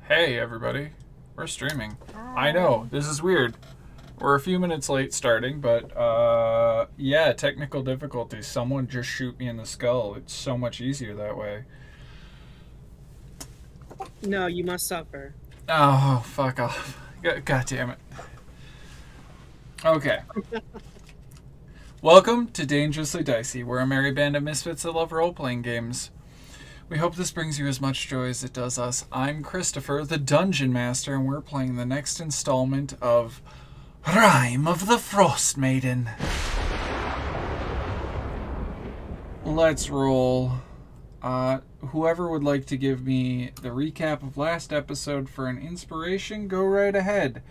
Hey everybody, we're streaming. I Hi. know, this is weird. We're a few minutes late starting, but yeah, technical difficulties. Someone just shoot me in the skull. It's so much easier that way. No, you must suffer. Oh, fuck off. God damn it. Okay. Welcome to Dangerously Dicey. We're a merry band of misfits that love role-playing games. We hope this brings you as much joy as it does us. I'm Christopher, the Dungeon Master, and we're playing the next installment of Rime of the Frostmaiden. Let's roll. Whoever would like to give me the recap of last episode for an inspiration, go right ahead.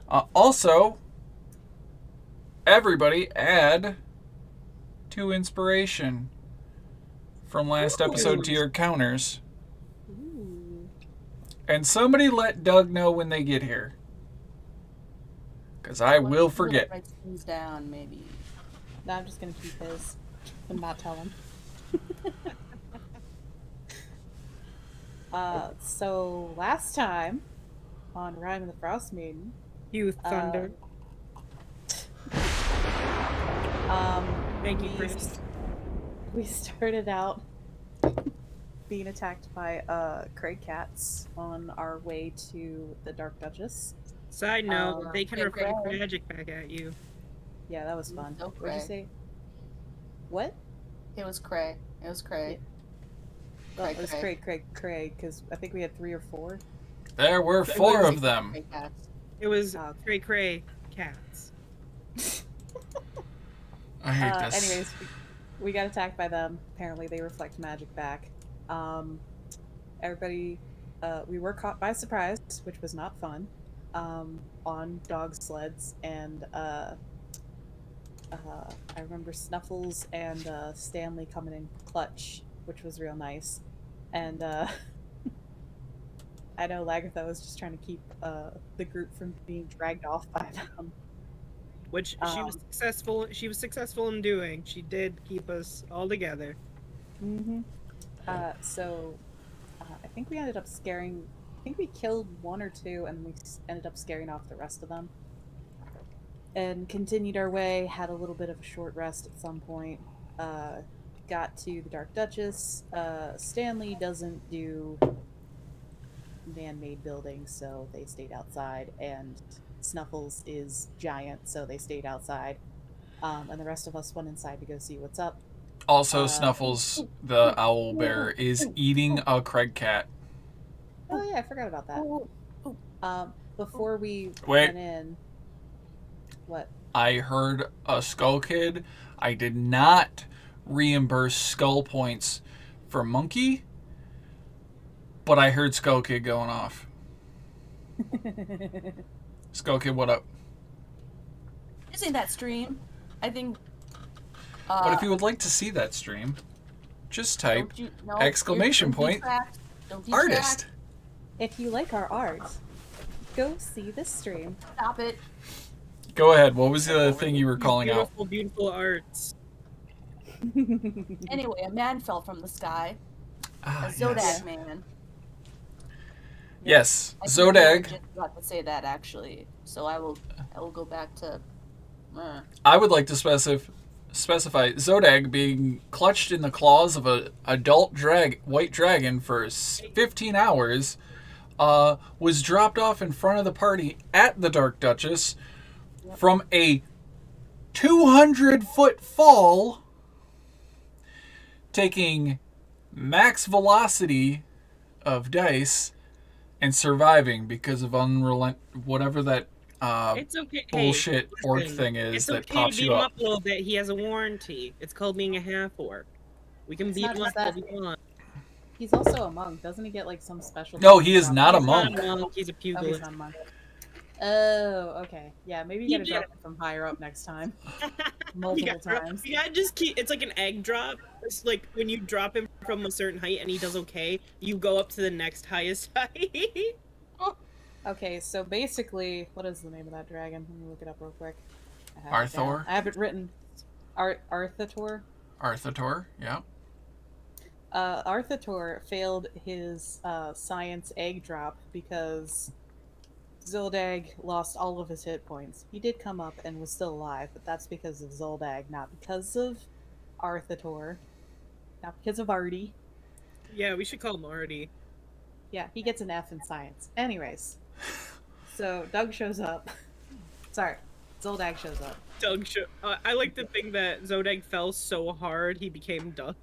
Also, everybody add 2 inspiration from last episode to your counters. Ooh. And somebody let Doug know when they get here. Because I will forget. Write things down, maybe. No, I'm just gonna keep his and not tell him. So last time on Rime of the Frostmaiden, You thunder. Thank you, Chris. we started out being attacked by Craig cats on our way to the Dark Duchess. Side note, they can Hey, reflect Craig. magic back at you. Yeah, that was fun. So What'd you Craig. say? What? It was Cray. It was Cray. Well, it was Craig, because I think we had 3 or 4. There were 4 of them. Cray cats. It was Oh. cray cats. I hate this. Anyways, we got attacked by them. Apparently, they reflect magic back. Everybody, we were caught by surprise, which was not fun. On dog sleds, and I remember Snuffles and Stanley coming in clutch, which was real nice. And I know Lagartha was just trying to keep the group from being dragged off by them. Which she was successful. She was successful in doing. She did keep us all together. Mm-hmm. So I think we ended up scaring. I think we killed 1 or 2, and we ended up scaring off the rest of them. And continued our way. Had a little bit of a short rest at some point. Got to the Dark Duchess. Stanley doesn't do man-made buildings, so they stayed outside. And Snuffles is giant, so they stayed outside. And the rest of us went inside to go see what's up. Also, Snuffles, the owl bear, is eating a Craig cat. Oh yeah, I forgot about that. Before we Wait. went in, what? I heard a skull kid. I did not reimburse skull points for monkey, but I heard skull kid going off. Skull kid, what up? Isn't that stream? I think. But if you would like to see that stream, just type exclamation point artist. If you like our art, go see this stream. Stop it. Go ahead. What was the thing you were calling out? Beautiful, beautiful arts. Anyway, a man fell from the sky. Ah, A Zodag yes. man. Yes, I think Zodag. I just got to say that actually. So I will go back to. I would like to specify Zodag being clutched in the claws of a adult white dragon for 15 hours, was dropped off in front of the party at the Dark Duchess from a 200-foot fall, taking max velocity of dice and surviving because of whatever that It's okay. bullshit orc listen, thing is it's that okay pops to beat you him up. up a little bit. He has a warranty. It's called being a half orc. We can beat not him up just all that. we want. He's also a monk. Doesn't he get like some special? No, he is not a He's monk. not a monk. He's a Oh, he's pugilist. not a monk. Oh, okay. Yeah, maybe you He gotta drop it from higher up next time. You Multiple times. You gotta just keep. It's like an egg drop. It's like when you drop him from a certain height and he does okay, you go up to the next highest height. Okay, so basically, what is the name of that dragon? Let me look it up real quick. Arthur? I have it written. Arthator? Arthator, yeah. Arthator failed his science egg drop because Zoldag lost all of his hit points. He did come up and was still alive, but that's because of Zoldag, not because of Arthator, not because of Artie. Yeah, we should call him Artie. Yeah, he gets an F in science. Anyways, so Doug shows up. Sorry, Zoldag shows up. I like to think that Zodag fell so hard he became Doug.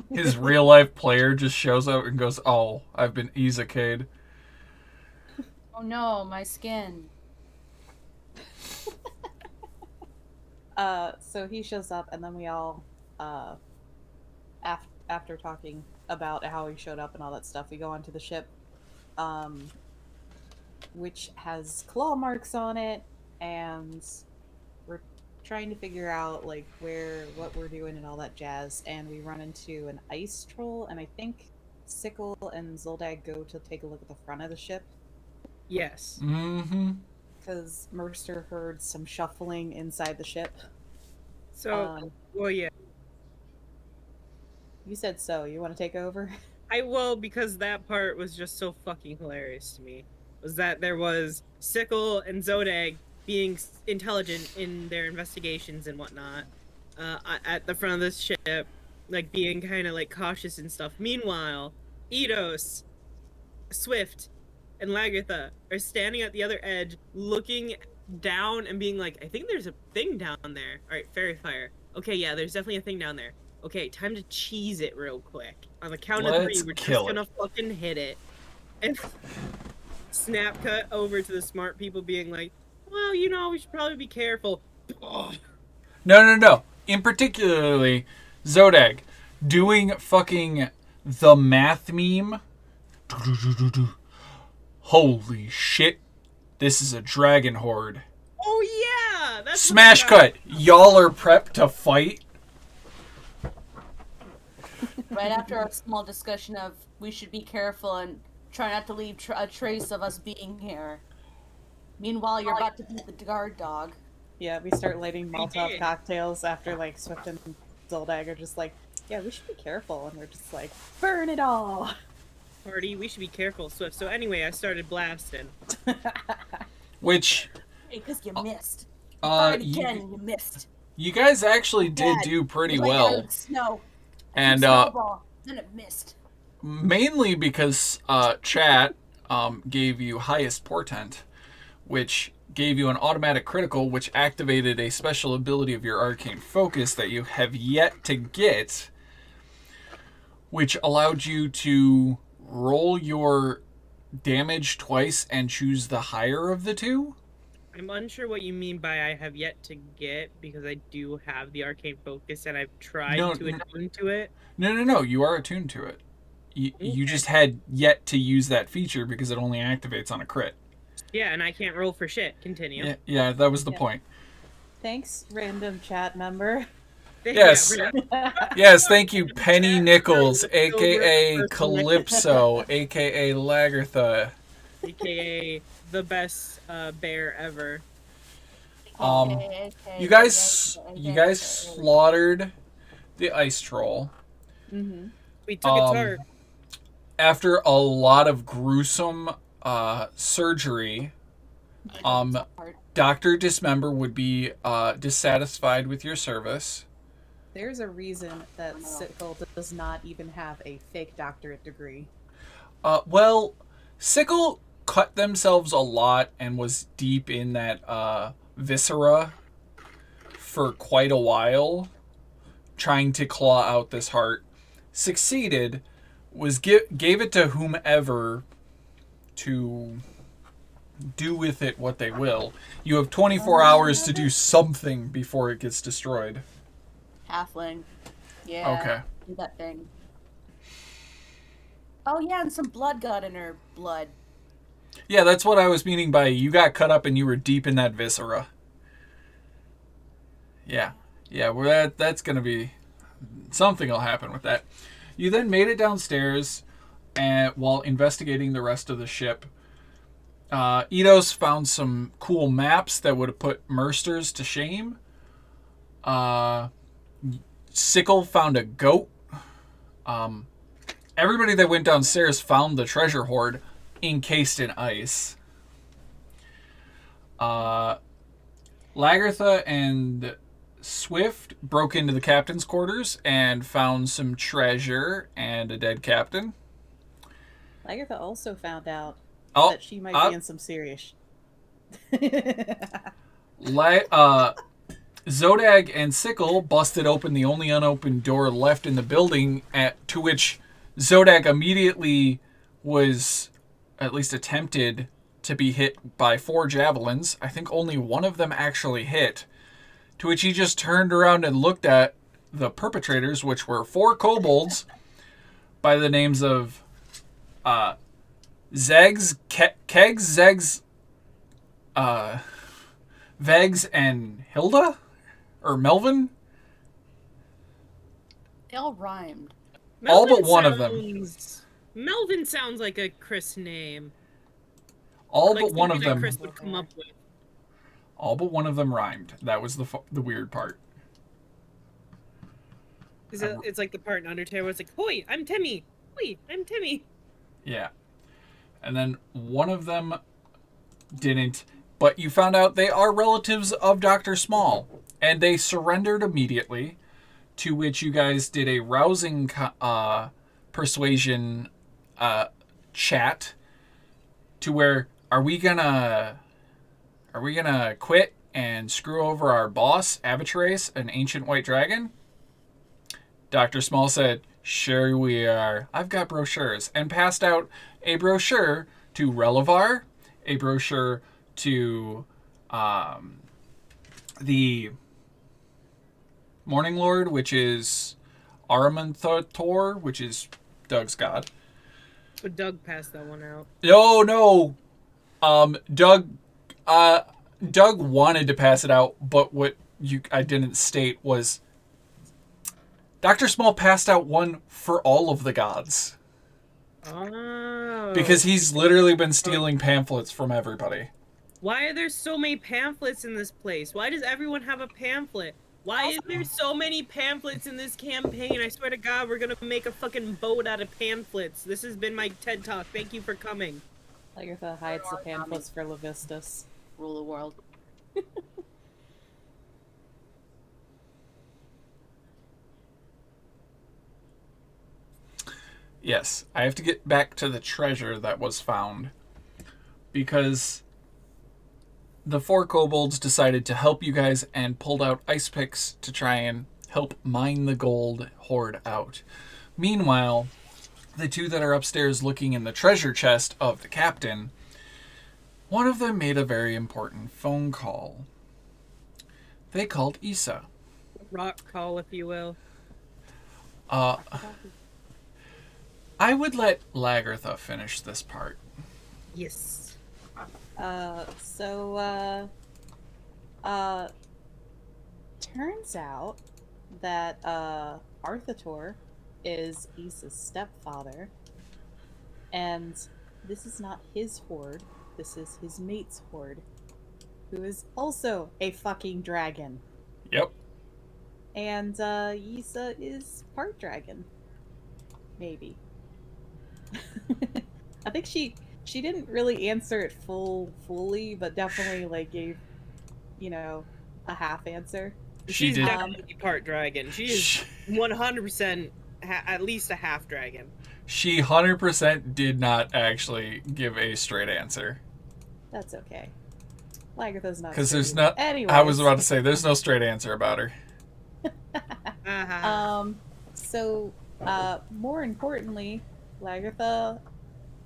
His real life player just shows up and goes, "Oh, I've been Izaka'd." Oh no, my skin. So he shows up, and then we all, after talking about how he showed up and all that stuff, we go onto the ship, which has claw marks on it, and we're trying to figure out like what we're doing and all that jazz, and we run into an ice troll, and I think Sickle and Zoldag go to take a look at the front of the ship. Yes. Mm-hmm. Because Mercer heard some shuffling inside the ship. So, well, yeah. You said so. You want to take over? I will, because that part was just so fucking hilarious to me. Was that there was Sickle and Zodag being intelligent in their investigations and whatnot at the front of this ship, like being kind of like cautious and stuff. Meanwhile, Eidos, Swift, and Lagertha are standing at the other edge, looking down and being like, I think there's a thing down there. All right, fairy fire. Okay, yeah, there's definitely a thing down there. Okay, time to cheese it real quick. On the count of three, we're just gonna fucking hit it. And snap cut over to the smart people being like, well, you know, we should probably be careful. No. In particularly, Zodag doing fucking the math meme. Holy shit. This is a dragon horde. Oh, yeah! That's Smash cut. Y'all are prepped to fight. Right after our small discussion of we should be careful and try not to leave a trace of us being here. Meanwhile, you're about to beat the guard dog. Yeah, we start lighting Molotov cocktails after like Swift and Zoldag are just like, yeah, we should be careful, and we're just like, burn it all. Party, we should be careful, Swift. So anyway, I started blasting. Which... Because you missed. You missed. You guys actually did do pretty well. Snow. And then it missed. Mainly because chat gave you highest portent, which gave you an automatic critical, which activated a special ability of your arcane focus that you have yet to get, which allowed you to roll your damage twice and choose the higher of the two. I'm unsure what you mean by I have yet to get, because I do have the arcane focus and I've tried to attune to it. No. You are attuned to it. You just had yet to use that feature because it only activates on a crit. Yeah, and I can't roll for shit. Continue. Yeah, that was the point. Thanks, random chat member. Yes. Yes, thank you, Penny Nichols, a.k.a. Calypso, a.k.a. Lagertha. A.k.a. the best bear ever. You guys slaughtered the ice troll. Mm-hmm. We took its heart. After a lot of gruesome surgery, Dr. Dismember would be dissatisfied with your service. There's a reason that Sickle does not even have a fake doctorate degree. Well, Sickle cut themselves a lot and was deep in that viscera for quite a while, trying to claw out this heart. Succeeded, gave it to whomever to do with it what they will. You have 24 hours to do something before it gets destroyed. Halfling. Yeah. Okay. Do that thing. Oh yeah, and some blood got in her blood. Yeah, that's what I was meaning by you got cut up and you were deep in that viscera. Yeah. Yeah, well, that's going to be... Something will happen with that. You then made it downstairs and while investigating the rest of the ship. Eidos found some cool maps that would have put Mersters to shame. Sickle found a goat everybody that went downstairs found the treasure hoard encased in ice. Lagertha and Swift broke into the captain's quarters and found some treasure and a dead captain. Lagertha also found out Oh, that she might be in some serious. Zodag and Sickle busted open the only unopened door left in the building, to which Zodag immediately was at least attempted to be hit by 4 javelins. I think only one of them actually hit, to which he just turned around and looked at the perpetrators, which were 4 kobolds by the names of Zegs, Kegs, Zegs, Vegs, and Hilda? Or Melvin? They all rhymed. All but one of them. Melvin sounds like a Chris name. All like but one of them. Chris would come up with. All but one of them rhymed. That was the weird part. It's like the part in Undertale where it's like, "Hoi, I'm Timmy. Hoi, I'm Timmy." Yeah. And then one of them didn't, but you found out they are relatives of Dr. Small, and they surrendered immediately, to which you guys did a rousing persuasion chat to where are we gonna quit and screw over our boss, Avitrace, an ancient white dragon? Dr. Small said, sure we are. I've got brochures, and passed out a brochure to Relivar, a brochure to the Morning Lord, which is Aramanthor, which is Doug's god. But Doug passed that one out. No. Doug wanted to pass it out, but what I didn't state was Dr. Small passed out one for all of the gods. Oh. Because he's literally been stealing pamphlets from everybody. Why are there so many pamphlets in this place? Why does everyone have a pamphlet? Why is there so many pamphlets in this campaign? I swear to God, we're gonna make a fucking boat out of pamphlets. This has been my TED Talk. Thank you for coming. Lagertha hides the pamphlets for Levistus. Rule the world. Yes, I have to get back to the treasure that was found. Because the 4 kobolds decided to help you guys and pulled out ice picks to try and help mine the gold hoard out. Meanwhile, the 2 that are upstairs looking in the treasure chest of the captain, one of them made a very important phone call. They called Issa. Rock call, if you will. I would let Lagertha finish this part. Yes. Turns out that Arthator is Issa's stepfather, and this is not his hoard, this is his mate's hoard, who is also a fucking dragon. Yep. And Issa is part dragon. Maybe. I think she didn't really answer it fully, but definitely like gave, a half answer. She's did. definitely part dragon. She is 100% at least a half dragon. She 100% did not actually give a straight answer. That's okay. Lagertha's not. Because there's not. Anyways. I was about to say there's no straight answer about her. More importantly, Lagertha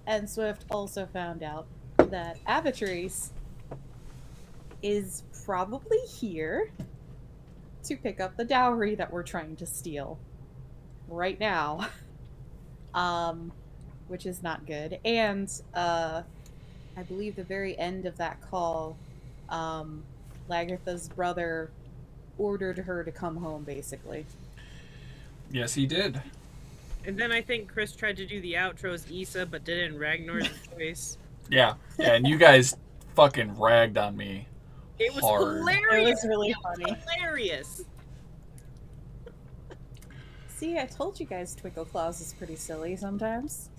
and Swift also found out that Avitrace is probably here to pick up the dowry that we're trying to steal right now. Which is not good. And I believe the very end of that call, Lagertha's brother ordered her to come home, basically. Yes, he did. And then I think Chris tried to do the outro as Issa, but did it in Ragnar's voice. Yeah, and you guys fucking ragged on me. It was hard. hilarious. It was really funny. Hilarious. See, I told you guys Twinkle Claws is pretty silly sometimes.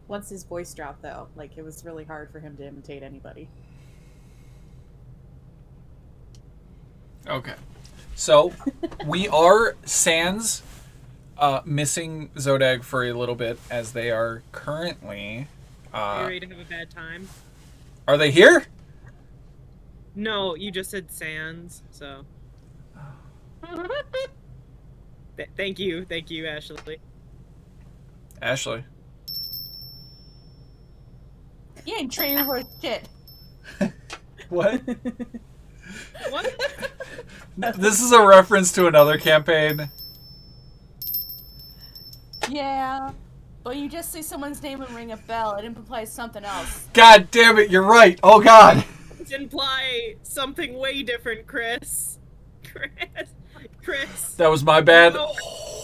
Once his voice dropped, though, like, it was really hard for him to imitate anybody. Okay. So, we are sans missing Zodag for a little bit, as they are currently... Are you ready to have a bad time? Are they here? No, you just said Sans, so. Thank you, Ashley. Ashley. You ain't training for shit. What? What? This is a reference to another campaign. Yeah. But you just say someone's name and ring a bell. It implies something else. God damn it, you're right. Oh, God. It imply something way different, Chris. Chris. That was my bad.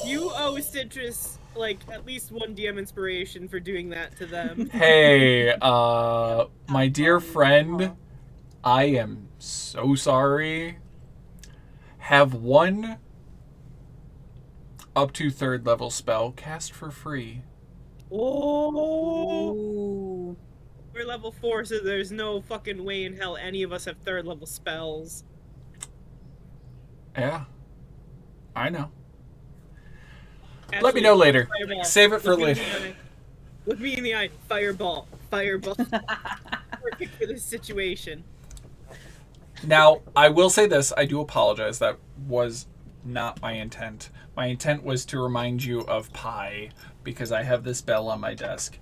You owe Citrus, like, at least one DM inspiration for doing that to them. Hey, my dear friend, I am so sorry. Have one up to 3rd level spell cast for free. Oh! Ooh. We're level 4, so there's no fucking way in hell any of us have 3rd level spells. Yeah, I know. Ashley, Let me know later. fireball. Save it for Look me in later. the eye. Look me in the eye. Fireball. Fireball. Perfect for this situation. Now, I will say this. I do apologize. That was not my intent. My intent was to remind you of Pi, because I have this bell on my desk.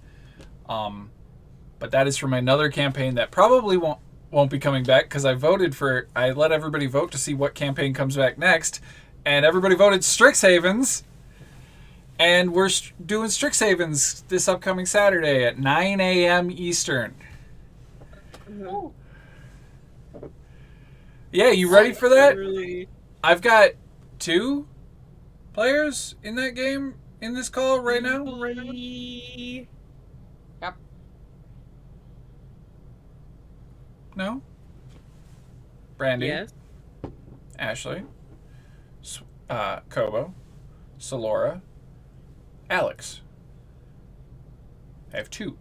But that is from another campaign that probably won't be coming back, because I let everybody vote to see what campaign comes back next, and everybody voted Strixhaven's. And we're doing Strixhaven's this upcoming Saturday at 9 a.m. Eastern. Oh. Yeah, you ready for that? Really? I've got 2 players in that game in this call right now. Really? Yep. No? Brandy, Yes. Ashley, Kobo, Solora, Alex. I have 2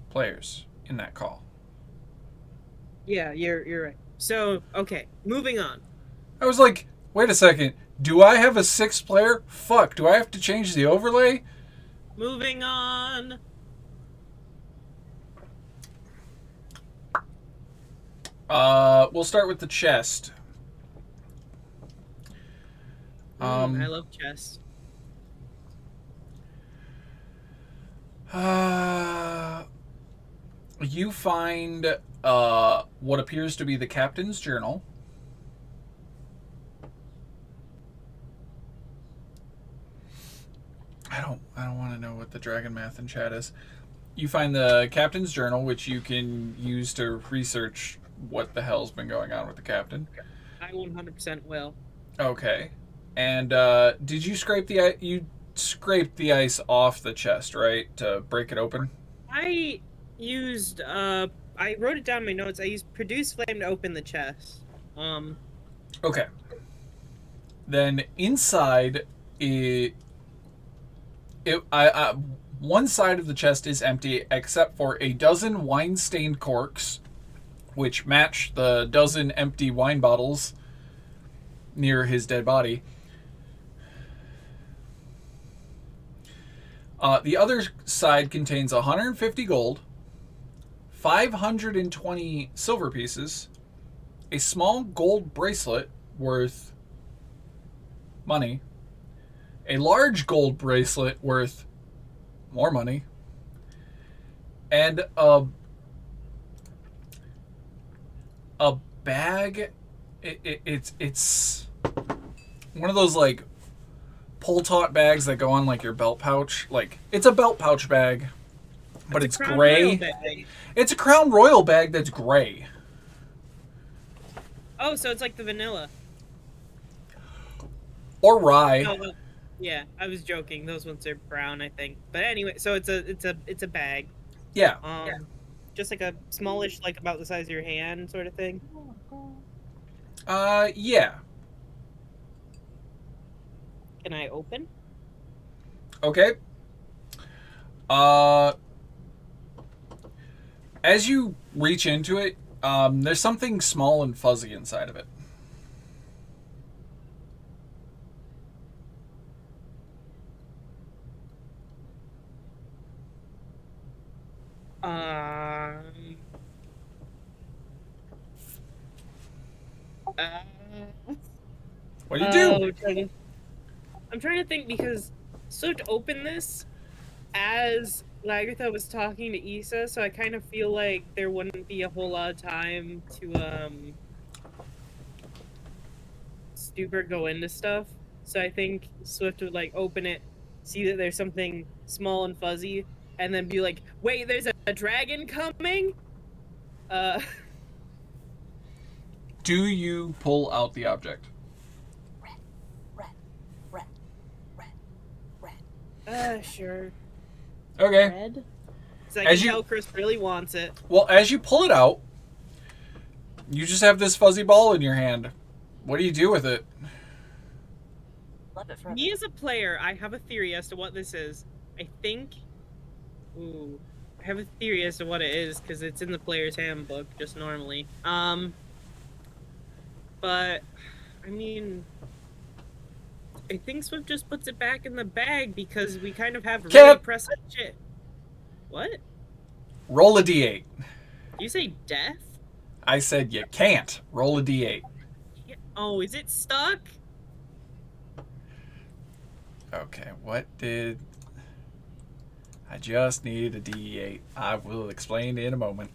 players in that call. Yeah, you're right. So, okay, moving on. I was like, wait a second. Do I have a 6th player? Fuck, do I have to change the overlay? Moving on. We'll start with the chest. I love chess. You find what appears to be the captain's journal. I don't want to know what the dragon math in chat is. You find the captain's journal, which you can use to research what the hell's been going on with the captain. I 100% will. Okay. And did you scrape the ice off the chest, right, to break it open? I used I wrote it down in my notes. I used produce flame to open the chest. Okay. Then inside one side of the chest is empty except for a dozen wine-stained corks, which match the dozen empty wine bottles near his dead body. The other side contains 150 gold, 520 silver pieces, a small gold bracelet worth money, a large gold bracelet worth more money, and a bag. It's one of those like pull-taut bags that go on like your belt pouch. Like, it's a belt pouch bag, but it's Crown gray. Royal bag. It's a Crown Royal bag that's gray. Oh, so it's like the vanilla. Or rye. No, yeah, I was joking. Those ones are brown, I think. But anyway, so it's a bag. Yeah. just like a smallish, like about the size of your hand, sort of thing? Yeah. Can I open? Okay. Uh, as you reach into it, there's something small and fuzzy inside of it. Um. Uh, What do you do? I'm trying to think because so to open this as Lagertha was talking to Issa, so I kind of feel like there wouldn't be a whole lot of time to super go into stuff. So I think Swift would like open it, see that there's something small and fuzzy, and then be like, "Wait, there's a dragon coming." Uh, Do you pull out the object? Red, red, red, red, red. sure. Okay. Red. So I As can you- tell Chris really wants it. Well, as you pull it out, you just have this fuzzy ball in your hand. What do you do with it? Love it forever. Me as a player, I have a theory as to what this is. I think. Ooh, I have a theory as to what it is because it's in the player's handbook just normally. But I mean, I think Swift just puts it back in the bag because we kind of have really Cap. pressing shit. What? Roll a d8. You say death? I said you can't. Roll a d8. Yeah. Oh, is it stuck? Okay, what did... I just need a d8. I will explain in a moment.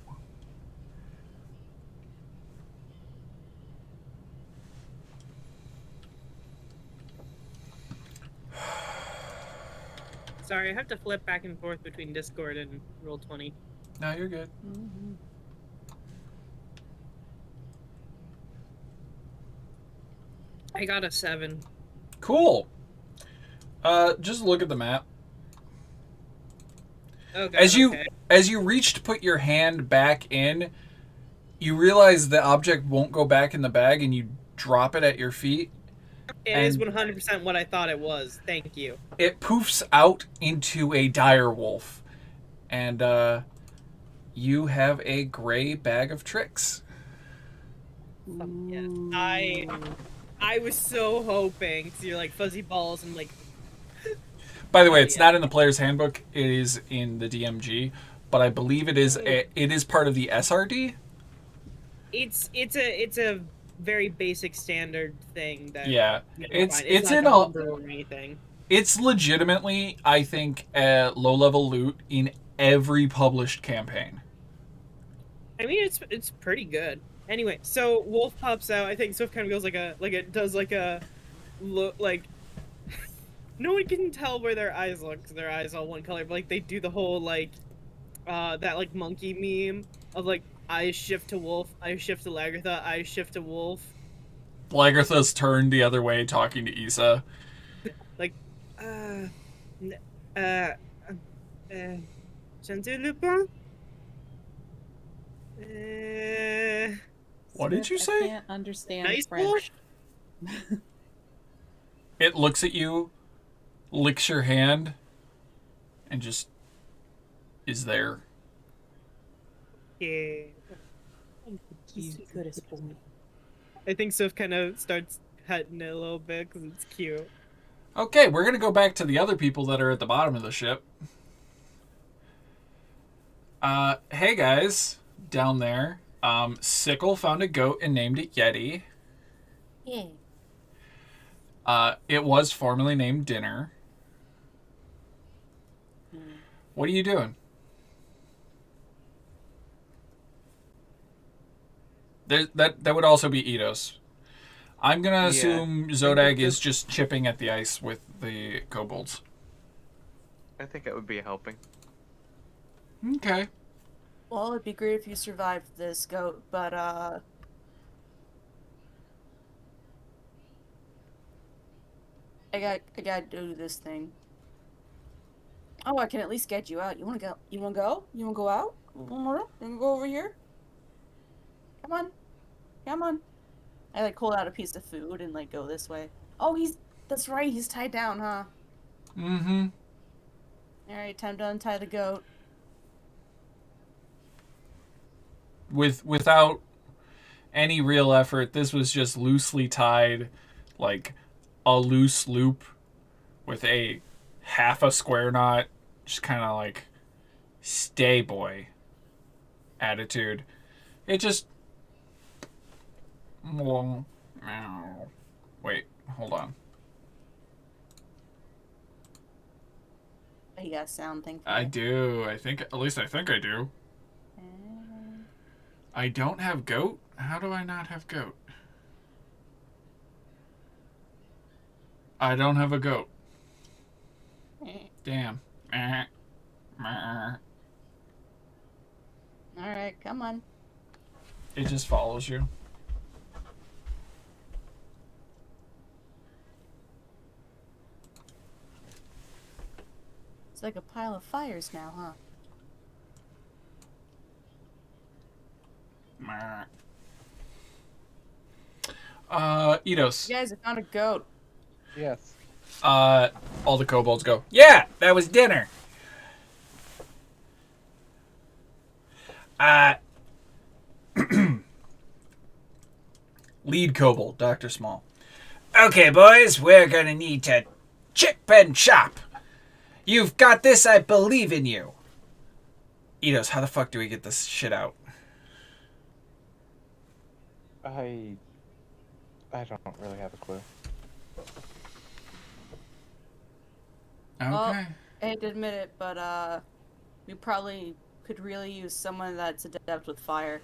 Sorry, I have to flip back and forth between Discord and Roll20. No, you're good. Mm-hmm. I got a 7. Cool. Just look at the map. Okay. As you reach to put your hand back in, you realize the object won't go back in the bag, and you drop it at your feet. It is 100% what I thought it was. Thank you. It poofs out into a dire wolf, and you have a gray bag of tricks. Yes. I was so hoping. 'Cause you're like fuzzy balls and like. By the way, it's Yeah. not in the player's handbook. It is in the DMG, but I believe it is part of the SRD. It's a very basic standard thing that. Yeah, you can it's find. it's not in like a. homebrew or anything. It's legitimately, I think, low level loot in every published campaign. I mean, it's pretty good. Anyway, so Wolf pops out. I think Swift kind of goes like it does like a look like. No one can tell where their eyes look because their eyes all one color. But like they do the whole like, that like monkey meme of like eyes shift to wolf, eyes shift to Lagertha, eyes shift to wolf. Lagertha's turned the other way, talking to Issa. Like, Chantier Lupin. What did you I say? can't understand Nice French. It looks at you, licks your hand, and just is there. Yeah. He's the goodest boy. I think Swift kind of starts petting it a little bit because it's cute. Okay, we're going to go back to the other people that are at the bottom of the ship. Hey guys, down there. Sickle found a goat and named it Yeti. Yeah. It was formerly named Dinner. What are you doing? That would also be Eidos. I'm gonna assume Zodag is just chipping at the ice with the kobolds. I think it would be helping. Okay. Well, it'd be great if you survived this goat, but I gotta do this thing. Oh, I can at least get you out. You wanna go? You wanna go? You wanna go out? Then go over here. Come on. Come on. I like hold out a piece of food and like go this way. Oh, that's right, he's tied down, huh? Mm-hmm. Alright, time to untie the goat. Without any real effort, this was just loosely tied, like a loose loop with a half a square knot, just kind of like stay boy attitude. It just wait, hold on. You got a sound thing for I me. do. I think I do. I don't have goat. How do I not have goat? I don't have a goat. Damn. Alright, come on. It just follows you. It's like a pile of fires now, huh? Eidos. You guys, I found a goat. Yes. All the kobolds go, yeah, that was dinner. Lead kobold, Dr. Small. Okay, boys, we're gonna need to chip and chop. You've got this, I believe in you. Eidos, how the fuck do we get this shit out? I don't really have a clue. Okay. Well, I hate to admit it, but we probably could really use someone that's adept with fire.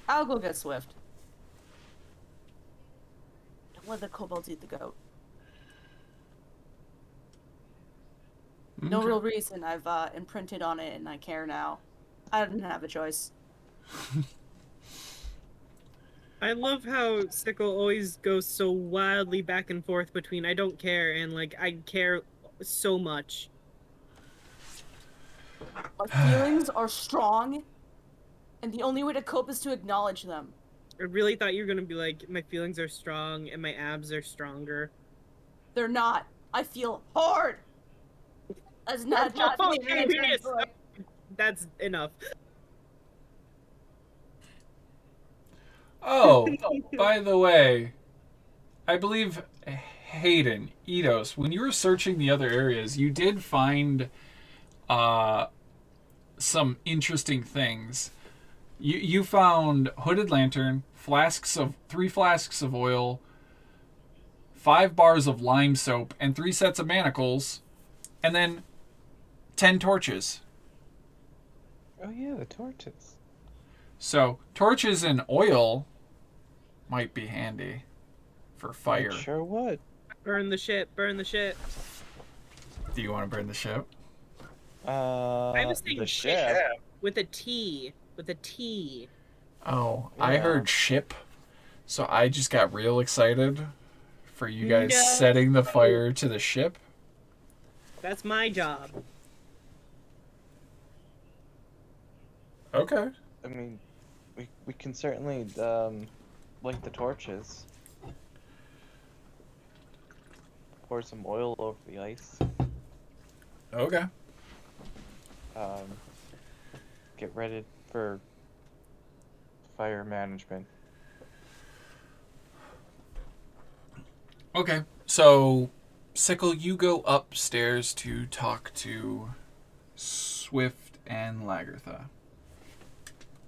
I'll go get Swift. Don't let the kobolds eat the goat. No Okay. real reason. I've imprinted on it and I care now. I didn't have a choice. I love how Sickle always goes so wildly back and forth between I don't care and like I care so much. My feelings are strong, and the only way to cope is to acknowledge them. I really thought you were gonna be like, my feelings are strong and my abs are stronger. They're not. I feel hard. That's not just Oh, me. okay, yes. That's enough. Oh, by the way, I believe Hayden, Eidos, when you were searching the other areas, you did find some interesting things. You found hooded lantern, three flasks of oil, 5 bars of lime soap, and 3 sets of manacles, and then 10 torches. Oh yeah, the torches. So torches and oil might be handy for fire. It sure would. Burn the shit, burn the shit. Do you want to burn the ship? I was The thinking ship. shit with a T. With a T. Oh, I Yeah. heard ship, so I just got real excited for you guys No. setting the fire to the ship. That's my job. Okay. I mean, we can certainly light the torches. Pour some oil over the ice. Okay. Get ready for fire management. Okay. So, Sickle, you go upstairs to talk to Swift and Lagertha.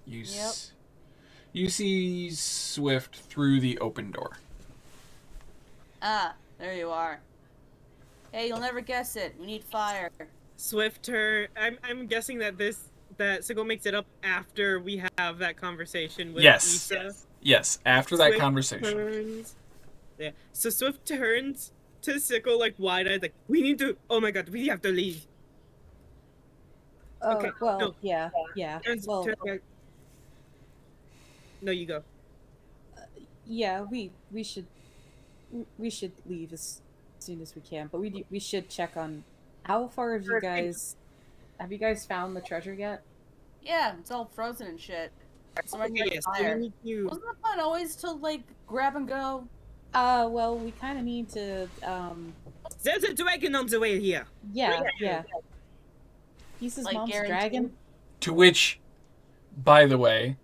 You see Swift through the open door. Ah, there you are. Hey, you'll never guess it. We need fire. Swift turn. I'm guessing that Sickle makes it up after we have that conversation with Yes. Issa. Yes, after that Swift conversation. turns. Yeah. So Swift turns to Sickle like wide-eyed, like, we need to. Oh my god, we have to leave. Oh, Okay, well, no. yeah. Turns back. No, you go. Yeah, we should leave as soon as we can, but we should check on how far have you guys found the treasure yet? Yeah, it's all frozen and shit. So I Okay, get yes, so fire. we need to. Wasn't the plan always to like grab and go? Well, we kind of need to, There's a dragon on the way here. yeah. He's his Like mom's guarantee? dragon. To which, by the way,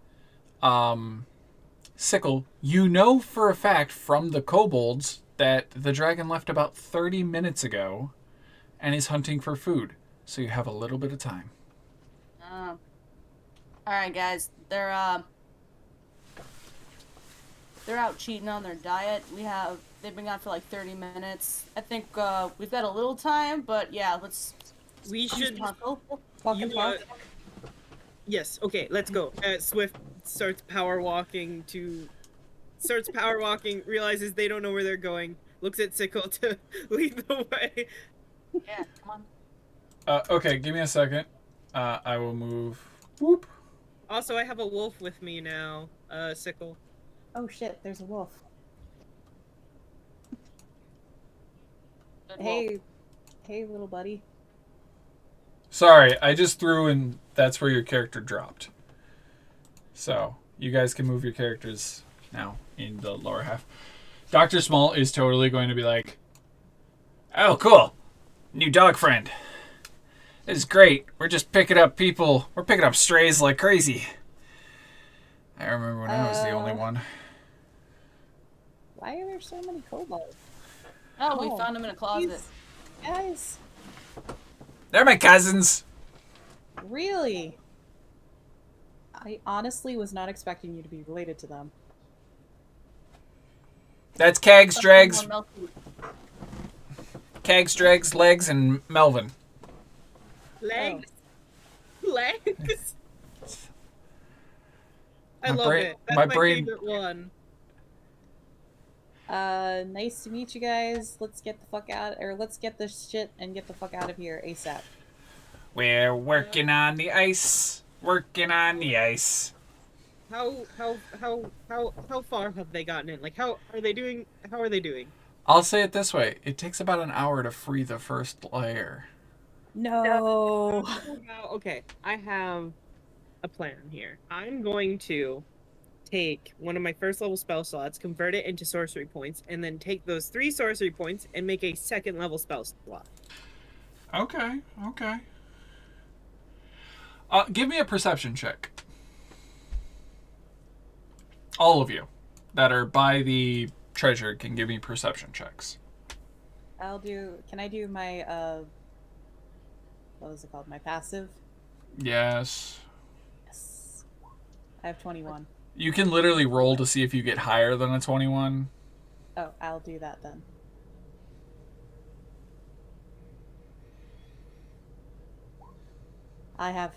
Sickle, you know for a fact from the kobolds that the dragon left about 30 minutes ago and is hunting for food. So you have a little bit of time. All right, guys. They're out cheating on their diet. They've been gone for like 30 minutes. I think we've got a little time, but yeah, let's. We should. Talk You, and talk. Yes. Okay. Let's go. Swift starts power walking. Realizes they don't know where they're going. Looks at Sickle to lead the way. Yeah, come on. Okay, give me a second. I will move. Whoop. Also, I have a wolf with me now. Sickle. Oh shit, there's a wolf. Good Hey, little buddy. Sorry, I just threw in. That's where your character dropped. So you guys can move your characters now in the lower half. Dr. Small is totally going to be like, "Oh, cool, new dog friend. This is great. We're just picking up people. We're picking up strays like crazy." I remember when I was the only one. Why are there so many kobolds? Oh, we found him in a closet. Guys, They're my cousins. really? I honestly was not expecting you to be related to them. That's Kags, Dregs, More milky. Kags, Dregs, Legs, and Melvin. Legs. Legs. I My love brain- it. That's my my brain- favorite one. Nice to meet you guys. Let's get the fuck out, or let's get this shit and get the fuck out of here ASAP. We're working on the ice. Working on the ice. How far have they gotten in? Like, how are they doing? How are they doing? I'll say it this way. It takes about an hour to free the first layer. No. Now, okay, I have a plan here. I'm going to take one of my first level spell slots, convert it into sorcery points, and then take those 3 sorcery points and make a second level spell slot. Okay. Give me a perception check. All of you that are by the treasure can give me perception checks. Can I do my, what is it called? My passive? Yes. Yes. I have 21. You can literally roll to see if you get higher than a 21. Oh, I'll do that then. I have...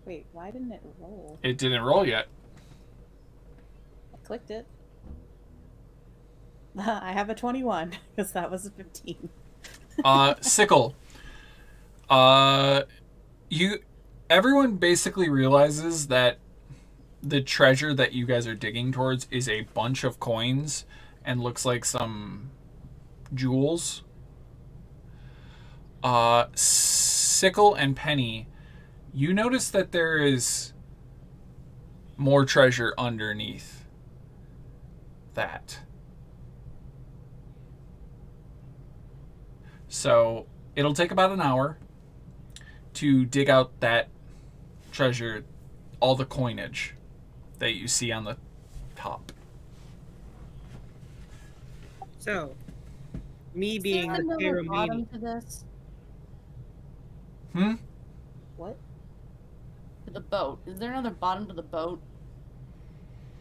Wait, why didn't it roll? It didn't roll yet. I clicked it. I have a 21, because that was a 15. Sickle. Everyone basically realizes that the treasure that you guys are digging towards is a bunch of coins and looks like some jewels. Sickle and Penny, you notice that there is more treasure underneath that. So it'll take about an hour to dig out that treasure, all the coinage that you see on the top. So, me being Is there the another bottom Paramedian. to this? What? To the boat. Is there another bottom to the boat?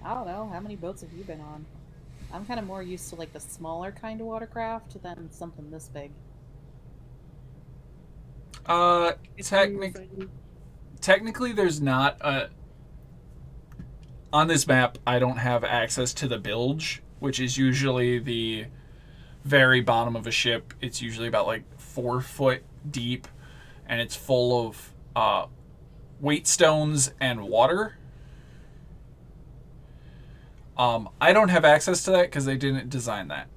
I don't know. How many boats have you been on? I'm kind of more used to like the smaller kind of watercraft than something this big. Technically, there's not a... On this map, I don't have access to the bilge, which is usually the very bottom of a ship. It's usually about like 4 foot deep, and it's full of weight stones and water. I don't have access to that because they didn't design that.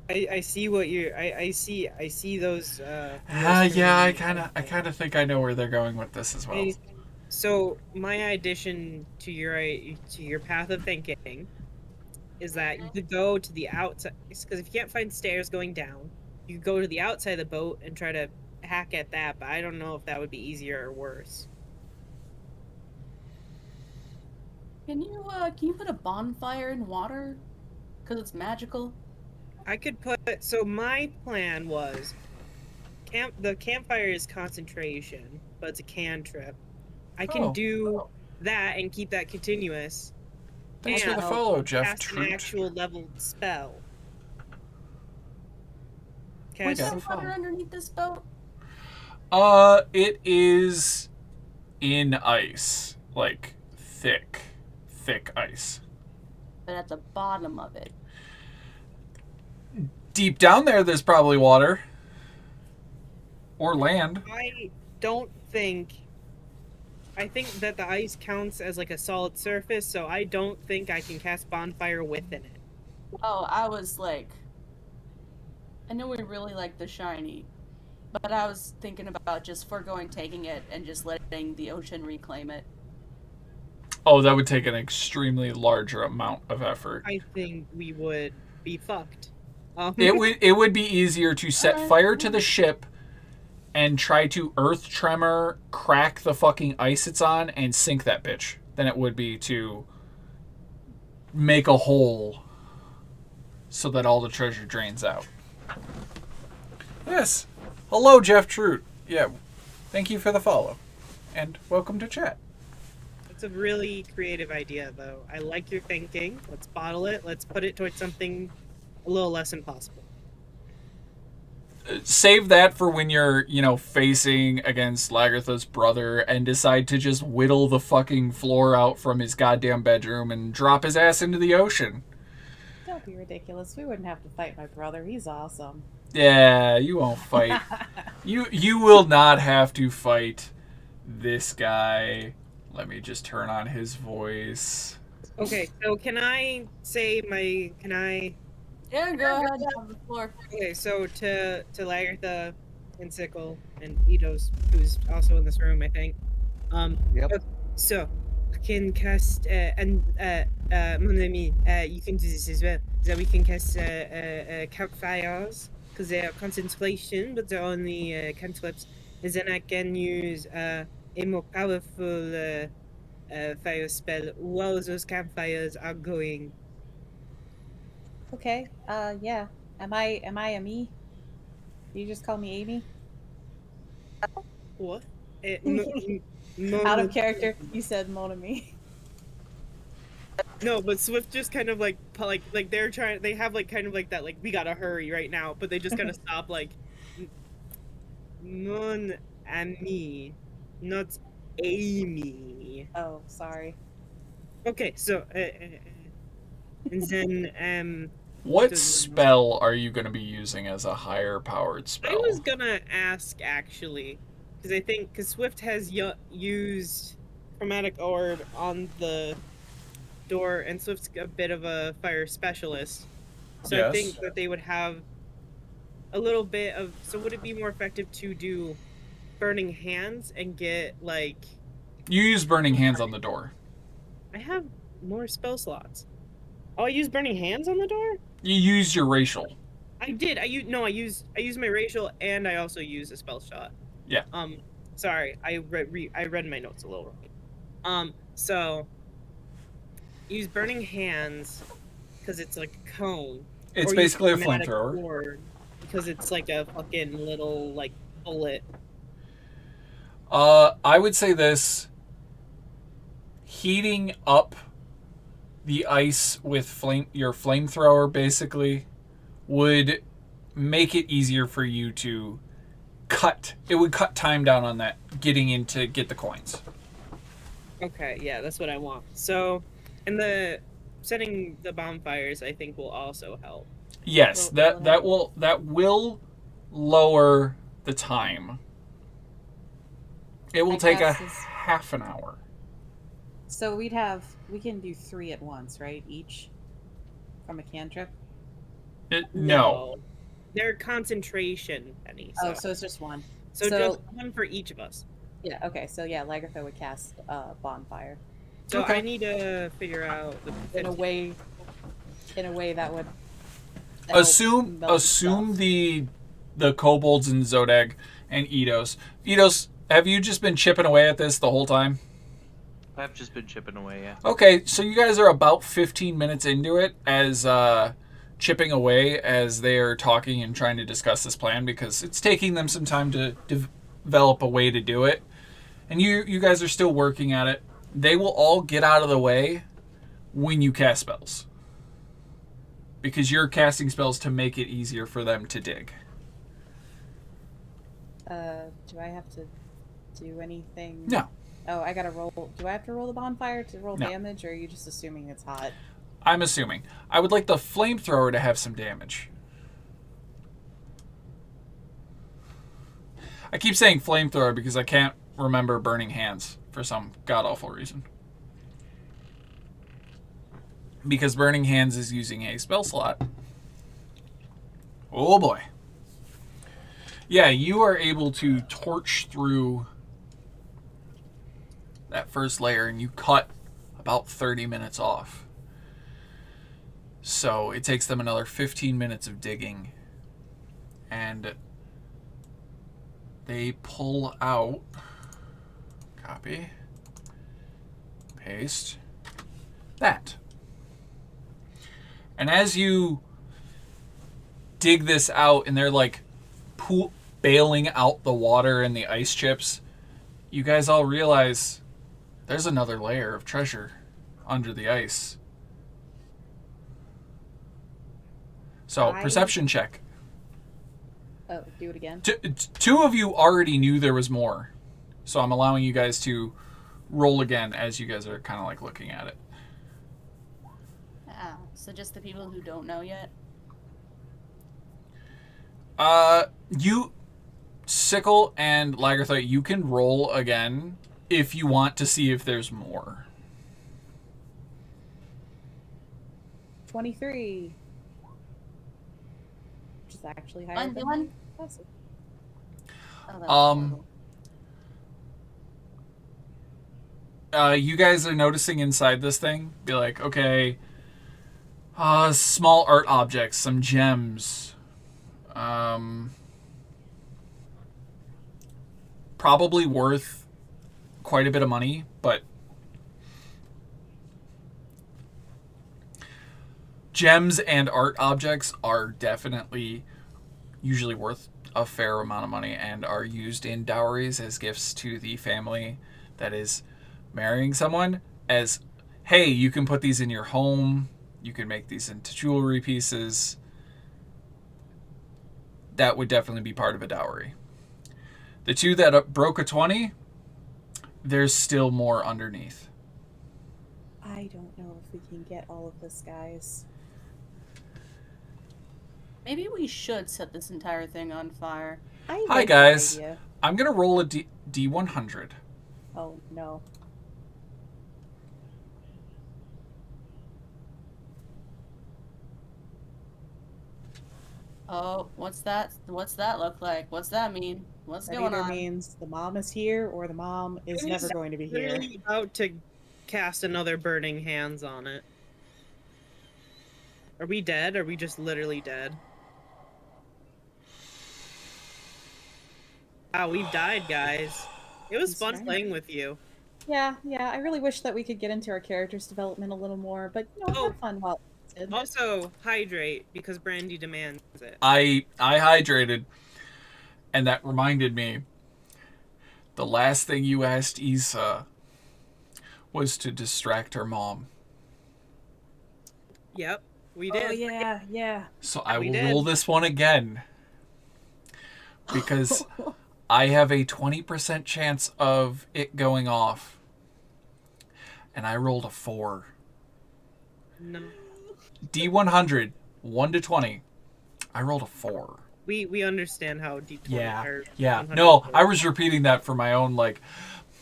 I see what you're. I see those. Yeah, I kind of think I know where they're going with this as well. So my addition to your path of thinking is that you could go to the outside, because if you can't find stairs going down, you could go to the outside of the boat and try to hack at that. But I don't know if that would be easier or worse. Can you put a bonfire in water? Because it's magical. I could put. So my plan was the campfire is concentration, but it's a cantrip. I can Oh. do that and keep that continuous. Thanks for and the follow, Jeff cast an Troot. actual leveled spell. What's Yeah. the water underneath this boat? It is in ice, like thick ice. But at the bottom of it. Deep down there's probably water. Or land. I don't think. I think that the ice counts as like a solid surface, so I don't think I can cast bonfire within it. Oh, I was like, I know we really like the shiny, but I was thinking about just foregoing taking it and just letting the ocean reclaim it. Oh, that would take an extremely larger amount of effort. I think we would be fucked. It would be easier to set fire to the ship and try to earth tremor, crack the fucking ice it's on, and sink that bitch than it would be to make a hole so that all the treasure drains out. Yes. Hello, Jeff Troot. Yeah. Thank you for the follow. And welcome to chat. It's a really creative idea, though. I like your thinking. Let's bottle it. Let's put it towards something a little less impossible. Save that for when you're, facing against Lagartha's brother and decide to just whittle the fucking floor out from his goddamn bedroom and drop his ass into the ocean. Don't be ridiculous. We wouldn't have to fight my brother. He's awesome. Yeah, you won't fight. You will not have to fight this guy. Let me just turn on his voice. Okay, so can I say Yeah, go ahead on the floor. Okay, so to Lagartha and Sickle and Itos, who's also in this room, I think. Yep. So I can cast mon ami, you can do this as well. So we can cast campfires because they are concentration, but they're only cantrips. And then I can use a more powerful fire spell while those campfires are going. Okay. Yeah. Am I a me? You just call me Amy? What? Out of character, you said mon ami. No, but Swift just kind of like they're trying. They have like kind of like that like we gotta hurry right now, but they just kind of stop like mon ami, not Amy. Oh, sorry. Okay, so and then What spell are you going to be using as a higher powered spell? I was gonna ask actually, because Swift has used chromatic orb on the door, and Swift's a bit of a fire specialist, so Yes. I think that they would have a little bit of. So would it be more effective to do burning hands and get like? You use burning hands on the door. I have more spell slots. Oh, I use burning hands on the door. You use your racial. I did. I use my racial, and I also use a spell shot. Yeah. Sorry, I read my notes a little wrong. So use burning hands because it's like a cone. It's or basically a use chromatic flamethrower. orb because it's like a fucking little like bullet. I would say this: heating up the ice with your flamethrower basically would make it easier for you to it would cut time down on that getting in to get the coins. Okay, yeah, that's what I want. So, and the setting the bonfires I think will also help. Yes, that will lower the time. It will take a half an hour. So we can do 3 at once, right? Each from a cantrip. No. Their concentration, Penny. Oh, so it's just one. So just one for each of us. Yeah, okay, so yeah, Lagertha would cast bonfire. So Okay. I need to figure out the In a way that would Assume help melt the kobolds and Zodag and Eidos. Eidos, have you just been chipping away at this the whole time? I've just been chipping away, yeah. Okay, so you guys are about 15 minutes into it as chipping away as they are talking and trying to discuss this plan because it's taking them some time to develop a way to do it. And you guys are still working at it. They will all get out of the way when you cast spells. Because you're casting spells to make it easier for them to dig. Do I have to do anything? No. Oh, I gotta roll. Do I have to roll the bonfire to roll No. damage, or are you just assuming it's hot? I'm assuming. I would like the flamethrower to have some damage. I keep saying flamethrower because I can't remember burning hands for some god-awful reason. Because burning hands is using a spell slot. Oh boy. Yeah, you are able to torch through that first layer and you cut about 30 minutes off. So it takes them another 15 minutes of digging. And they pull out, copy, paste, that. And as you dig this out and they're like bailing out the water and the ice chips, you guys all realize there's another layer of treasure under the ice. So, perception check. Oh, do it again. Two of you already knew there was more. So I'm allowing you guys to roll again as you guys are kind of like looking at it. Ah, so just the people who don't know yet? You, Sickle and Lagertha, you can roll again if you want to see if there's more. 23. Which is actually higher One, than one? classic. Oh, that was horrible. You guys are noticing inside this thing, be like, okay, small art objects, some gems, probably worth quite a bit of money, but gems and art objects are definitely usually worth a fair amount of money and are used in dowries as gifts to the family that is marrying someone as, hey, you can put these in your home, you can make these into jewelry pieces. That would definitely be part of a dowry. The two that broke a 20, there's still more underneath. I don't know if we can get all of this, guys. Maybe we should set this entire thing on fire. I Hi like that guys, idea. I'm gonna roll a D100. Oh, no. Oh, what's that? What's that look like? What's that mean? What's That going either on? means the mom is here or the mom is It never is going to be here. Literally about to cast another burning hands on it. Are we dead? Are we just literally dead? Wow, we've died, guys. It was That's fun right. playing with you. Yeah, I really wish that we could get into our character's development a little more, but you know, Oh. have fun while it's good. Also, hydrate, because Brandy demands it. I hydrated, and that reminded me, the last thing you asked Issa was to distract her mom. Yep, we did. Oh yeah. So I We will did. roll this one again. Because I have a 20% chance of it going off. And I rolled a 4. No. D100, 1 to 20. I rolled a 4. We understand how D20 or Yeah. 100 No, works. I was repeating that for my own, like,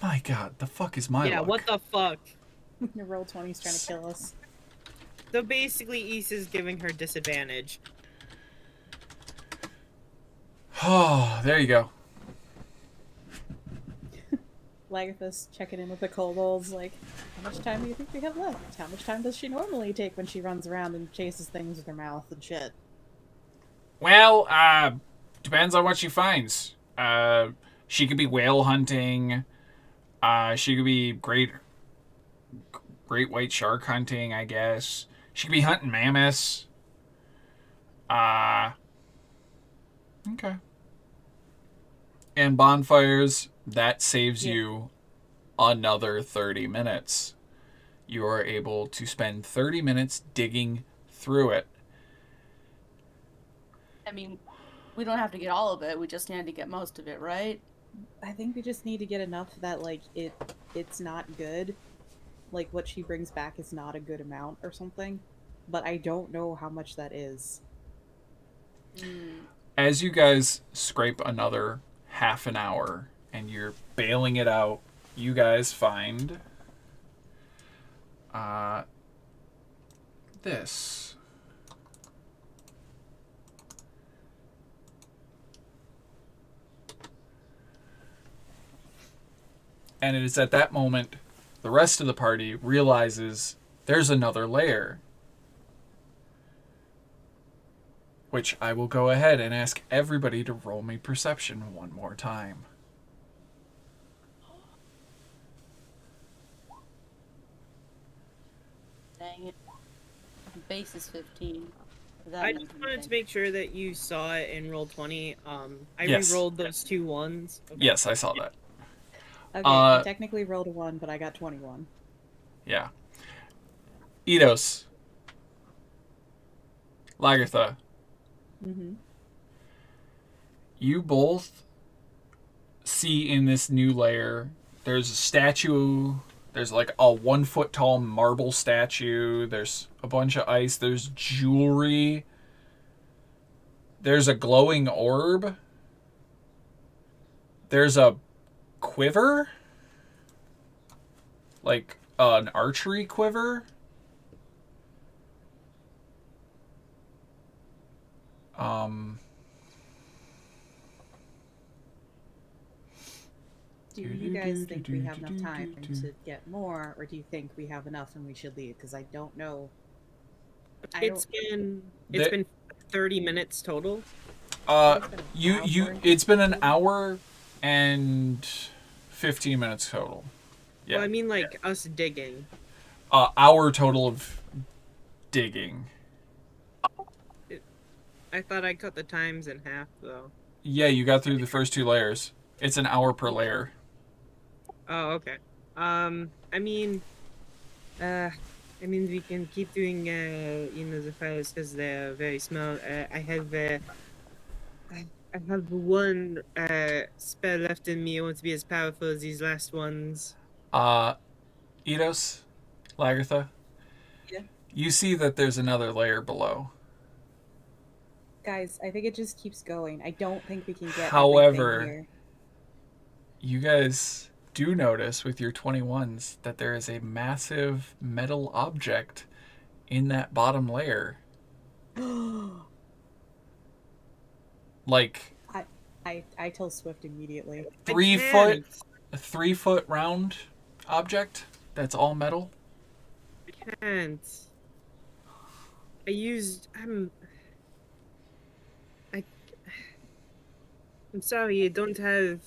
my God, the fuck is my Yeah, luck? what the fuck? Your roll 20's trying to kill us. So basically, Issa's giving her disadvantage. Oh, there you go. Lagarthus checking in with the kobolds, like, how much time do you think we have left? How much time does she normally take when she runs around and chases things with her mouth and shit? Well, depends on what she finds. She could be whale hunting. She could be great white shark hunting, I guess. She could be hunting mammoths. Okay. And bonfires, that saves you another 30 minutes. You are able to spend 30 minutes digging through it. I mean, we don't have to get all of it. We just need to get most of it, right? I think we just need to get enough that, like, it's not good. Like, what she brings back is not a good amount or something. But I don't know how much that is. As you guys scrape another half an hour and you're bailing it out, you guys find this. And it is at that moment the rest of the party realizes there's another layer. Which I will go ahead and ask everybody to roll me perception one more time. Dang it. Base is 15. That I means just wanted to anything. make sure that you saw it in roll 20. I Yes. re-rolled those 2 ones. Okay. Yes, I saw that. Okay, I technically rolled a 1, but I got 21. Yeah. Eidos. Lagartha. Mm-hmm. You both see in this new layer, there's a statue. There's like a 1 foot tall marble statue. There's a bunch of ice. There's jewelry. There's a glowing orb. There's a quiver. Like an archery quiver. Do you guys think we have enough time to get more, or do you think we have enough and we should leave? Because I don't know. It's been 30 minutes total. It's been an hour and 15 minutes total. Yeah. Well, I mean, like, us digging. Hour total of digging. I thought I cut the times in half, though. Yeah, you got through the first 2 layers. It's an hour per layer. Oh, okay. I mean, we can keep doing, the files because they're very small. I have one spell left in me. I want to be as powerful as these last ones. Eidos, Lagartha. Yeah. You see that there's another layer below. Guys, I think it just keeps going. I don't think we can get However, everything here. You guys do notice with your 21s that there is a massive metal object in that bottom layer. Like I tell Swift immediately. 3 foot, a 3 foot round object that's all metal. I can't. I'm sorry, I don't have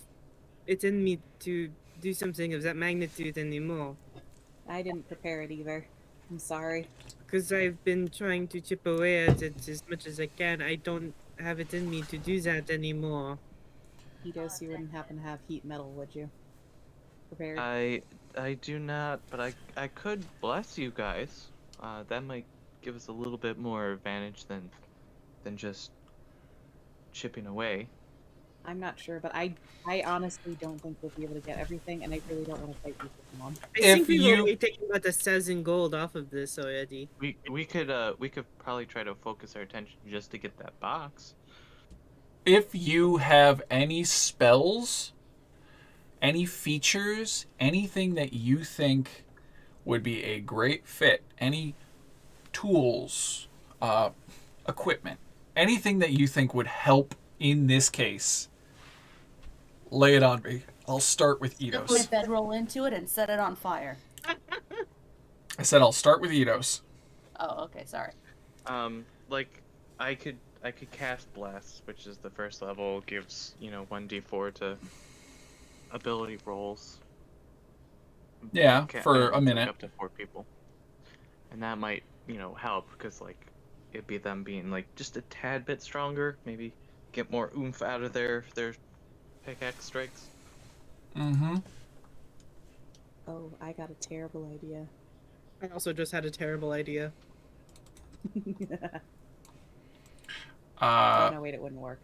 it in me to do something of that magnitude anymore. I didn't prepare it either. I'm sorry. Because I've been trying to chip away at it as much as I can. I don't have it in me to do that anymore. Eidos, you wouldn't happen to have heat metal, would you? Prepared? I do not, but I could bless you guys. That might give us a little bit more advantage than just chipping away. I'm not sure, but I honestly don't think we'll be able to get everything, and I really don't want to fight you for long. I think we've already taken about 1,000 gold off of this already. We could probably try to focus our attention just to get that box. If you have any spells, any features, anything that you think would be a great fit, any tools, equipment, anything that you think would help in this case, lay it on me. I'll start with Put Eidos. bedroll into it and set it on fire. I said I'll start with Eidos. Oh, okay, sorry. Like I could cast Bless, which is the first level, gives 1d4 to ability rolls. Yeah, for a Like, minute. up to 4 people, and that might help because like it'd be them being like just a tad bit stronger, maybe get more oomph out of their pickaxe strikes. Mm-hmm. Oh, I got a terrible idea. I also just had a terrible idea. Oh no, wait, it wouldn't work.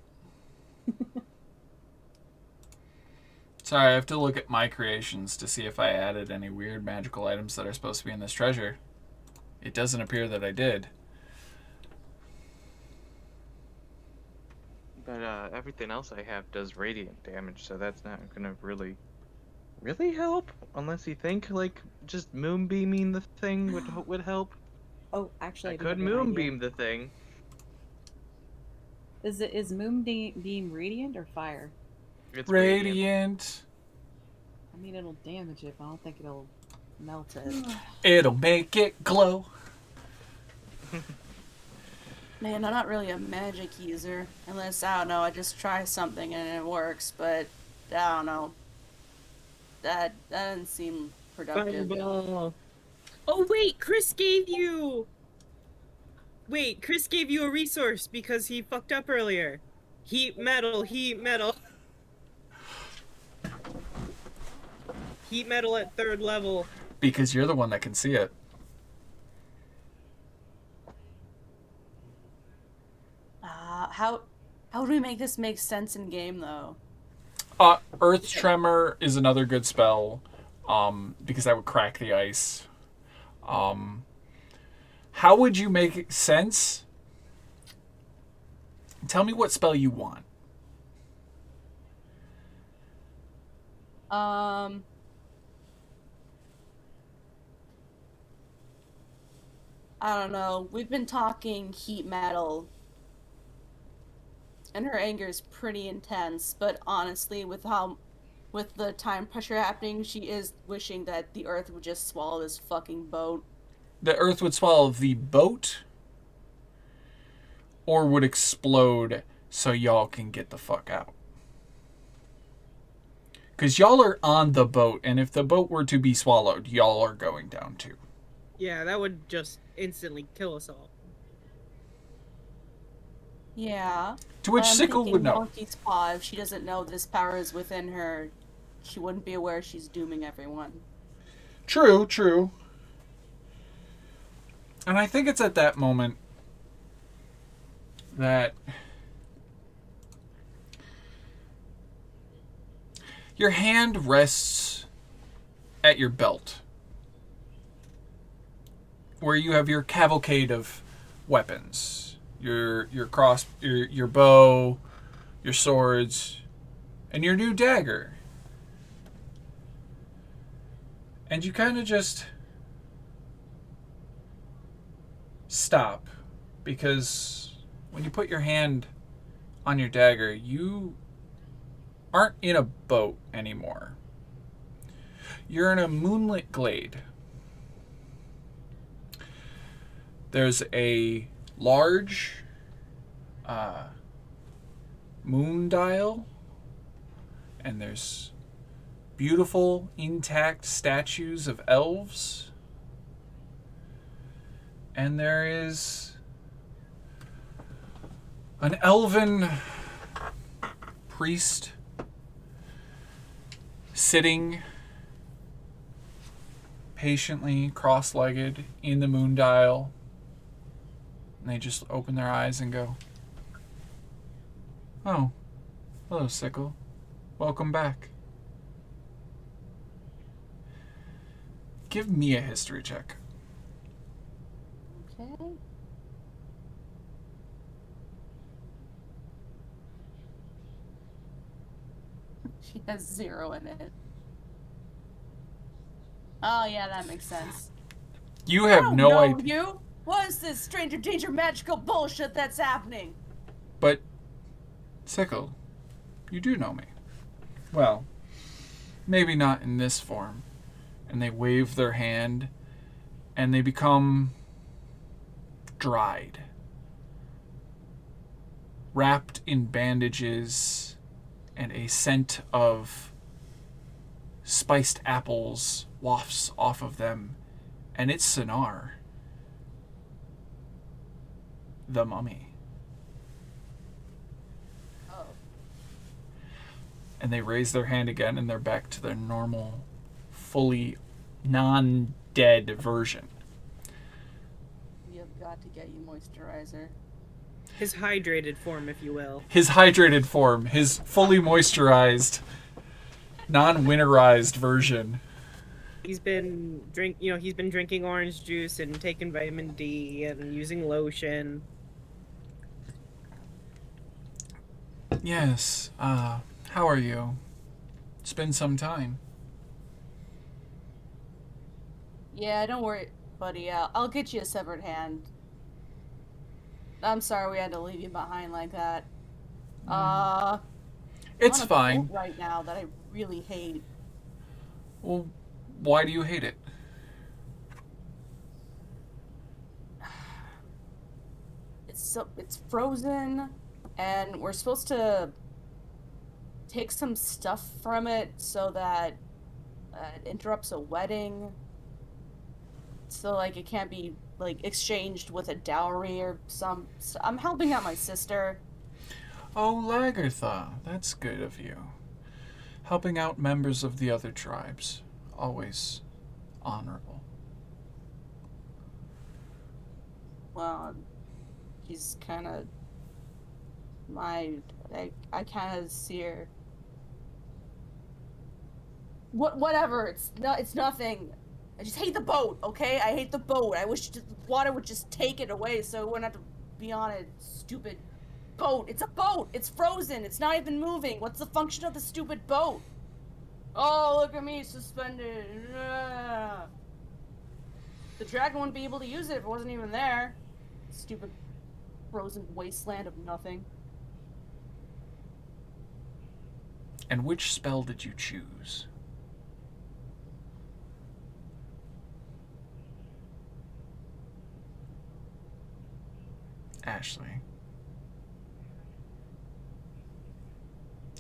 Sorry, I have to look at my creations to see if I added any weird magical items that are supposed to be in this treasure. It doesn't appear that I did. But everything else I have does radiant damage, so that's not gonna really help unless you think like just moonbeaming the thing would help. Oh, actually, I I do could have an idea. moonbeam the thing. Is Moonbeam radiant or fire? It's Radiant. I mean, it'll damage it, but I don't think it'll melt it. It'll make it glow. Man, I'm not really a magic user. Unless, I don't know, I just try something and it works, but I don't know. That doesn't seem productive. Fireball. Oh wait, Chris gave you a resource because he fucked up earlier. Heat metal. Heat metal at 3rd level. Because you're the one that can see it. How do we make this make sense in game though? Earth Tremor is another good spell, because that would crack the ice. How would you make sense? Tell me what spell you want. I don't know. We've been talking heat metal. And her anger is pretty intense, but honestly, with the time pressure happening, she is wishing that the earth would just swallow this fucking boat. The Earth would swallow the boat, or would explode so y'all can get the fuck out. Because y'all are on the boat, and if the boat were to be swallowed, y'all are going down too. Yeah, that would just instantly kill us all. Yeah. To which I'm Sickle thinking would know. Monkey's Paw, if she doesn't know this power is within her, she wouldn't be aware she's dooming everyone. True, true. And I think it's at that moment that your hand rests at your belt, where you have your cavalcade of weapons, your cross, your bow, your swords, and your new dagger. And you kind of just stop, because when you put your hand on your dagger, you aren't in a boat anymore. You're in a moonlit glade. There's a large moon dial, and there's beautiful, intact statues of elves. And there is an elven priest sitting patiently cross-legged in the moon dial. And they just open their eyes and go, "Oh, hello, Sickle. Welcome back." Give me a history check. Okay. She has 0 in it. Oh yeah, that makes sense. You I have don't no know idea. you. What is this stranger danger magical bullshit that's happening? But Sickle, you do know me. Well, maybe not in this form. And they wave their hand, and they become dried. Wrapped in bandages, and a scent of spiced apples wafts off of them, and it's Sinar, the mummy. Oh. And they raise their hand again, and they're back to their normal, fully non-dead version. We have got to get you moisturizer. His hydrated form, if you will. His hydrated form, his fully moisturized, non-winterized version. He's been drinking orange juice and taking vitamin D and using lotion. Yes, how are you? It's been some time. Yeah, don't worry, buddy. I'll get you a severed hand. I'm sorry we had to leave you behind like that. It's I'm on a fine. boat right now that I really hate. Well, why do you hate it? It's frozen, and we're supposed to take some stuff from it so that it interrupts a wedding. So like it can't be like exchanged with a dowry or some. I'm helping out my sister. Oh, Lagertha, that's good of you. Helping out members of the other tribes. Always honorable. Well, she's kind of I kind of see her. Whatever. It's nothing. I just hate the boat. Okay, I hate the boat. I wish the water would just take it away so we wouldn't have to be on a stupid boat. It's a boat. It's frozen. It's not even moving. What's the function of the stupid boat? Oh, look at me suspended. Ugh. The dragon wouldn't be able to use it if it wasn't even there. Stupid frozen wasteland of nothing. And which spell did you choose? Ashley.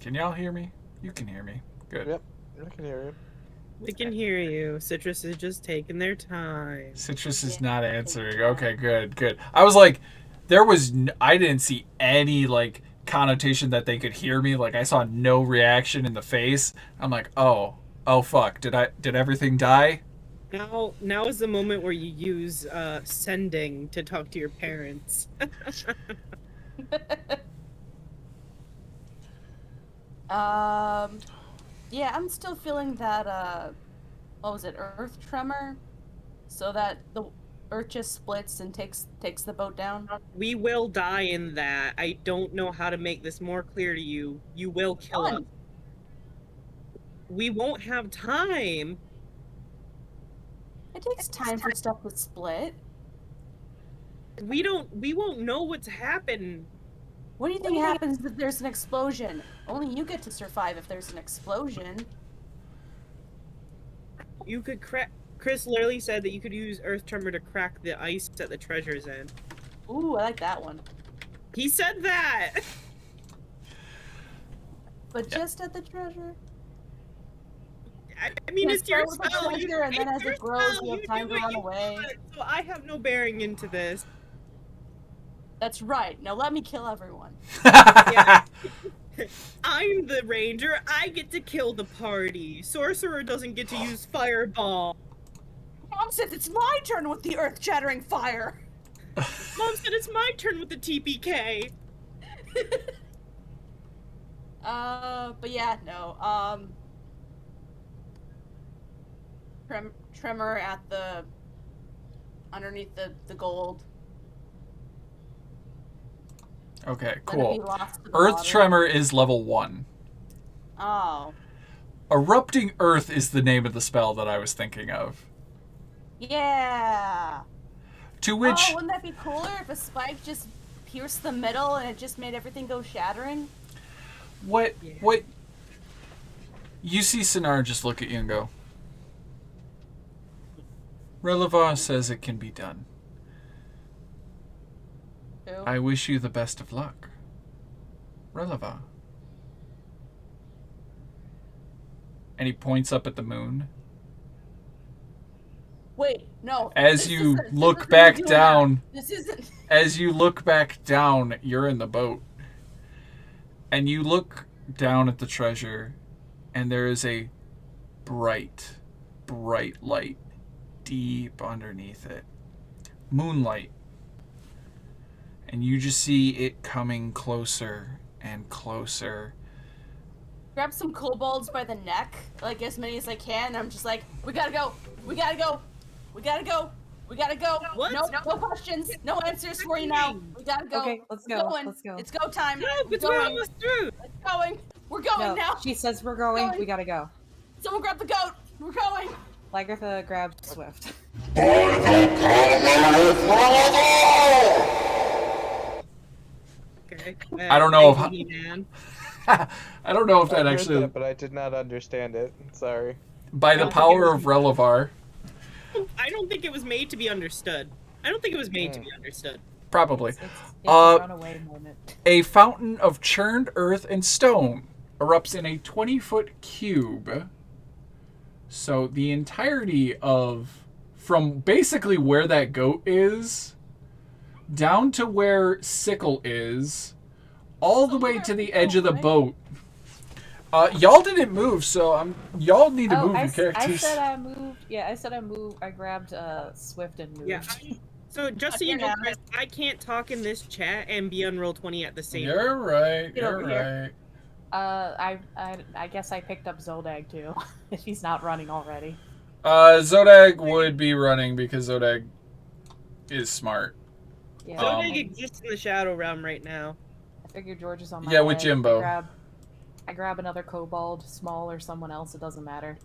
Can y'all hear me? You can hear me. Good. Yep, I can hear you. We can hear you. Citrus is just taking their time. Citrus is not answering. Okay, good. I was like, I didn't see any like connotation that they could hear me. Like I saw no reaction in the face. I'm like, oh fuck. Did everything die? Now is the moment where you use sending to talk to your parents. Yeah, I'm still feeling that, what was it, earth tremor? So that the earth just splits and takes the boat down? We will die in that. I don't know how to make this more clear to you. You will kill us. We won't have time. It takes time for stuff to split. We won't know what's happened. What do you think happens if there's an explosion? Only you get to survive if there's an explosion. You could crack. Chris literally said that you could use Earth Tremor to crack the ice that the treasure's in. Ooh, I like that one. He said that! But just at the treasure? I mean, it's your start with the spell. treasure, and then as it grows, you have time to run away. So I have no bearing into this. That's right. Now let me kill everyone. Yeah. I'm the ranger. I get to kill the party. Sorcerer doesn't get to use fireball. Mom says it's my turn with the earth-shattering fire. Mom said it's my turn with the TPK. But yeah, no. Tremor at the underneath the gold. Okay, Let it be cool. lost to the Earth water. Tremor is level 1. Oh. Erupting Earth is the name of the spell that I was thinking of. Yeah. To which... Oh, wouldn't that be cooler if a spike just pierced the middle and it just made everything go shattering? What? Yeah. What? You see Sinar just look at you and go, Releva says it can be done. Who? I wish you the best of luck. Releva. And he points up at the moon. Wait, no. As this you isn't- this look isn't back doing down, that. This isn't. as you look back down, you're in the boat. And you look down at the treasure, and there is a bright, bright light deep underneath it. Moonlight. And you just see it coming closer and closer. Grab some kobolds by the neck, like as many as I can. And I'm just like, we gotta go. We gotta go. We gotta go. We gotta go. What? No questions. No answers for you now. We gotta go. Okay, let's We're go, Going. let's go. It's go time. No, We're because we're going. almost through. It's going. We're going No, now. she says we're going. Going. We gotta go. Someone grab the goat. We're going. Lagertha grabbed Swift. Okay. I don't know if- thank you, man. I don't know if I that heard actually, that, but I did not understand it. Sorry. by the power of Relevar, I don't think it was made to be understood. I don't think it was made to be understood. probably. It's Uh, a runaway moment. A fountain of churned earth and stone erupts in a 20-foot cube. So the entirety of, from basically where that goat is, down to where Sickle is, all the way to the edge of the boat. Y'all didn't move, so y'all need to move I your characters. said I moved. Yeah, I said I moved. I grabbed Swift and moved. Yeah. So just so you know, Chris, I can't talk in this chat and be on Roll20 at the same time. You're right. Get You're over here. right. I guess I picked up Zodag too, if he's not running already. Zodag would be running because Zodag is smart. Yeah. Zodag exists in the Shadow Realm right now. I figure George is on my Yeah, with way. Jimbo. I grab another kobold, small or someone else, it doesn't matter.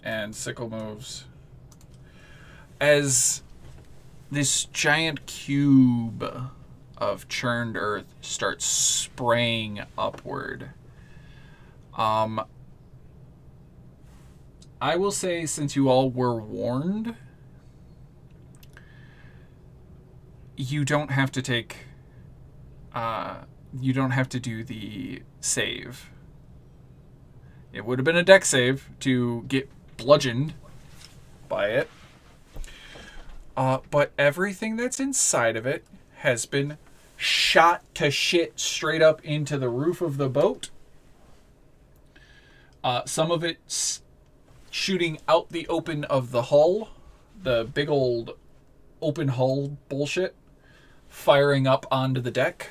And Sickle moves. As this giant cube of churned earth starts spraying upward. I will say, since you all were warned, you don't have to take, you don't have to do the save. It would have been a deck save to get bludgeoned by it. But everything that's inside of it has been shot to shit straight up into the roof of the boat. Some of it's shooting out the open of the hull, the big old open hull bullshit, firing up onto the deck.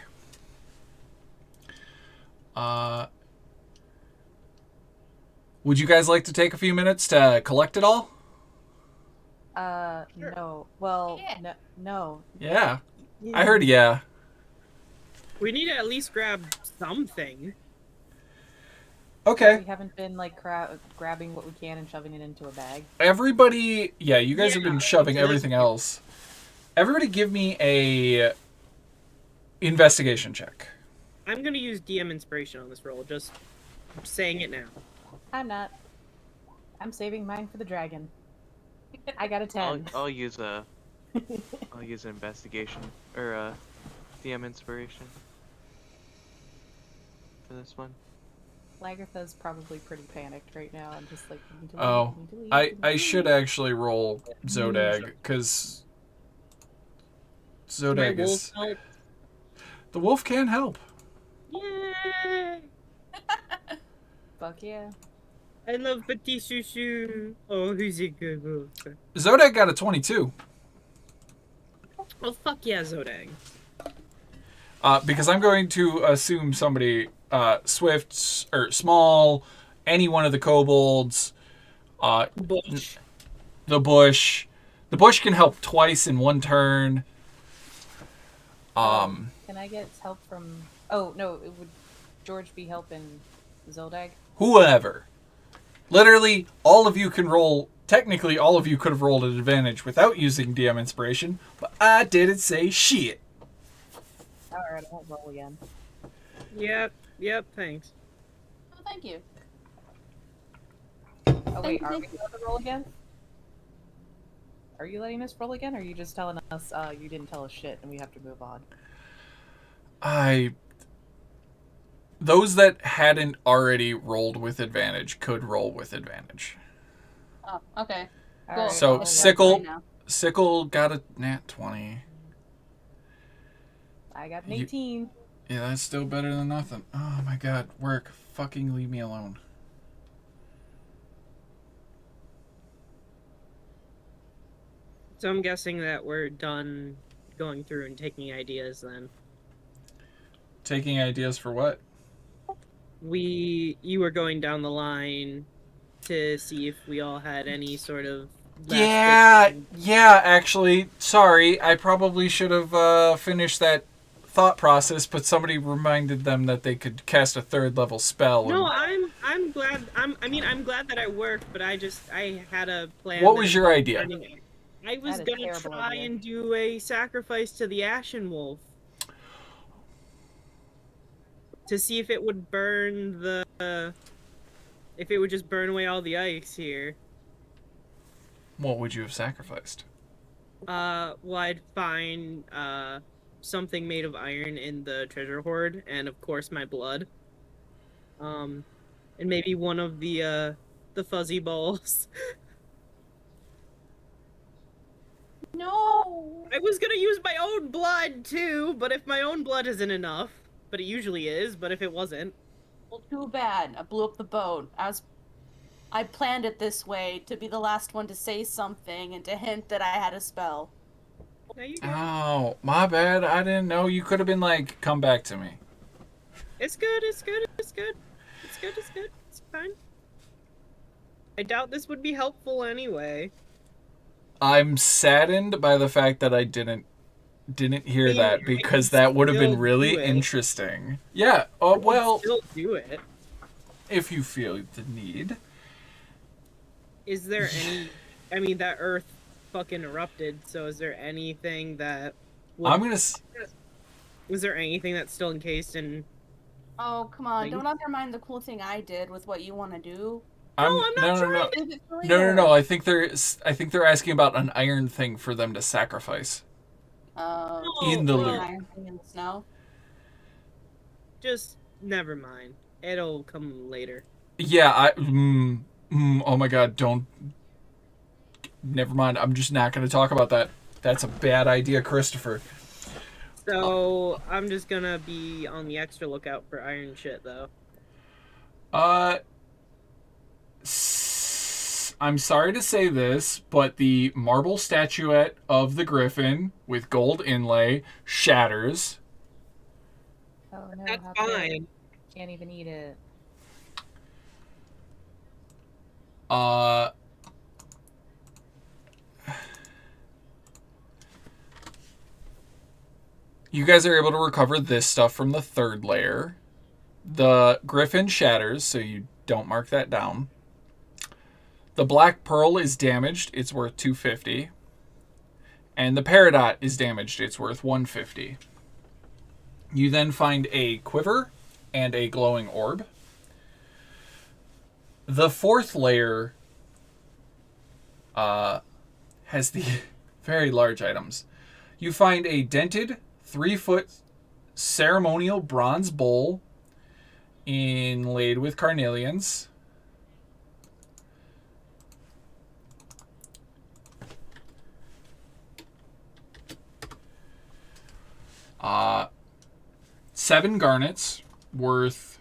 Would you guys like to take a few minutes to collect it all? Sure. No. Well, Yeah. no. Yeah. I heard yeah. We need to at least grab something. Okay. We haven't been like grabbing what we can and shoving it into a bag. Everybody, yeah, you guys have been shoving so everything else. Everybody give me a investigation check. I'm gonna use DM inspiration on this roll. Just saying it now. I'm not. I'm saving mine for the dragon. I got a 10. I'll use a I'll use an investigation or a DM inspiration for this one. Lagertha's probably pretty panicked right now. I'm just like, need to leave, Oh, need to leave, I need to should leave. actually roll Zodag because Zodag My wolf is help. the wolf can help. Yay! Fuck yeah. I love Petit Chouchou. Oh, who's a good wolf? Zodag got a 22 Oh, fuck yeah, Zodag. because I'm going to assume somebody Swift or Small, any one of the kobolds, Bush. the bush. The bush can help twice in one turn. Can I get help from... Oh, no, would George be helping Zodag? Whoever. Literally, all of you can roll. Technically, all of you could have rolled at advantage without using DM inspiration, but I didn't say shit. Alright, I won't roll again. Yep, thanks. thank you. Oh wait, Thank are you. we going to roll again? Are you letting us roll again, or are you just telling us you didn't tell us shit and we have to move on? Those that hadn't already rolled with advantage could roll with advantage. Oh, okay. All Cool. right, So I'll It's roll. Sickle, now. Sickle got a nat 20. I got an You- 18. Yeah, that's still better than nothing. Oh my god, work. Fucking leave me alone. So I'm guessing that we're done going through and taking ideas then. Taking ideas for what? You were going down the line to see if we all had any sort of Yeah, actually, sorry. I probably should have finished that thought process, but somebody reminded them that they could cast a third level spell. No, And I'm glad I'm glad that I worked, but I had a plan. What that was your involved idea? I was That is gonna terrible try idea. and do a sacrifice to the Ashen Wolf to see if it would burn if it would just burn away all the ice here. What would you have sacrificed? Well, I'd find something made of iron in the treasure hoard, and of course my blood. And maybe one of the fuzzy balls. No. I was gonna use my own blood too, but if my own blood isn't enough, but it usually is, but if it wasn't. Well, too bad. I blew up the boat. I planned it this way to be the last one to say something and to hint that I had a spell. There you go. Oh, my bad. I didn't know. You could have been like, come back to me. It's good, it's good, it's good. It's good, it's good. It's fine. I doubt this would be helpful anyway. I'm saddened by the fact that I didn't hear I mean, that, I because can that would have been still really do it. interesting. Yeah. Oh, well, Still do it. if you feel the need. Is there any? I mean, that Earth fucking erupted. So, is there anything that? I'm gonna. Was there anything that's still encased in? Oh, come on. Like- Don't undermine the cool thing I did with what you want to do. I'm not trying no. Save it for No. later. I think they're asking about an iron thing for them to sacrifice. In the well, loop. Iron thing in the snow. Just never mind. It'll come later. Yeah. Oh my god. Don't. Never mind. I'm just not gonna talk about that. That's a bad idea, Christopher. So I'm just gonna be on the extra lookout for iron shit, though. I'm sorry to say this, but the marble statuette of the griffin with gold inlay shatters. Oh no, That's how could I? fine. Can't even eat it. You guys are able to recover this stuff from the third layer. The griffin shatters, so you don't mark that down. The black pearl is damaged. It's worth 250. And the peridot is damaged. It's worth 150. You then find a quiver and a glowing orb. The fourth layer has the very large items. You find a dented 3-foot ceremonial bronze bowl inlaid with carnelians. Uh, 7 garnets worth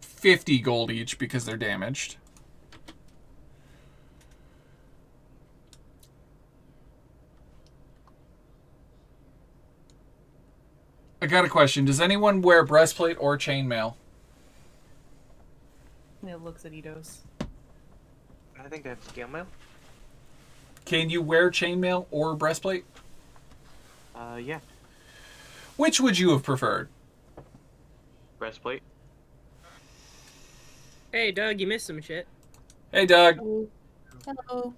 50 gold each because they're damaged. I got a question. Does anyone wear breastplate or chainmail? It looks at Eidos. I think that's scale mail. Can you wear chainmail or breastplate? Yeah. Which would you have preferred? Breastplate. Hey, Doug, you missed some shit. Hey, Doug. Hello.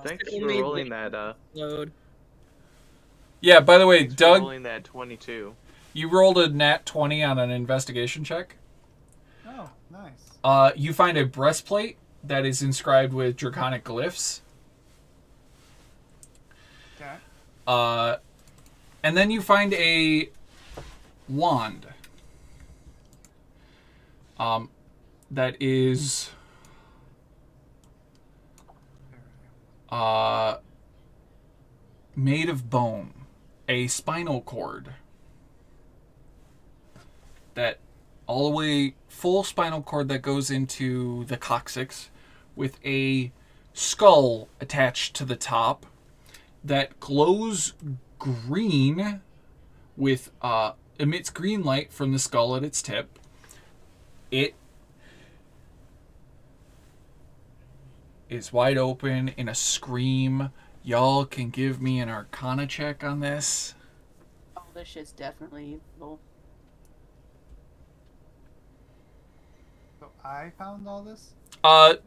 Thanks Sickle for made rolling Wake that. Load. Yeah, by the way, Thanks for Doug, rolling that 22. You rolled a nat 20 on an investigation check. Oh, nice. You find a breastplate that is inscribed with draconic glyphs. Okay. And then you find a wand. That is made of bone. A spinal cord. That all the way full spinal cord that goes into the coccyx with a skull attached to the top that glows green with emits green light from the skull at its tip. It is wide open in a scream. Y'all can give me an Arcana check on this. Oh, this shit's definitely evil. So I found all this?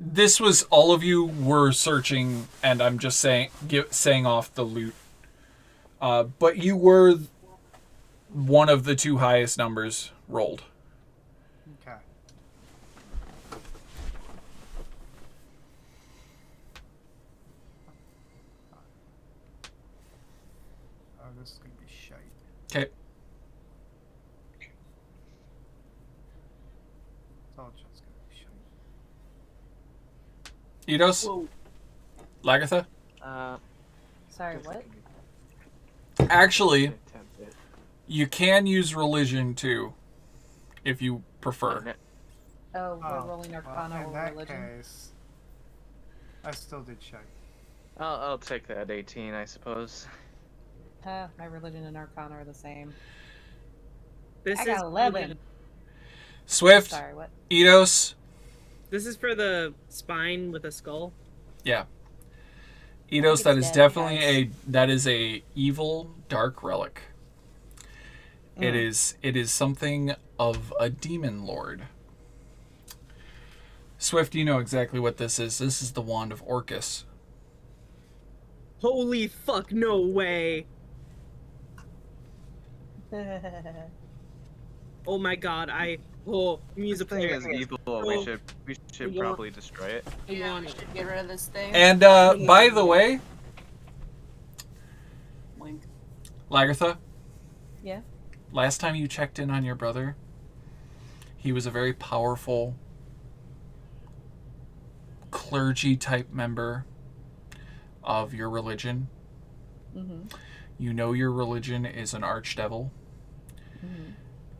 This was all of you were searching, and I'm just saying off the loot. But you were one of the two highest numbers rolled. Okay. Oh, this is gonna be shite. Okay. It's all just gonna be shite. Eidos? Whoa. Lagatha? Sorry, Guess I what? can Actually, attempt it. you can use religion too, if you prefer. Oh, we're Oh, rolling well, Arcana in or that religion. case, I still did shite. I'll take that 18, I suppose. My religion and Arcana are the same. This I is got 11. Swift, Sorry, what? Eidos, This is for the spine with a skull. yeah. Eidos, that is definitely that is a evil dark relic. It is something of a demon lord. Swift, you know exactly what this is. This is the wand of Orcus. Holy fuck, no way. Oh my god, music This thing player. is evil. We should Yeah. probably destroy it. Yeah, we should get rid of this thing. And by the way, Wink. Lagartha, Yeah? last time you checked in on your brother, he was a very powerful clergy type member of your religion. Mm-hmm. You know your religion is an archdevil,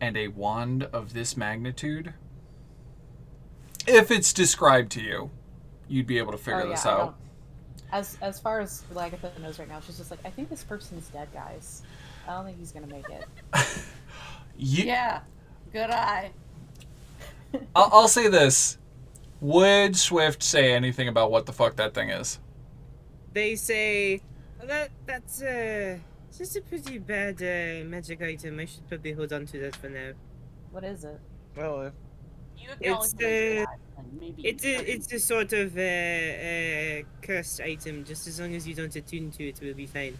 and a wand of this magnitude, if it's described to you, you'd be able to figure this out. As far as Lagatha knows right now, she's just like, I think this person's dead, guys. I don't think he's gonna make it. Yeah. Good eye. I'll say this. Would Swift say anything about what the fuck that thing is? They say that's just a pretty bad magic item. I should probably hold on to that for now. What is it? Well, if You acknowledge that, and maybe It's a sort of cursed item. Just as long as you don't attune to it, we'll be fine.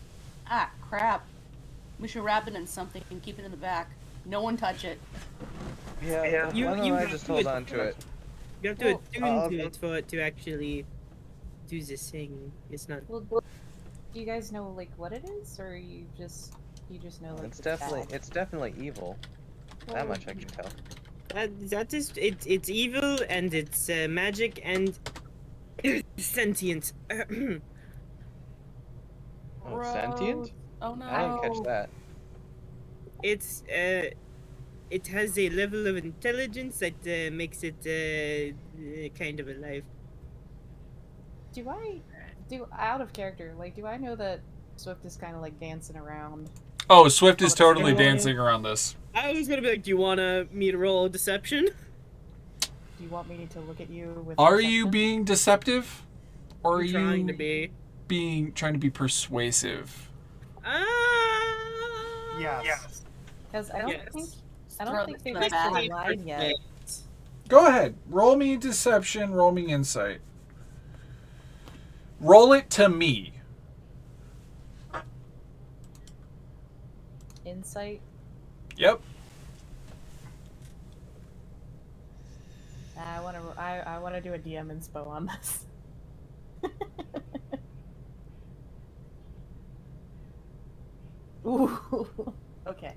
Ah, crap. We should wrap it in something and keep it in the back. No one touch it. yeah, You- why don't you I have just to hold do it. on to it? You have to Well, attune to it for it to actually do this thing. It's not. Well, do you guys know like what it is, or you just know like It's definitely evil. That much I can tell. That is it's evil and it's magic and sentient. Oh, sentient? Gross. Oh no. I didn't catch that. It's it has a level of intelligence that makes it kind of alive. Do out of character? Like, do I know that Swift is kind of like dancing around? Oh, Swift is totally Yeah. dancing around this. I was gonna be like, do you wanna me to roll deception? Do you want me to look at you with? Are you perception? being deceptive? Or are I'm trying you to be. trying to be persuasive? Ah. Yes. Because I don't Yes. think Throw they've this in the actually bag. lied yet. Go ahead. Roll me deception, roll me insight. Roll it to me. Insight. Yep. I wanna do a DM inspo on this. Ooh. Okay.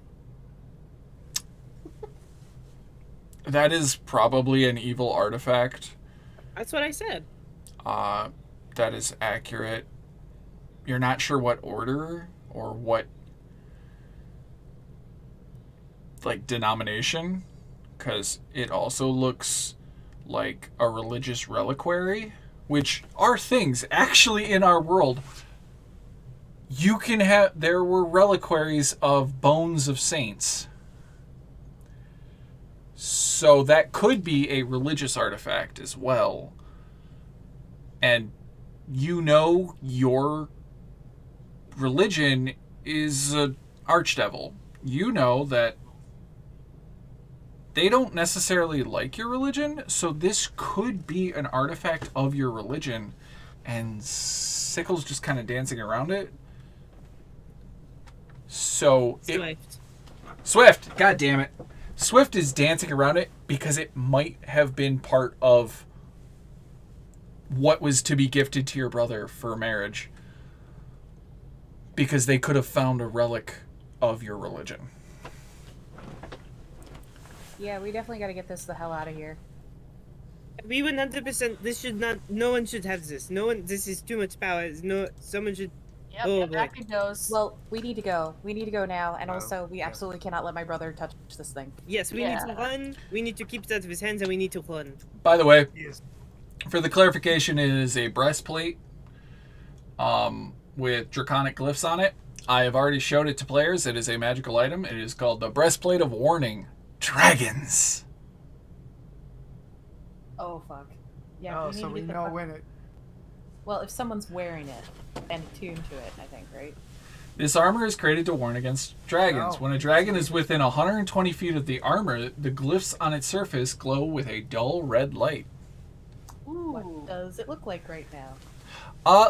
That is probably an evil artifact. That's what I said. That is accurate. You're not sure what order or what like denomination, because it also looks like a religious reliquary, which are things actually in our world. You can have, there were reliquaries of bones of saints. So that could be a religious artifact as well. And you know your religion is an archdevil. You know that they don't necessarily like your religion, so this could be an artifact of your religion, and Sickle's just kind of dancing around it. So Swift, god damn it. Swift is dancing around it because it might have been part of what was to be gifted to your brother for marriage. Because they could have found a relic of your religion. Yeah, we definitely gotta get this the hell out of here. We 100%. This should not. No one should have this. No one. This is too much power. No. Someone should. Yep, Oh, yep, boy. back it goes. Well, we need to go. We need to go now, and No, also we yeah. absolutely cannot let my brother touch this thing. Yes, we need to Yeah. run. We need to keep it out of his hands, and we need to run. By the way, Yes. for the clarification, it is a breastplate with draconic glyphs on it. I have already showed it to players. It is a magical item. It is called the Breastplate of Warning. Dragons. Oh fuck. Yeah. Oh, we need so to we get the know fuck- when it. Well, if someone's wearing it and attuned to it, I think, right? This armor is created to warn against dragons. Oh. When a dragon is within 120 feet of the armor, the glyphs on its surface glow with a dull red light. What Ooh. does it look like right now?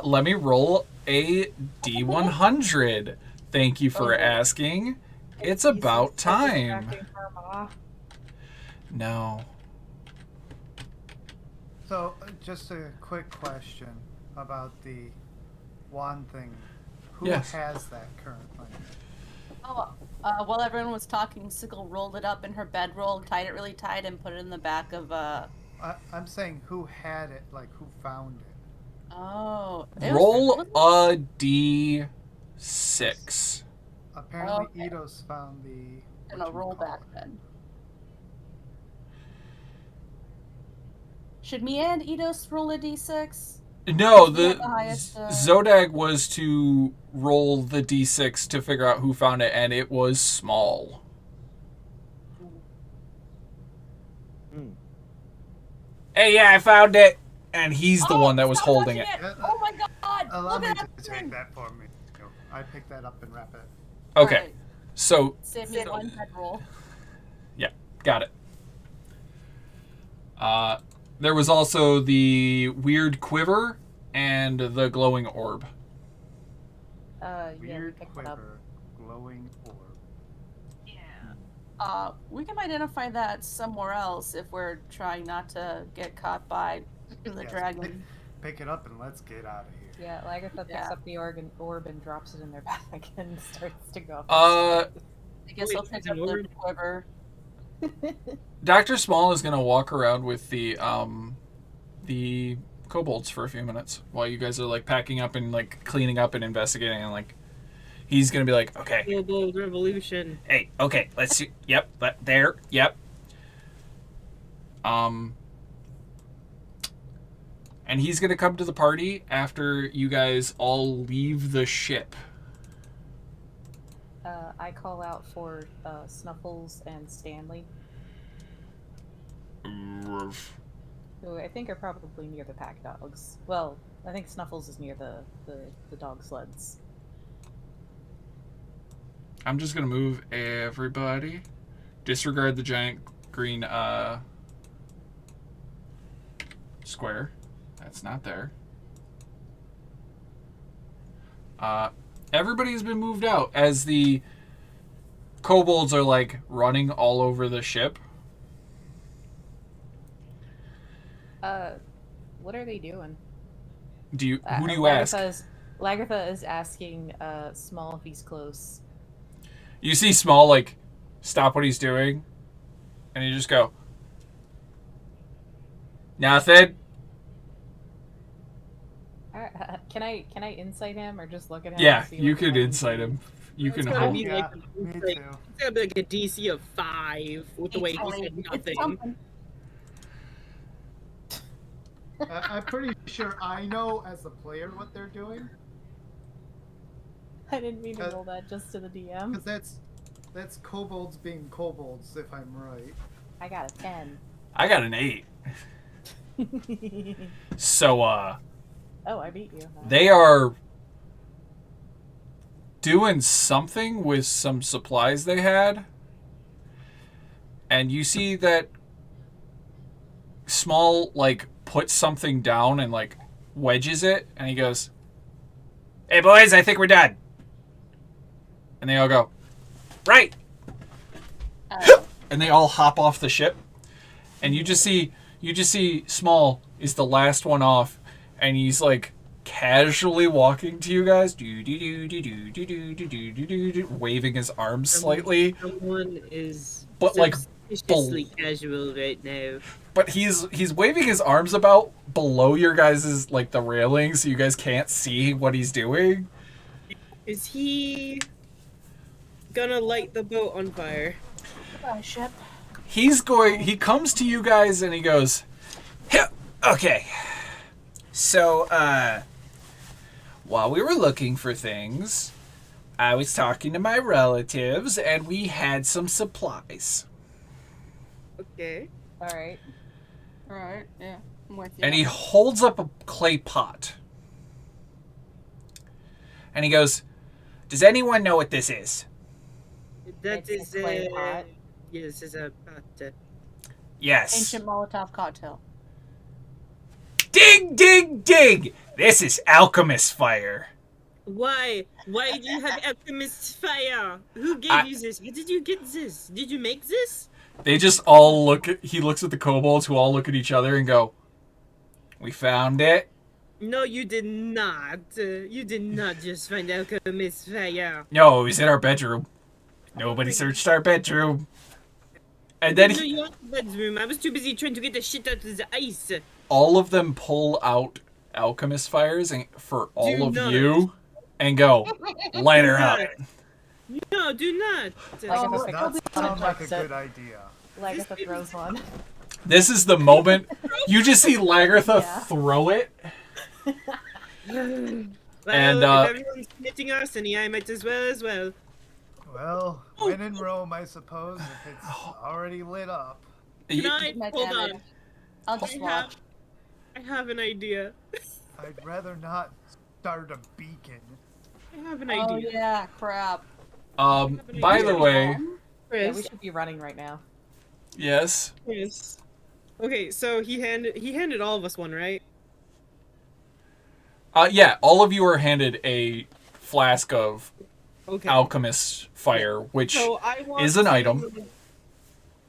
Let me roll a D100. Thank you for asking. It's about time. No. So, just a quick question about the wand thing. Who Yes. has that currently? Oh, while everyone was talking, Sickle rolled it up in her bedroll, tied it really tight, and put it in the back of I'm saying who had it, like who found it. Oh. Roll a D6. Apparently, Okay. Eidos found the. And I'll roll back then. Should me and Eidos roll a d6? No, We have the the highest, Zodag was to roll the D6 to figure out who found it, and it was small. Hey, yeah, I found it, and he's the one that was stop holding it. touching Oh my god! Allow Look me at to that take thing! that for me. I pick that up and wrap it. Okay, Alright, so save me one bedroll. got it. There was also the weird quiver and the glowing orb. Yeah, we Weird picked it up. quiver, glowing orb. We can identify that somewhere else if we're trying not to get caught by the Yes, dragon. Pick it up and let's get out of here. Yeah, Lagatha picks Yeah. up the orb and drops it in their bag and starts to go. I guess Wait, I'll pick is up it the orb? quiver. Dr. Small is gonna walk around with the kobolds for a few minutes while you guys are like packing up and like cleaning up and investigating, and like he's gonna be like, okay, Global revolution. hey, okay, let's see. Yep, there, yep. And he's gonna come to the party after you guys all leave the ship. I call out for Snuffles and Stanley, who I think are probably near the pack dogs. Well, I think Snuffles is near the dog sleds. I'm just gonna move everybody. Disregard the giant green square. That's not there. Everybody's been moved out as the kobolds are like running all over the ship. What are they doing? Who do you ask? Lagartha is asking Small if he's close. You see Small like stop what he's doing, and you just go, nothing. Can I insight him or just look at him? Yeah, and see you what he could fucking insight sees? him. You It's can gotta hold. be Yeah, me like, too. it's gotta be like a DC of 5 with the way he said It's nothing. something. I'm pretty sure I know as a player what they're doing, I didn't mean to roll that just to the DM. because that's kobolds being kobolds, if I'm right. I got a 10. I got an 8. So Oh, I beat you. they are doing something with some supplies they had, and you see that Small like puts something down and like wedges it, and he goes, "Hey boys, I think we're done." And they all go, "Right." And they all hop off the ship, and you just see Small is the last one off, and he's like casually walking to you guys, waving his arms slightly. Someone is But, like, suspiciously casual right now. But he's waving his arms about below your guys' like the railing, so you guys can't see what he's doing. Is he gonna light the boat on fire? Goodbye, ship. He comes to you guys and he goes, "Yeah, okay. So, while we were looking for things, I was talking to my relatives and we had some supplies." Okay. Alright. Alright, yeah. I'm with you. And he holds up a clay pot. And he goes, "Does anyone know what this is?" That It's is a clay pot. Yes, it's a pot. Yes. Ancient Molotov cocktail. Dig, dig, dig! This is alchemist fire. Why? Why do you have alchemist fire? Who gave you this? Where did you get this? Did you make this? They just all he looks at the kobolds who all look at each other and go, "We found it." No, you did not. You did not just find alchemist fire. No, it was in our bedroom. Nobody searched our bedroom. And then No, your bedroom. I was too busy trying to get the shit out of the ice. all of them pull out alchemist fires for all Do of not. you and go, "Light her up." No, do not. Oh, Does I not totally sound like a chucks it. good idea. Lagartha throws one. This is the moment you just see Lagartha Yeah. throw it. Well, And, if everyone's committing arsony, I might as well. Well, when in Rome, I suppose, if it's already lit up. Can I? My Hold damage. on. I'll just watch. I have an idea. I'd rather not start a beacon. I have an Oh idea. yeah, crap. By the way, Yeah, we Chris. should be running right now. yes. Chris. Okay, so he handed all of us one, right? Yeah, all of you are handed a flask of Okay. alchemist fire, which So I want is an to- item.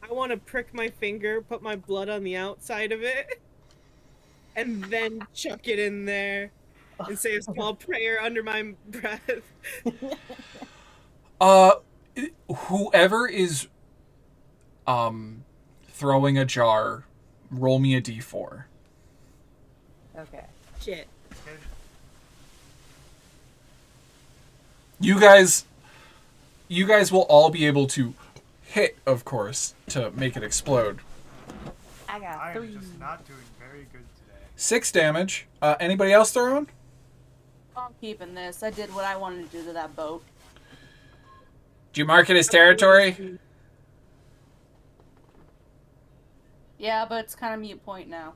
I want to prick my finger, put my blood on the outside of it, and then chuck it in there and say a small prayer under my breath. Whoever is throwing a jar, roll me a d4. Okay. Shit. You guys will all be able to hit, of course, to make it explode. I got I 3. am just not doing very good today. 6 damage. Anybody else throwing? I'm keeping this. I did what I wanted to do to that boat. Do you mark it as territory? Yeah, but it's kind of mute point now.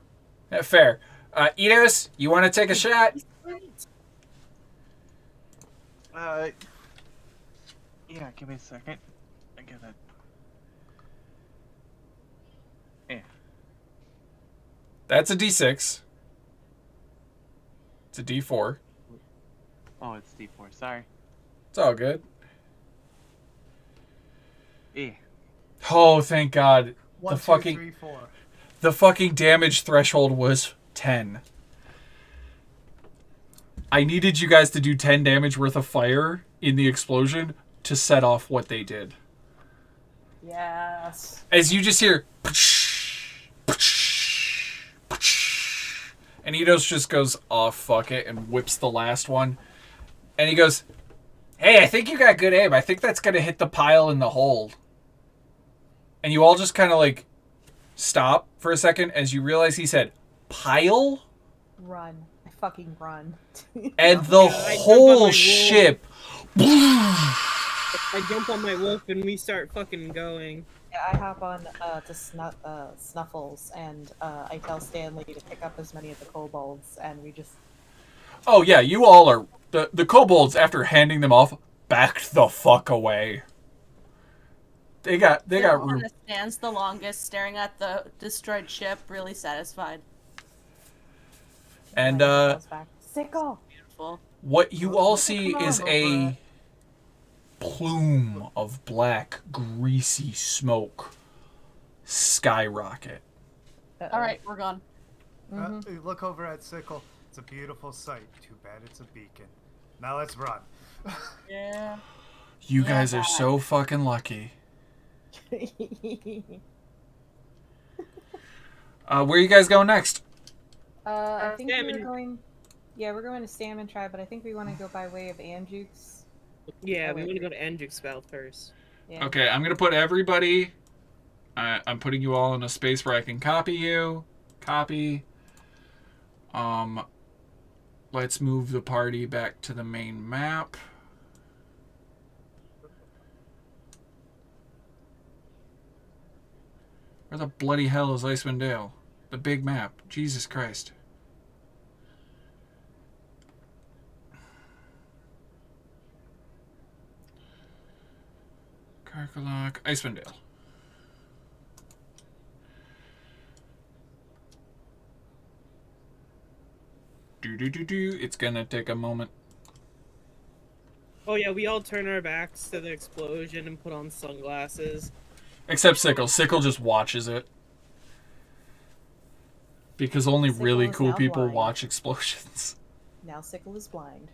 Fair. Eidos, you want to take a shot? Yeah, give me a second. I gotta. Yeah. That's a d6. It's a d4. Oh, it's D4. Sorry. It's all good. Oh, thank God. 1, The 2, fucking 3, 4. the fucking damage threshold was 10. I needed you guys to do 10 damage worth of fire in the explosion to set off what they did. Yes. As you just hear, and Eidos just goes, oh, fuck it, and whips the last one. And he goes, hey, I think you got good aim. I think that's going to hit the pile in the hole. And you all just kind of like stop for a second as you realize he said, pile? Run. I fucking run. And the I jump on my whole wolf. ship. I jump on my wolf and we start fucking going. Yeah, I hop on to Snuffles, and I tell Stanley to pick up as many of the kobolds, and we just... Oh, yeah, you all are... The kobolds, after handing them off, backed the fuck away. They got room. Stands the longest, staring at the destroyed ship, really satisfied. And, Sickle! Beautiful. what you all see Come is on, a plume of black, greasy smoke skyrocket. Uh-oh. All right, we're gone. You look over at Sickle. It's a beautiful sight. Too bad it's a beacon. Now let's run. Yeah. You Yeah, guys are bye. so fucking lucky. Where you guys going next? I think we're Salmon. going... Yeah, we're going to Salmon Tribe, but I think we want to go by way of RNGesus. Yeah, Oh, we wait. want to go to Andrew's spell first. Yeah. Okay, I'm gonna put everybody. I'm putting you all in a space where I can copy you. Copy. Let's move the party back to the main map. Where the bloody hell is Icewind Dale? The big map. Jesus Christ. Karkalok, Icewind Dale. Do. It's gonna take a moment. Oh yeah, we all turn our backs to the explosion and put on sunglasses. Except Sickle. Sickle just watches it. Because only Sickle really is cool now people blind. watch explosions. Now Sickle is blind.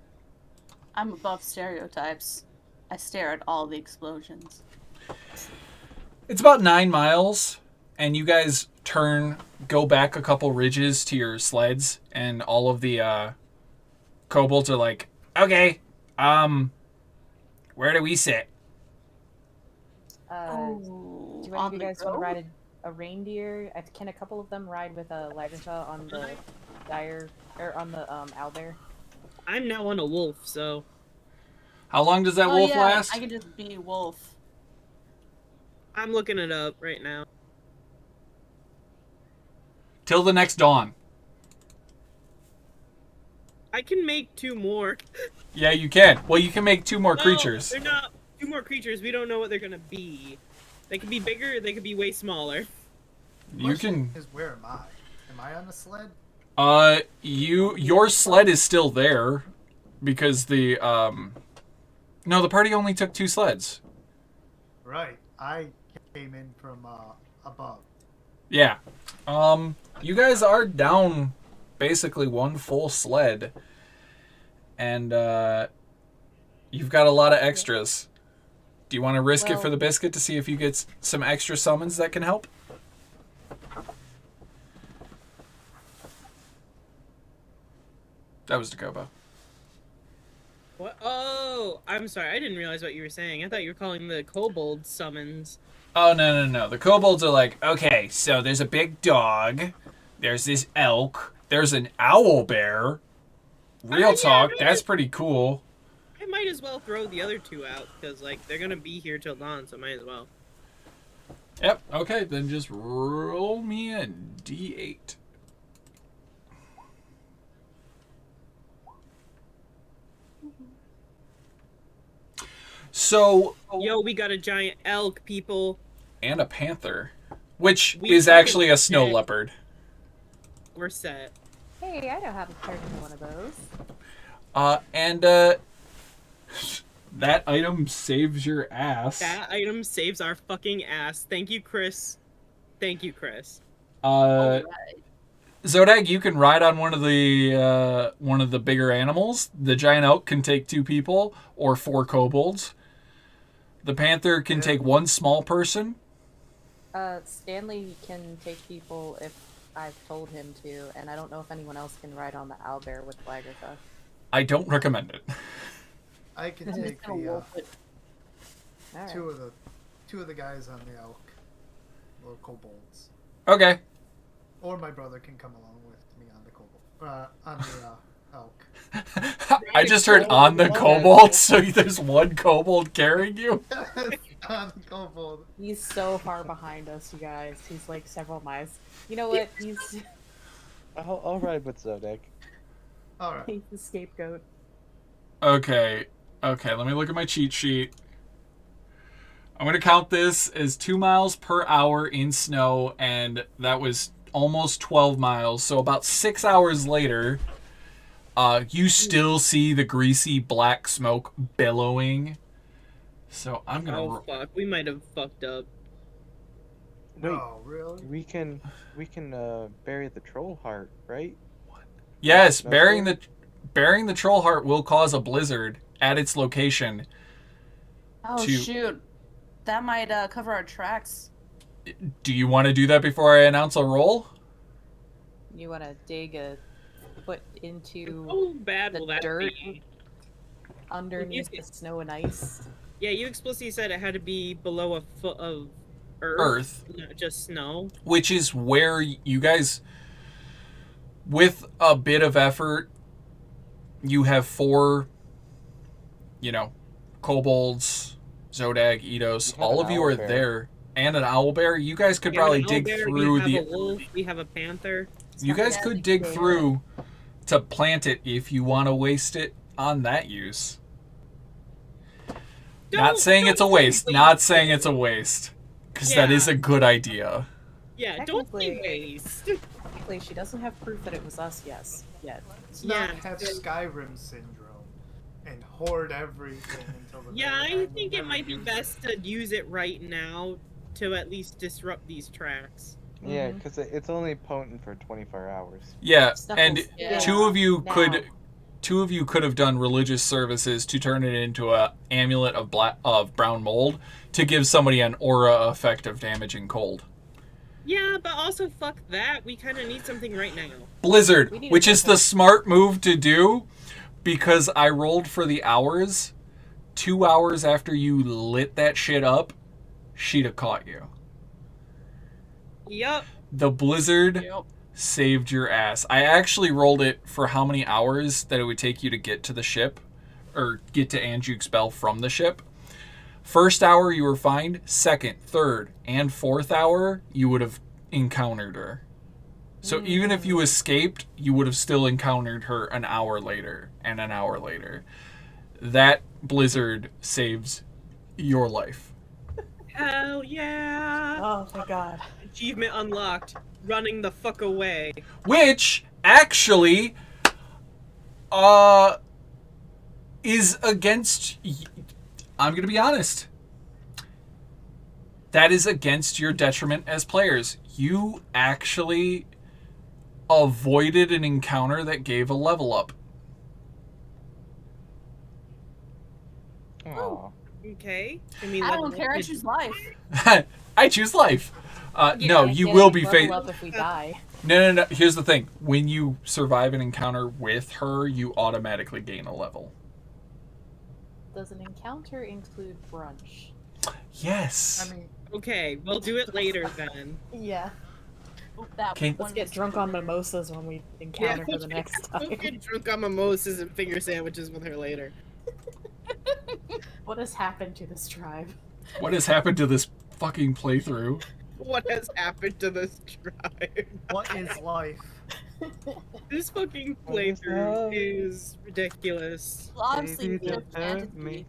I'm above stereotypes. I stare at all the explosions. It's about 9 miles, and you guys go back a couple ridges to your sleds, and all of the kobolds are like, okay, where do we sit? Do any on of you the guys want to road? ride a reindeer? Can a couple of them ride with a Lagrancha on the dire or on the owlbear? I'm now on a wolf, so How long does that wolf yeah, last? I could just be wolf. I'm looking it up right now. Till the next dawn. I can make 2 more. Yeah, you can. Well, you can make 2 more No, creatures. They're not 2 more creatures. We don't know what they're gonna be. They could be bigger. They could be way smaller. You can. Is where am I? Am I on the sled? Your sled is still there because the no, the party only took 2 sleds. Right. I came in from above. Yeah. You guys are down basically 1 full sled. And you've got a lot of extras. Do you want to risk it for Well- the biscuit to see if you get some extra summons that can help? That was Dakoba. What? Oh, I'm sorry. I didn't realize what you were saying. I thought you were calling the kobold summons. Oh, no. The kobolds are like, okay, so there's a big dog. There's this elk. There's an owl bear. Real yeah, talk, right. that's pretty cool. I might as well throw the other 2 out because like they're gonna be here till dawn, so might as well. Yep, okay, then just roll me a d8. So, Yo, we got a giant elk, people. and a panther, which We is fucking actually a snow did. leopard. We're set. Hey, I know how to turn into one of those. That item saves your ass. That item saves our fucking ass. Thank you, Chris. Thank you, Chris. Uh, Zodag, you can ride on one of the bigger animals. The giant elk can take 2 people or 4 kobolds. The panther can take 1 small person. Stanley can take people if I've told him to, and I don't know if anyone else can ride on the owlbear with Lagartha. I don't recommend it. I can take the Alright. two of the guys on the elk, little kobolds, Okay. or my brother can come along with me on the kobold, on the elk. I just heard on the kobold, so there's 1 kobold carrying you. On the kobold. He's so far behind us, you guys. He's like several miles. You know what? He's I'll ride with Zodek. All right. he's the scapegoat. Okay, let me look at my cheat sheet. I'm going to count this as 2 miles per hour in snow, and that was almost 12 miles. So about 6 hours later, you still see the greasy black smoke billowing. So I'm going to... Oh fuck, we might have fucked up. Wait, No, really? we can bury the troll heart, right? Yes, No burying the troll heart will cause a blizzard at its location. Oh to- shoot, that might cover our tracks. Do you want to do that before I announce a roll? You want to dig a foot into How bad the will that dirt be? underneath the snow and ice? Yeah, you explicitly said it had to be below a foot of Earth. not just snow. Which is where you guys, with a bit of effort, you have 4, kobolds, Zodag, Eidos, We have all an of you are owlbear. there, and an owlbear. You guys could We have probably an dig owlbear, through we have the... a wolf, we have a panther. You guys Yeah, could dig yeah. through to plant it if you want to waste it on that use. Not saying it's a don't waste. waste Not saying it's a waste. Because that is Yeah. a good idea. Yeah, don't say Technically- waste. Technically, she doesn't have proof that it was us yet. Let's Yeah. not have Skyrim syndrome and hoard everything until the Yeah, very I end and think it never might be use best to use it right now to at least disrupt these tracks. Yeah, Mhm. because it's only potent for 24 hours. Yeah, Snuffles, and yeah. two of you Now. could have done religious services to turn it into a amulet of brown mold to give somebody an aura effect of damaging cold. Yeah, but also fuck that. We kind of need something right now. Blizzard, We need a which is the blizzard. smart move to do, because I rolled for the hours. 2 hours after you lit that shit up, she'd have caught you. Yup. The blizzard saved your ass. I actually rolled it for how many hours that it would take you to get to the ship, or get to Anjuk's Bell from the ship. First hour you were fine. Second, third, and fourth hour you would have encountered her. So even if you escaped, you would have still encountered her an hour later and an hour later. That blizzard saves your life. Hell yeah. Oh, thank God. Achievement unlocked. Running the fuck away. Which actually is against, I'm going to be honest, that is against your detriment as players. You actually avoided an encounter that gave a level up. Aw. Okay. I mean, I level don't care. I up choose life. I choose life. No, Yeah, you Can't will be level up if we die. No. Here's the thing. When you survive an encounter with her, you automatically gain a level. Does an encounter include brunch? Yes. I mean, Okay, we'll do it later then. Yeah. That Okay. Let's get drunk on mimosas when we encounter her the next time. We'll get drunk on mimosas and finger sandwiches with her later. What has happened to this tribe? What has happened to this fucking playthrough? What has happened to this tribe? what is life? This fucking What is playthrough that? is ridiculous. Honestly, Baby, feel don't enchanted hurt to me.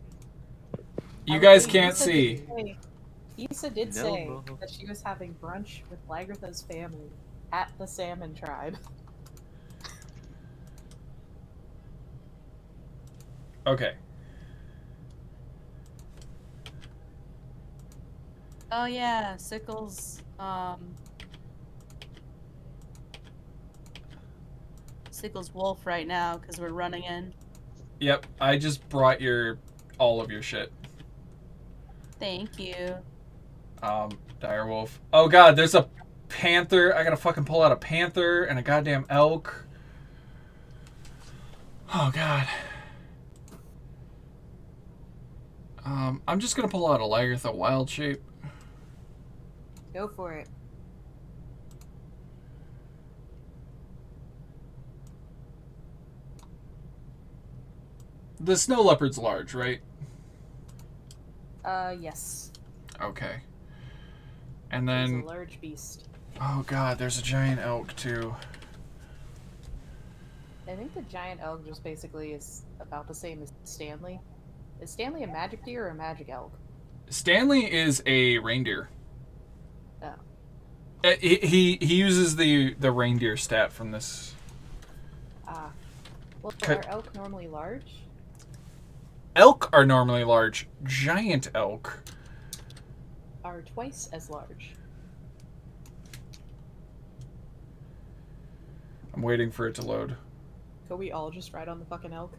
You guys can't see. Issa did No, say no. that she was having brunch with Lagartha's family at the Salmon Tribe. Okay. Oh yeah, Sickles. Sickles Wolf right now because we're running in. Yep, I just brought all of your shit. Thank you. Direwolf. Oh god, there's a panther. I gotta fucking pull out a panther and a goddamn elk. Oh god. I'm just gonna pull out a Lagartha wild shape. Go for it. The snow leopard's large, right? Yes. Okay. And He's then a large beast. oh god, there's a giant elk too. I think the giant elk just basically is about the same as Stanley. Is Stanley a magic deer or a magic elk? Stanley is a reindeer. Oh. He uses the reindeer stat from this. Ah. Well, Could- are elk normally large? Elk are normally large. Giant elk Are twice as large. I'm waiting for it to load. Could we all just ride on the fucking elk?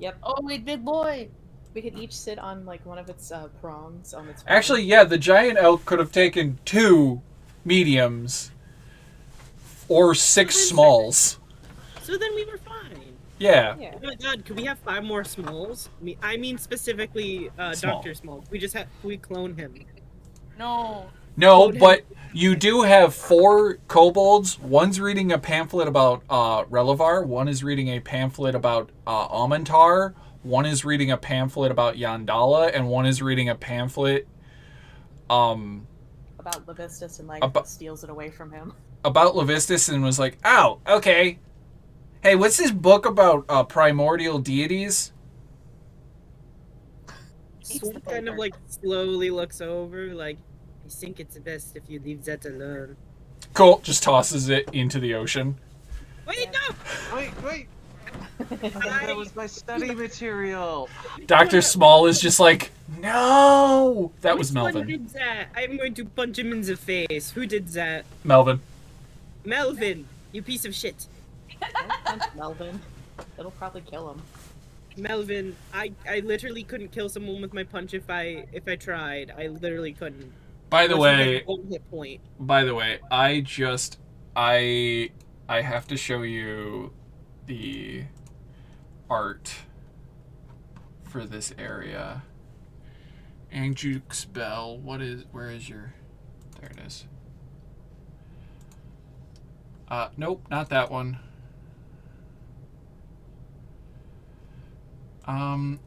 Yep. Oh wait, big boy. We could each sit on like one of its prongs on its. Actually, yeah, the giant elk could have taken 2 mediums or 6 smalls. So then we were fine. Yeah. Yeah. Oh my god, could we have 5 more Smalls? I mean specifically Small. Dr. Small. We clone him. No. No, but you do have 4 kobolds. One's reading a pamphlet about Relivar. One is reading a pamphlet about Amantar. One is reading a pamphlet about Yandala, and one is reading a pamphlet About Levistus and like steals it away from him. about Levistus and was like, "Oh, okay. Hey, what's this book about primordial deities?" Swoop kind of like slowly looks over, like, I think it's best if you leave that alone. Cool. Just tosses it into the ocean. Wait, no! Wait! That was my study material. Dr. Small is just like, no! That was Which one Melvin. did that? I'm going to punch him in the face. Who did that? Melvin. Melvin, you piece of shit. Don't punch Melvin. It'll probably kill him. Melvin, I literally couldn't kill someone with my punch if I tried. I literally couldn't. By the Unless you way, had one hit point. I have to show you the art for this area. Angjuke's Bell. Where is your... There it is. Nope, not that one.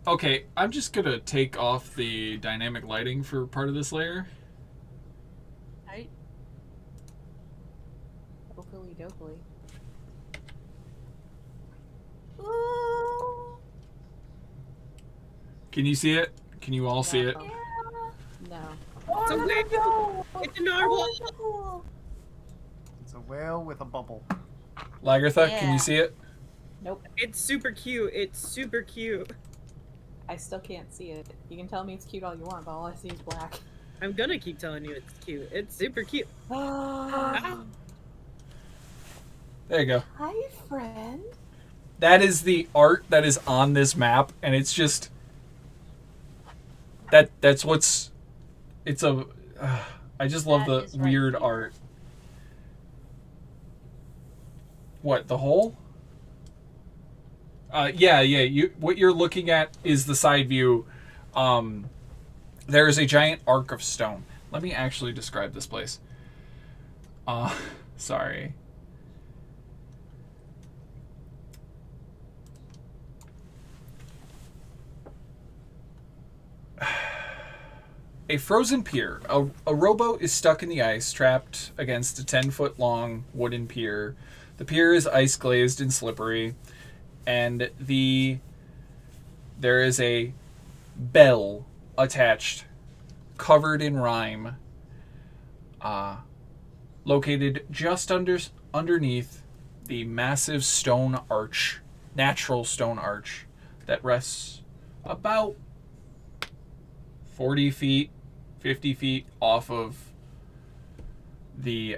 Okay, I'm just gonna take off the dynamic lighting for part of this layer. Right. Oakley dokley. Ooh. Can you see it? Can you all see it? No. It's a whale! It's a narwhal! It's a whale with a bubble. Lagartha, can Yeah. you see it? Nope. It's super cute. It's super cute. I still can't see it. You can tell me it's cute all you want, but all I see is black. I'm gonna keep telling you it's cute. It's super cute. Hi, There you go. friend. That is the art that is on this map, and it's just that's what's it's a I just love That the is right weird here. art. What, the hole? Yeah. What you're looking at is the side view. There is a giant arc of stone. Let me actually describe this place. Sorry. A frozen pier. A rowboat is stuck in the ice, trapped against a 10-foot long wooden pier. The pier is ice glazed and slippery, and there is a bell attached, covered in rime, located just underneath the massive stone arch, natural stone arch, that rests about 40 feet 50 feet off of the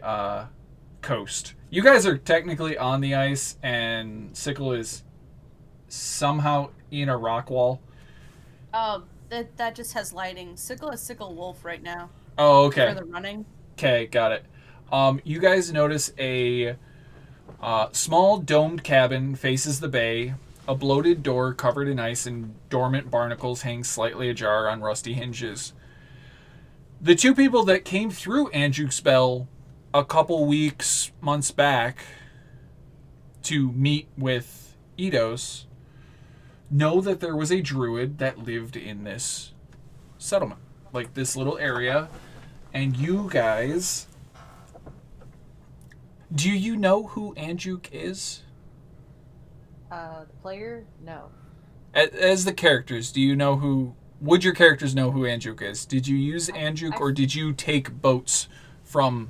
coast. You guys are technically on the ice, and Sickle is somehow in a rock wall. That just has lighting. Sickle is Sickle Wolf right now. Oh, okay. For the running. Okay, got it. You guys notice a small domed cabin faces the bay. A bloated door covered in ice and dormant barnacles hangs slightly ajar on rusty hinges. The two people that came through Anjuk's Bell a couple weeks, months back to meet with Eidos know that there was a druid that lived in this settlement, like this little area, and you guys... Do you know who Anjuk is? The player? No. As the characters, do you know who... Would your characters know who Anjuk is? Did you use Anjuk, or did you take boats from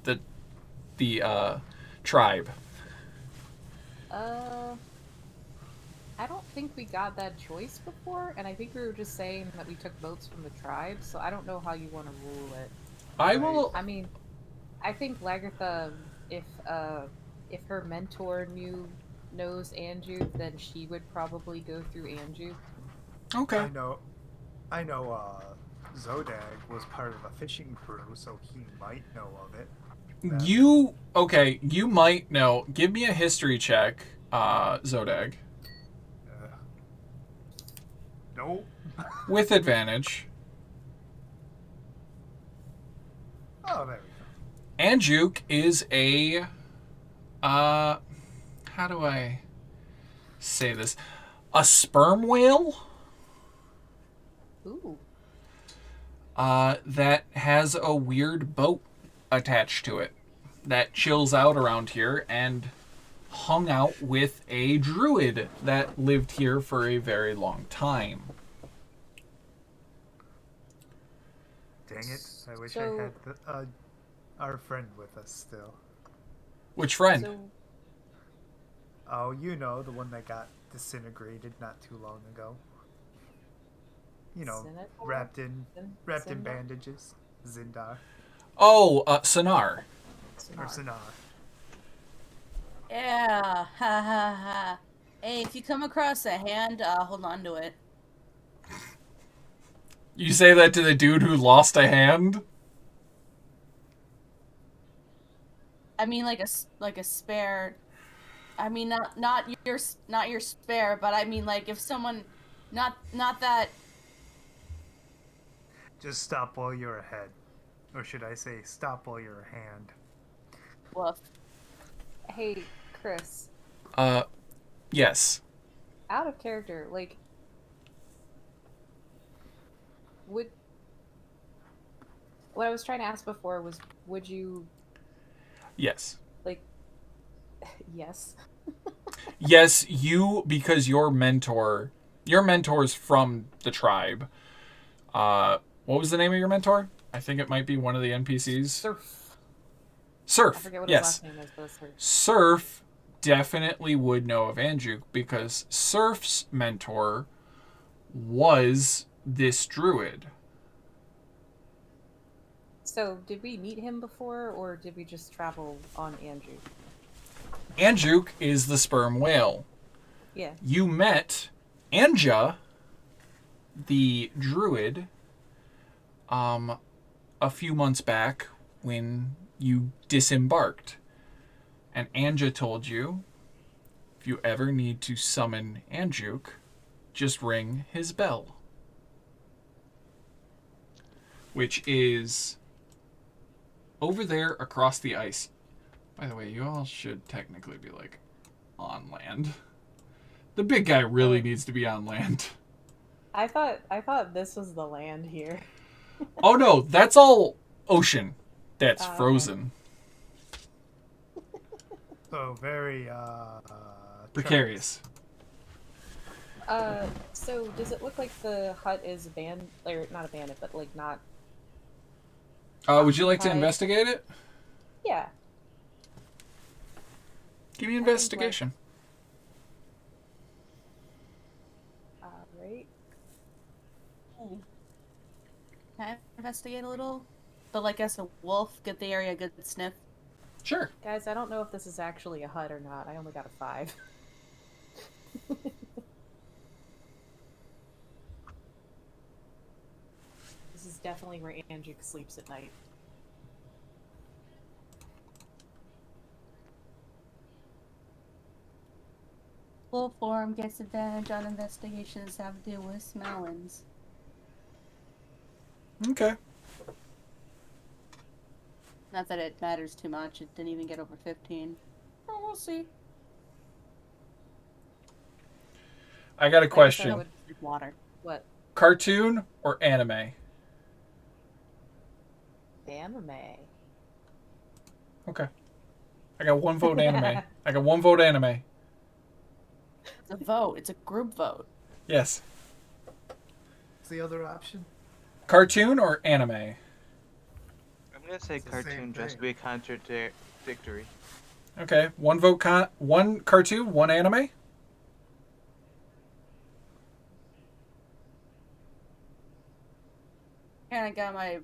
the tribe? I don't think we got that choice before, and I think we were just saying that we took boats from the tribe, so I don't know how you want to rule it. I will... I mean, I think Lagertha, if her mentor knows Anjuk, then she would probably go through Anjuk. Okay. I know Zodag was part of a fishing crew, so he might know of it. You might know. Give me a history check, Zodag. Nope. With advantage. Oh, there we go. Anjuk is a... how do I say this? A sperm whale? Ooh. That has a weird boat attached to it that chills out around here and hung out with a druid that lived here for a very long time. Dang it. I wish So- I had our friend with us still. Which friend? So, Oh, you know, the one that got disintegrated not too long ago. You know, Sinitar? wrapped in Sindar? bandages. Zindar. Oh, Sonar. Or Sinar. Yeah, ha ha ha. Hey, if you come across a hand, hold on to it. You say that to the dude who lost a hand? I mean, like a spare. I mean, not your spare, but I mean, like if someone, not that. Just stop while you're ahead. Or should I say, stop while you're a hand. Woof. hey, Chris, Yes. out of character, like, what I was trying to ask before was, would you, Yes. like, yes. Yes, because your mentor's from the tribe. What was the name of your mentor? I think it might be one of the NPCs. Surf. Surf. I forget what Yes. his last name is, but it's Surf. Surf definitely would know of Anjuk because Surf's mentor was this druid. So, did we meet him before, or did we just travel on Anjuk? Anjuk is the sperm whale. Yeah. You met Anja, the druid, a few months back when you disembarked. And Anja told you, if you ever need to summon Anjuk, just ring his bell. Which is over there across the ice. By the way, you all should technically be, like, on land. The big guy really needs to be on land. I thought this was the land here. Oh no, that's all ocean. That's Okay. frozen. So very, Precarious. So does it look like the hut is abandoned, or not abandoned, but like not? Would you like to Hi. investigate it? Yeah. Give me think investigation. Right. Can I investigate a little? But like as a wolf, get the area a good sniff. Sure. Guys, I don't know if this is actually a hut or not. I only got a 5. This is definitely where Andrew sleeps at night. Full form gets advantage on investigations that have to do with smellings. Okay. Not that it matters too much. It didn't even get over 15. Oh, we'll see. I got a question. would- Water. What? Cartoon or anime? Anime. Okay. I got 1 vote anime. I got 1 vote anime. It's a vote. It's a group vote. Yes. What's the other option? Cartoon or anime? I'm gonna say It's the same cartoon just to thing. be contradictory. Okay. 1 vote 1 cartoon, 1 anime? And I got my...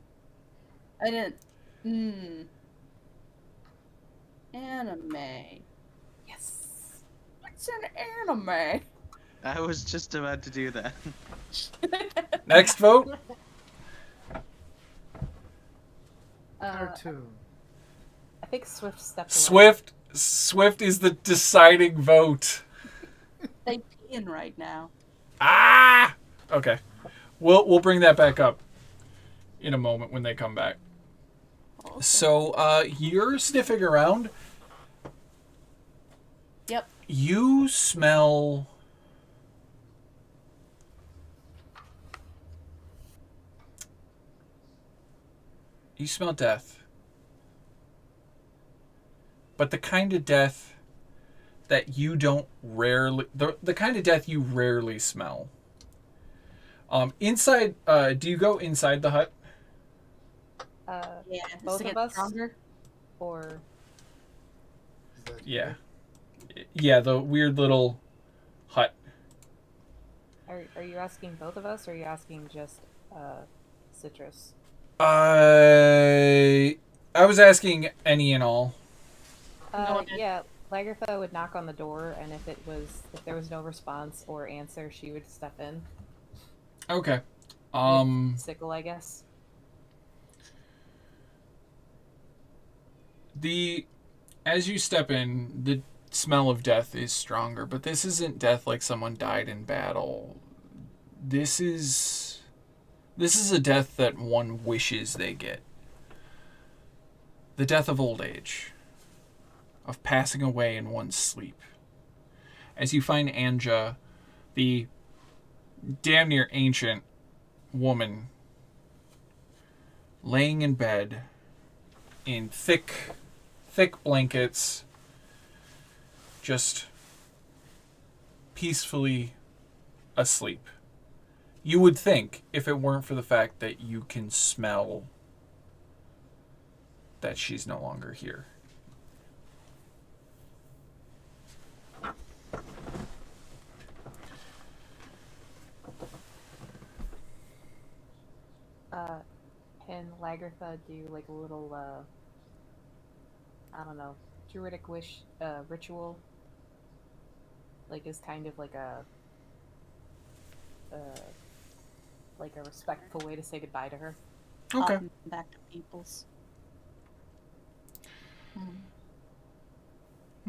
I didn't... Anime. Yes. What's an anime? I was just about to do that. Next vote? Cartoon. I think Swift stepped away. Swift is the deciding vote. They peeing right now. Ah! Okay. We'll bring that back up in a moment when they come back. Okay. So, you're sniffing around. Yep. You smell... You smell death. But the kind of death that you don't rarely... The kind of death you rarely smell. Inside... do you go inside the hut? Yeah, Both to of get us? stronger. Or Is that Yeah. Yeah, the weird little hut. are you asking both of us, or are you asking just Citrus? I was asking any and all. No, Yeah, Lagertha would knock on the door, and if there was no response or answer, she would step in. Okay. With sickle, I guess. As you step in, the smell of death is stronger, but this isn't death like someone died in battle. This is a death that one wishes they get. The death of old age, of passing away in one's sleep. As you find Anja, the damn near ancient woman, laying in bed in thick blankets, just peacefully asleep. You would think, if it weren't for the fact that you can smell that she's no longer here. Can Lagertha do like a little I don't know, druidic wish ritual? Like is kind of like a respectful way to say goodbye to her. Okay. Back to peoples.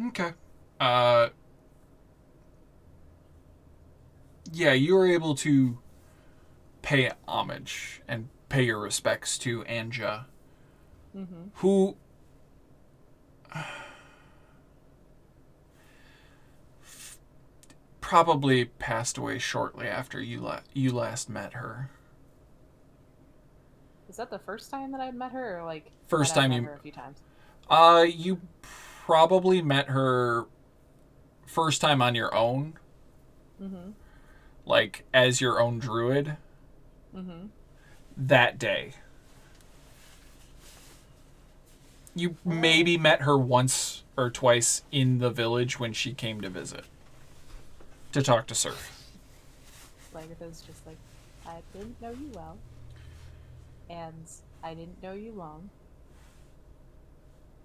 Okay. Yeah, you were able to pay homage and pay your respects to Anja, who probably passed away shortly after you last met her. Is that the first time that I'd met her, or like First had I time met you- her a few times? You probably met her first time on your own, like as your own druid, that day. You maybe met her once or twice in the village when she came to visit, to talk to Surf. Lagertha's just like, I didn't know you well. and I didn't know you long.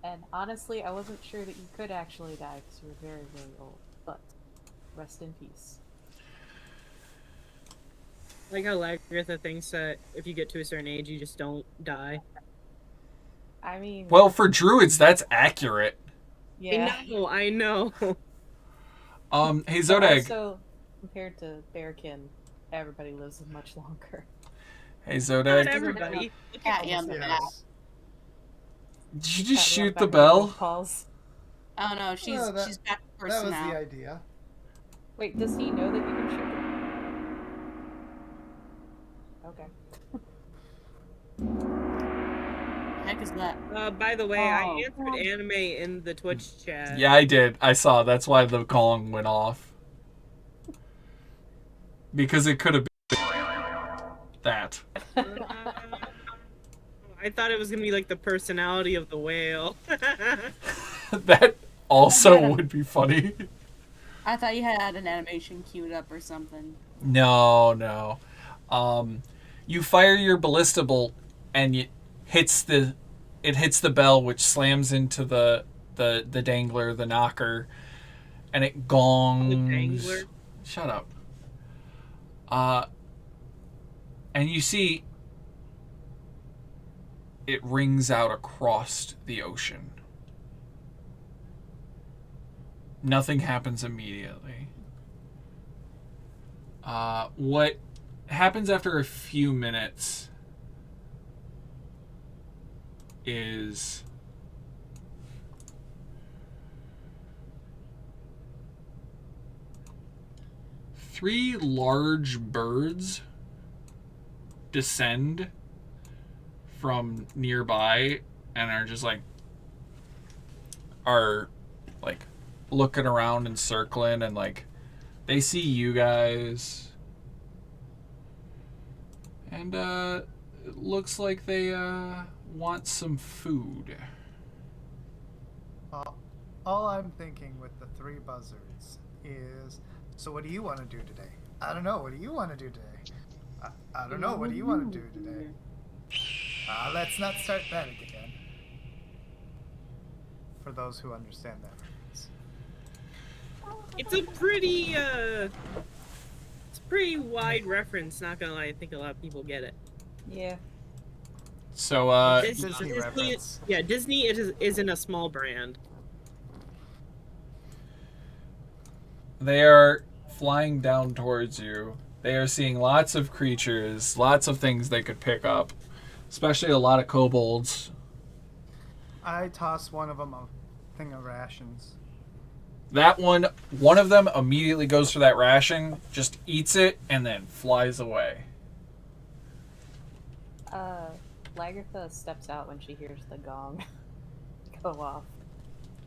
And honestly, I wasn't sure that you could actually die because you were very, very old. But rest in peace. Like how Lagartha thinks that if you get to a certain age, you just don't die. I mean, Well, for druids, that's accurate. yeah. I know. Hey, But Zodag. also, compared to Bearkin, everybody lives much longer. Hey, Not Zodag. everybody. Yeah, yeah, but Yes. Did you just Pat, what shoot the about bell? Paul's? I don't know. She's Oh, she's back to That was person now. the idea. Wait, does he know that you can shoot them? Okay. Heck is that? By the way, Oh, I answered God. anime in the Twitch chat. Yeah, I did. I saw. That's why the gong went off. Because it could have been that. I thought it was gonna be like the personality of the whale. That also would be funny. I thought you had an animation queued up or something. No. You fire your ballista bolt, and it hits the bell, which slams into the dangler, the knocker, and it gongs. The dangler? Shut up. And you see it rings out across the ocean. Nothing happens immediately. What happens after a few minutes is three large birds descend from nearby and are looking around and circling, and they see you guys, and it looks like they want some food. All I'm thinking with the three buzzards is, so what do you want to do today? I don't know. What do you want to do today? I don't know. What do you want to do today? Let's not start that again. For those who understand that reference. It's a pretty wide reference, not gonna lie. I think a lot of people get it. Yeah. So Disney reference. Yeah, Disney isn't a small brand. they are flying down towards you. They are seeing lots of creatures, lots of things they could pick up, especially a lot of kobolds. I toss one of them a thing of rations. That one of them immediately goes for that ration, just eats it, and then flies away. Lagartha steps out when she hears the gong go off.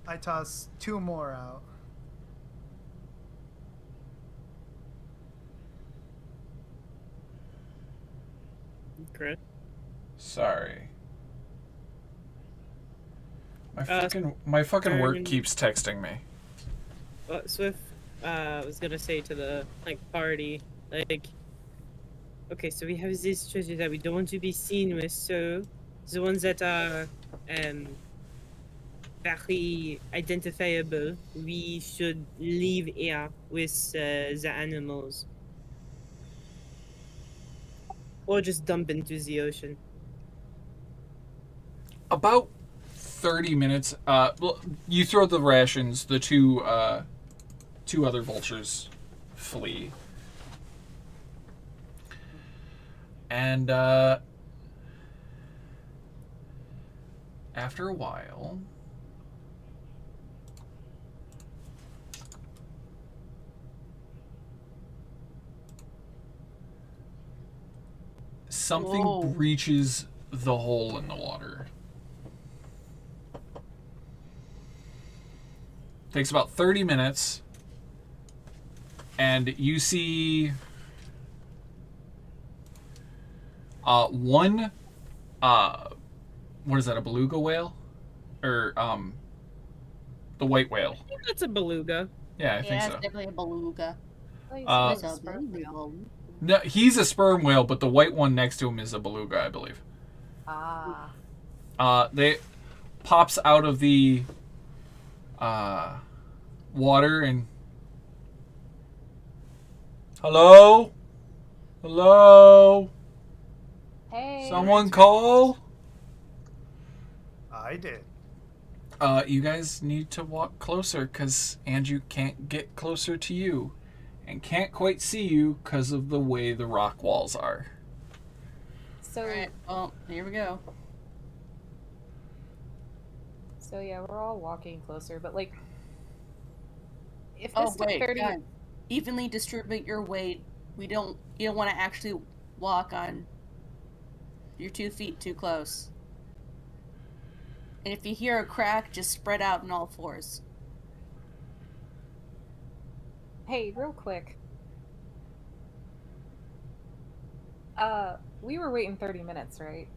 I toss two more out. Chris? Sorry. My fucking work keeps texting me. Swift was gonna say to the party, okay, so we have these treasures that we don't want to be seen with, so the ones that are very identifiable, we should leave here with the animals. Or just dump into the ocean. About 30 minutes. You throw the rations. The two other vultures flee. And after a while, something Whoa. breaches the hole in the water. Takes about 30 minutes, and you see one what is that, a beluga whale? Or the white whale. I think that's a beluga. Yeah, I think Yeah, so. it's definitely a beluga. Uh, It's a beluga. No, he's a sperm whale, but the white one next to him is a beluga, I believe. Ah. They pops out of the water and hello, hello. Hey. Someone call. I did. You guys need to walk closer because Andrew can't get closer to you and can't quite see you because of the way the rock walls are. So, Alright, well, here we go. so yeah, we're all walking closer, but like, if Oh this took wait, 30, guys. Evenly distribute your weight. You don't want to actually walk on your 2 feet too close. And if you hear a crack, just spread out on all fours. hey, real quick. We were waiting 30 minutes, right?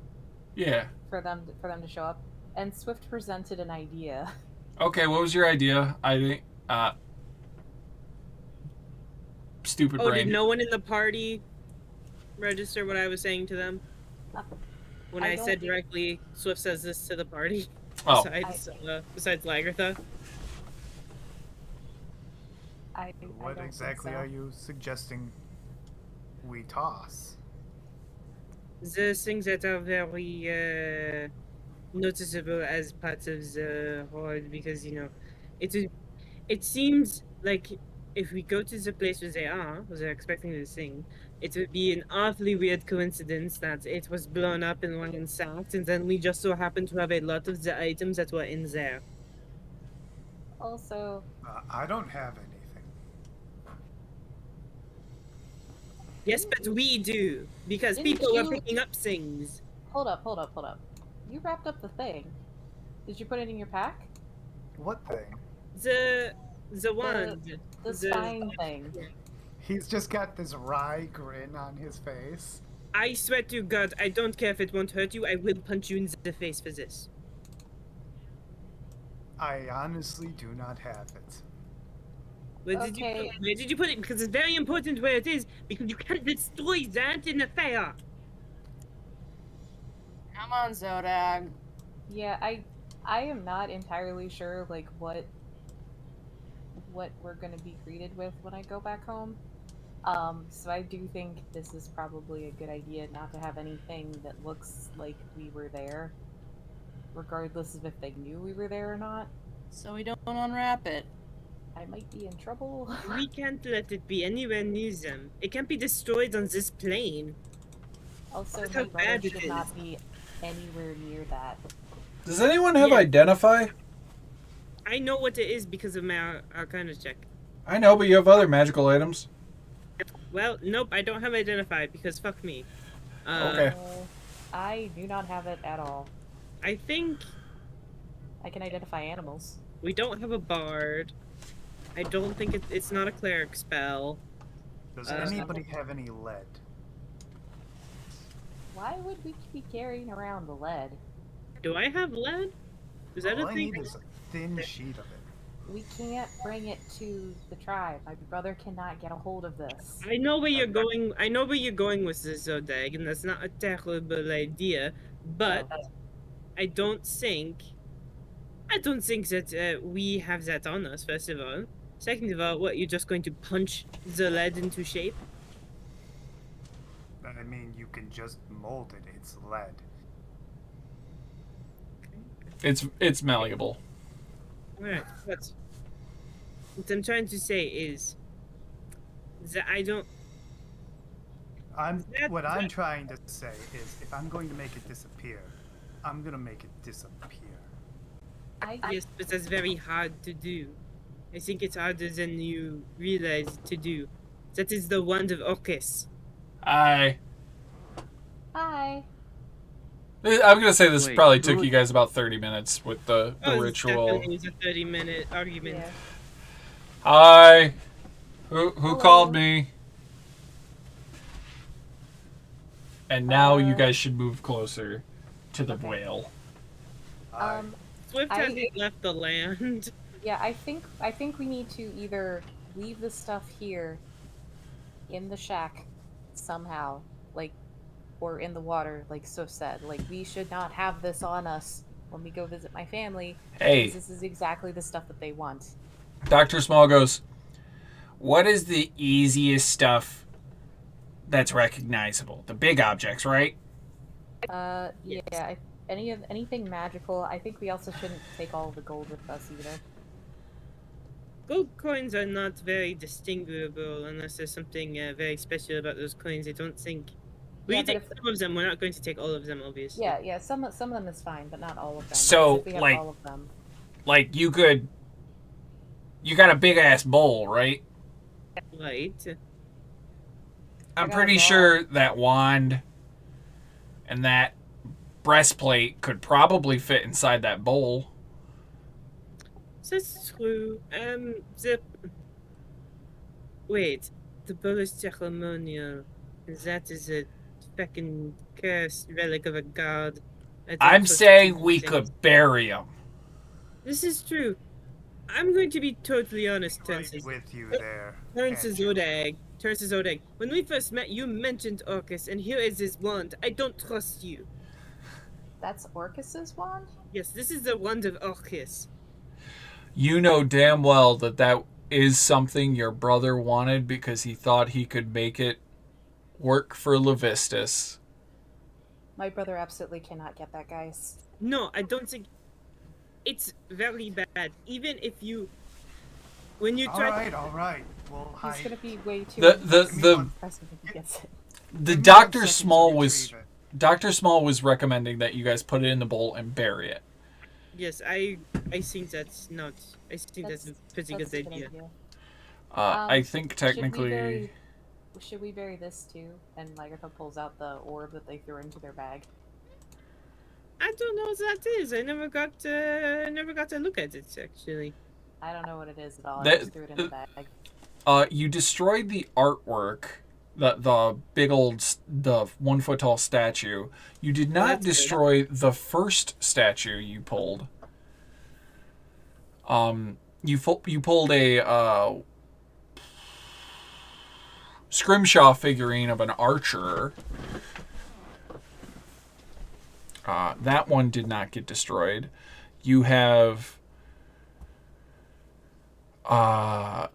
Yeah. For them to show up. And Swift presented an idea. Okay, what was your idea? I think stupid Oh, brain. did no one in the party register what I was saying to them? When I I said don't- directly, Swift says this to the party. Oh. Besides Lagartha. I What don't exactly think so. are you suggesting we toss? The things that are very noticeable as parts of the horde, because it seems like if we go to the place where they're expecting this thing, it would be an awfully weird coincidence that it was blown up and ransacked, and then we just so happen to have a lot of the items that were in there. Also, I don't have anything. Yes, but we do, because Didn't people were you- picking up things. hold up. You wrapped up the thing. Did you put it in your pack? What thing? The wand. The spine thing. He's just got this wry grin on his face. I swear to God, I don't care if it won't hurt you. I will punch you in the face for this. I honestly do not have it. Where Okay. did you put it? Because it's very important where it is, because you can't destroy that in a fair. Come on, Zodag. Yeah, I am not entirely sure like what we're gonna be greeted with when I go back home. So I do think this is probably a good idea not to have anything that looks like we were there, regardless of if they knew we were there or not. So we don't unwrap it. I might be in trouble. We can't let it be anywhere near them. It can't be destroyed on this plane. Also, That's my how brother bad it should is. not be anywhere near that. Does anyone have Yeah. identify? I know what it is because of my Arcana check. I know, but you have other magical items. Well, nope, I don't have identified because fuck me. Okay. I do not have it at all. I think I can identify animals. we don't have a bard. I don't think it's not a cleric spell. Does Uh, anybody have any lead? Why would we be carrying around the lead? Do I have lead? Is that All a I thing? need is a thin sheet of it. We can't bring it to the tribe. My brother cannot get a hold of this. I know where you're going. I know where you're going with this, Zodag, and that's not a terrible idea. But I don't think that we have that on us. First of all, second of all, what you're just going to punch the lead into shape? I mean, you can just mold it. It's lead. It's malleable. Alright, what I'm trying to say is that I don't. What I'm trying to say is, if I'm going to make it disappear, I'm gonna make it disappear. Yes, but that's very hard to do. I think it's harder than you realize to do. That is the wand of Orcus. Hi. Hi. I'm gonna say this Wait, probably took who- you guys about 30 minutes with the Oh, this ritual. definitely was a 30-minute argument. Yeah. Hi. Who Hello. called me? And now you Uh, guys should move closer to the okay. whale. Swift I- hasn't left the land. Yeah, I think we need to either leave the stuff here in the shack somehow, like or in the water, like So said. Like, we should not have this on us when we go visit my family. Hey. Because this is exactly the stuff that they want. Dr. Small goes, what is the easiest stuff that's recognizable? The big objects, right? Yeah. Anything magical. I think we also shouldn't take all the gold with us either. Gold coins are not very distinguishable unless there's something very special about those coins. I don't think. We Yeah, can but take some of them. We're not going to take all of them, obviously. Yeah. Some of them is fine, but not all of them. So, If we have like- all of them. Like, you got a big-ass bowl, right? Right. I'm got a pretty ball. sure that wand and that breastplate could probably fit inside that bowl. That's true. Wait. The bow is ceremonial. That is a fucking cursed relic of a god. I don't I'm trust saying these we things. could bury him. This is true. I'm going to be totally honest, Right Tensis. with you there. Turns to Andrew. Zodag. Turns to Zodag. When we first met, you mentioned Orcus, and here is his wand. I don't trust you. That's Orcus's wand? Yes, this is the wand of Orcus. You know damn well that is something your brother wanted because he thought he could make it work for Levistus. My brother absolutely cannot get that, guys. No, I don't think. It's very bad. Even if you. When you try. All right. We'll hide. He's gonna be way too The impressive if he gets it. the Give me 1 Dr. second to Small was retrieve it. Dr. Small was recommending that you guys put it in the bowl and bury it. Yes, I think that's not. I think that's a pretty That's good a idea. I think technically Should we bury this too? And Lagertha pulls out the orb that they threw into their bag. I don't know what that is. I never got to look at it actually. I don't know what it is at all. That- I just threw it in the bag. you destroyed the artwork, the big old the 1 foot tall statue. You did not That's good. destroy the first statue you pulled. You pulled a Scrimshaw figurine of an archer. That one did not get destroyed. You have a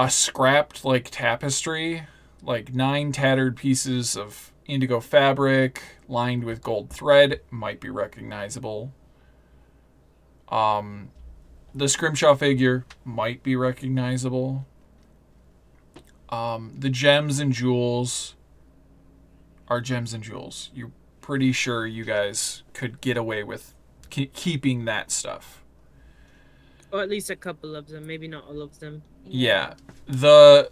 scrapped like tapestry, like 9 tattered pieces of indigo fabric lined with gold thread, might be recognizable. The Scrimshaw figure might be recognizable. The gems and jewels are gems and jewels. You're pretty sure you guys could get away with keeping that stuff. Or at least a couple of them, maybe not all of them. Yeah. The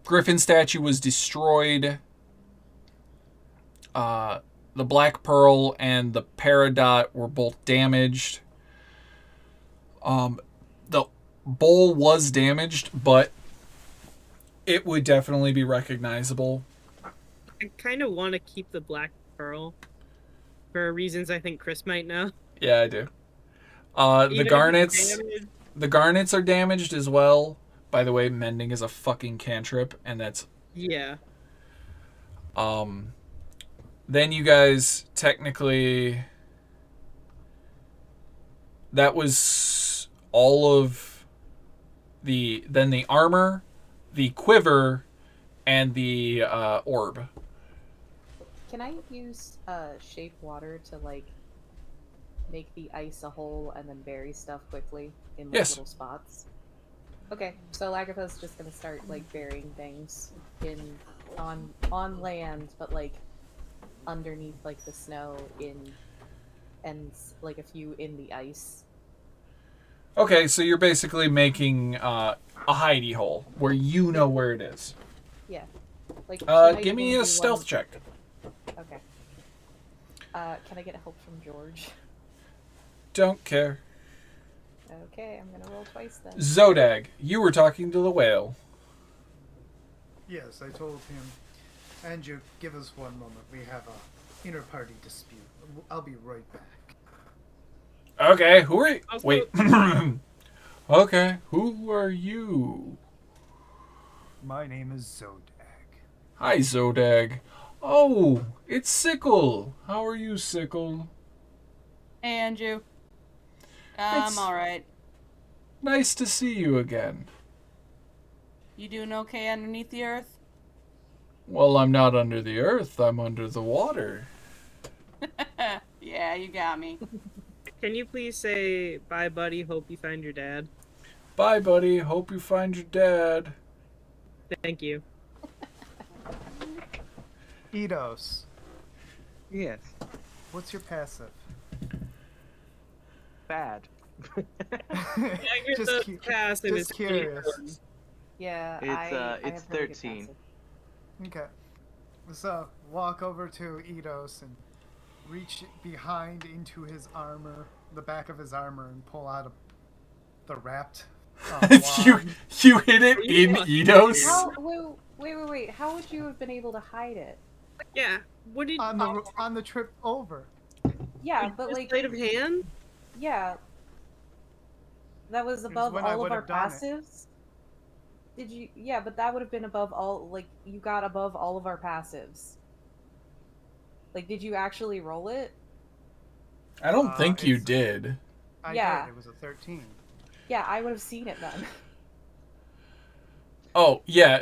griffin statue was destroyed. The black pearl and the peridot were both damaged. The bowl was damaged, but it would definitely be recognizable. I kind of want to keep the black pearl for reasons I think Chris might know. Yeah, I do. Even The if garnets, it's damaged. the garnets are damaged as well. By the way, mending is a fucking cantrip, and that's Yeah. Then you guys technically, that was all of the armor, the quiver, and the orb. Can I use shape water to like make the ice a hole and then bury stuff quickly in like Yes. little spots? Okay, so Lagertha's just gonna start like burying things on land, but like underneath like the snow and like a few in the ice. Okay, so you're basically making a hidey hole where you know where it is. Yeah. Like can I Give me even a do stealth one- check. Okay. Can I get help from George? Don't care. Okay, I'm gonna roll twice then. Zodag, you were talking to the whale. Yes, I told him. Andrew, give us 1 moment. We have a inter-party dispute. I'll be right back. Okay, who are you? Also- Wait. Okay, who are you? My name is Zodag. Hi, Zodag. Oh, it's Sickle. How are you, Sickle? Hey, Andrew. It's- I'm alright. Nice to see you again. You doing okay underneath the earth? Well, I'm not under the earth. I'm under the water. Yeah, you got me. Can you please say bye, buddy? Hope you find your dad. Bye, buddy. Hope you find your dad. Thank you. Eidos, Yes. what's your passive? Bad. just cu- passive just curious. Yeah, It's, I have it's very good 13. passive. Okay. So, walk over to Eidos and reach behind into his armor, the back of his armor, and pull out the wrapped you wand. you hit it in Eidos? How? Wait. How would you have been able to hide it? Yeah. What did on the trip over. Yeah, but like, sleight of hand? yeah, that was above when I all of would our have done it. passives. Did you? Yeah, but that would have been above all. Like, you got above all of our passives. Like, did you actually roll it? I don't think you it's- did. I Yeah. did. It was a 13. Yeah, I would have seen it then. Oh, yeah.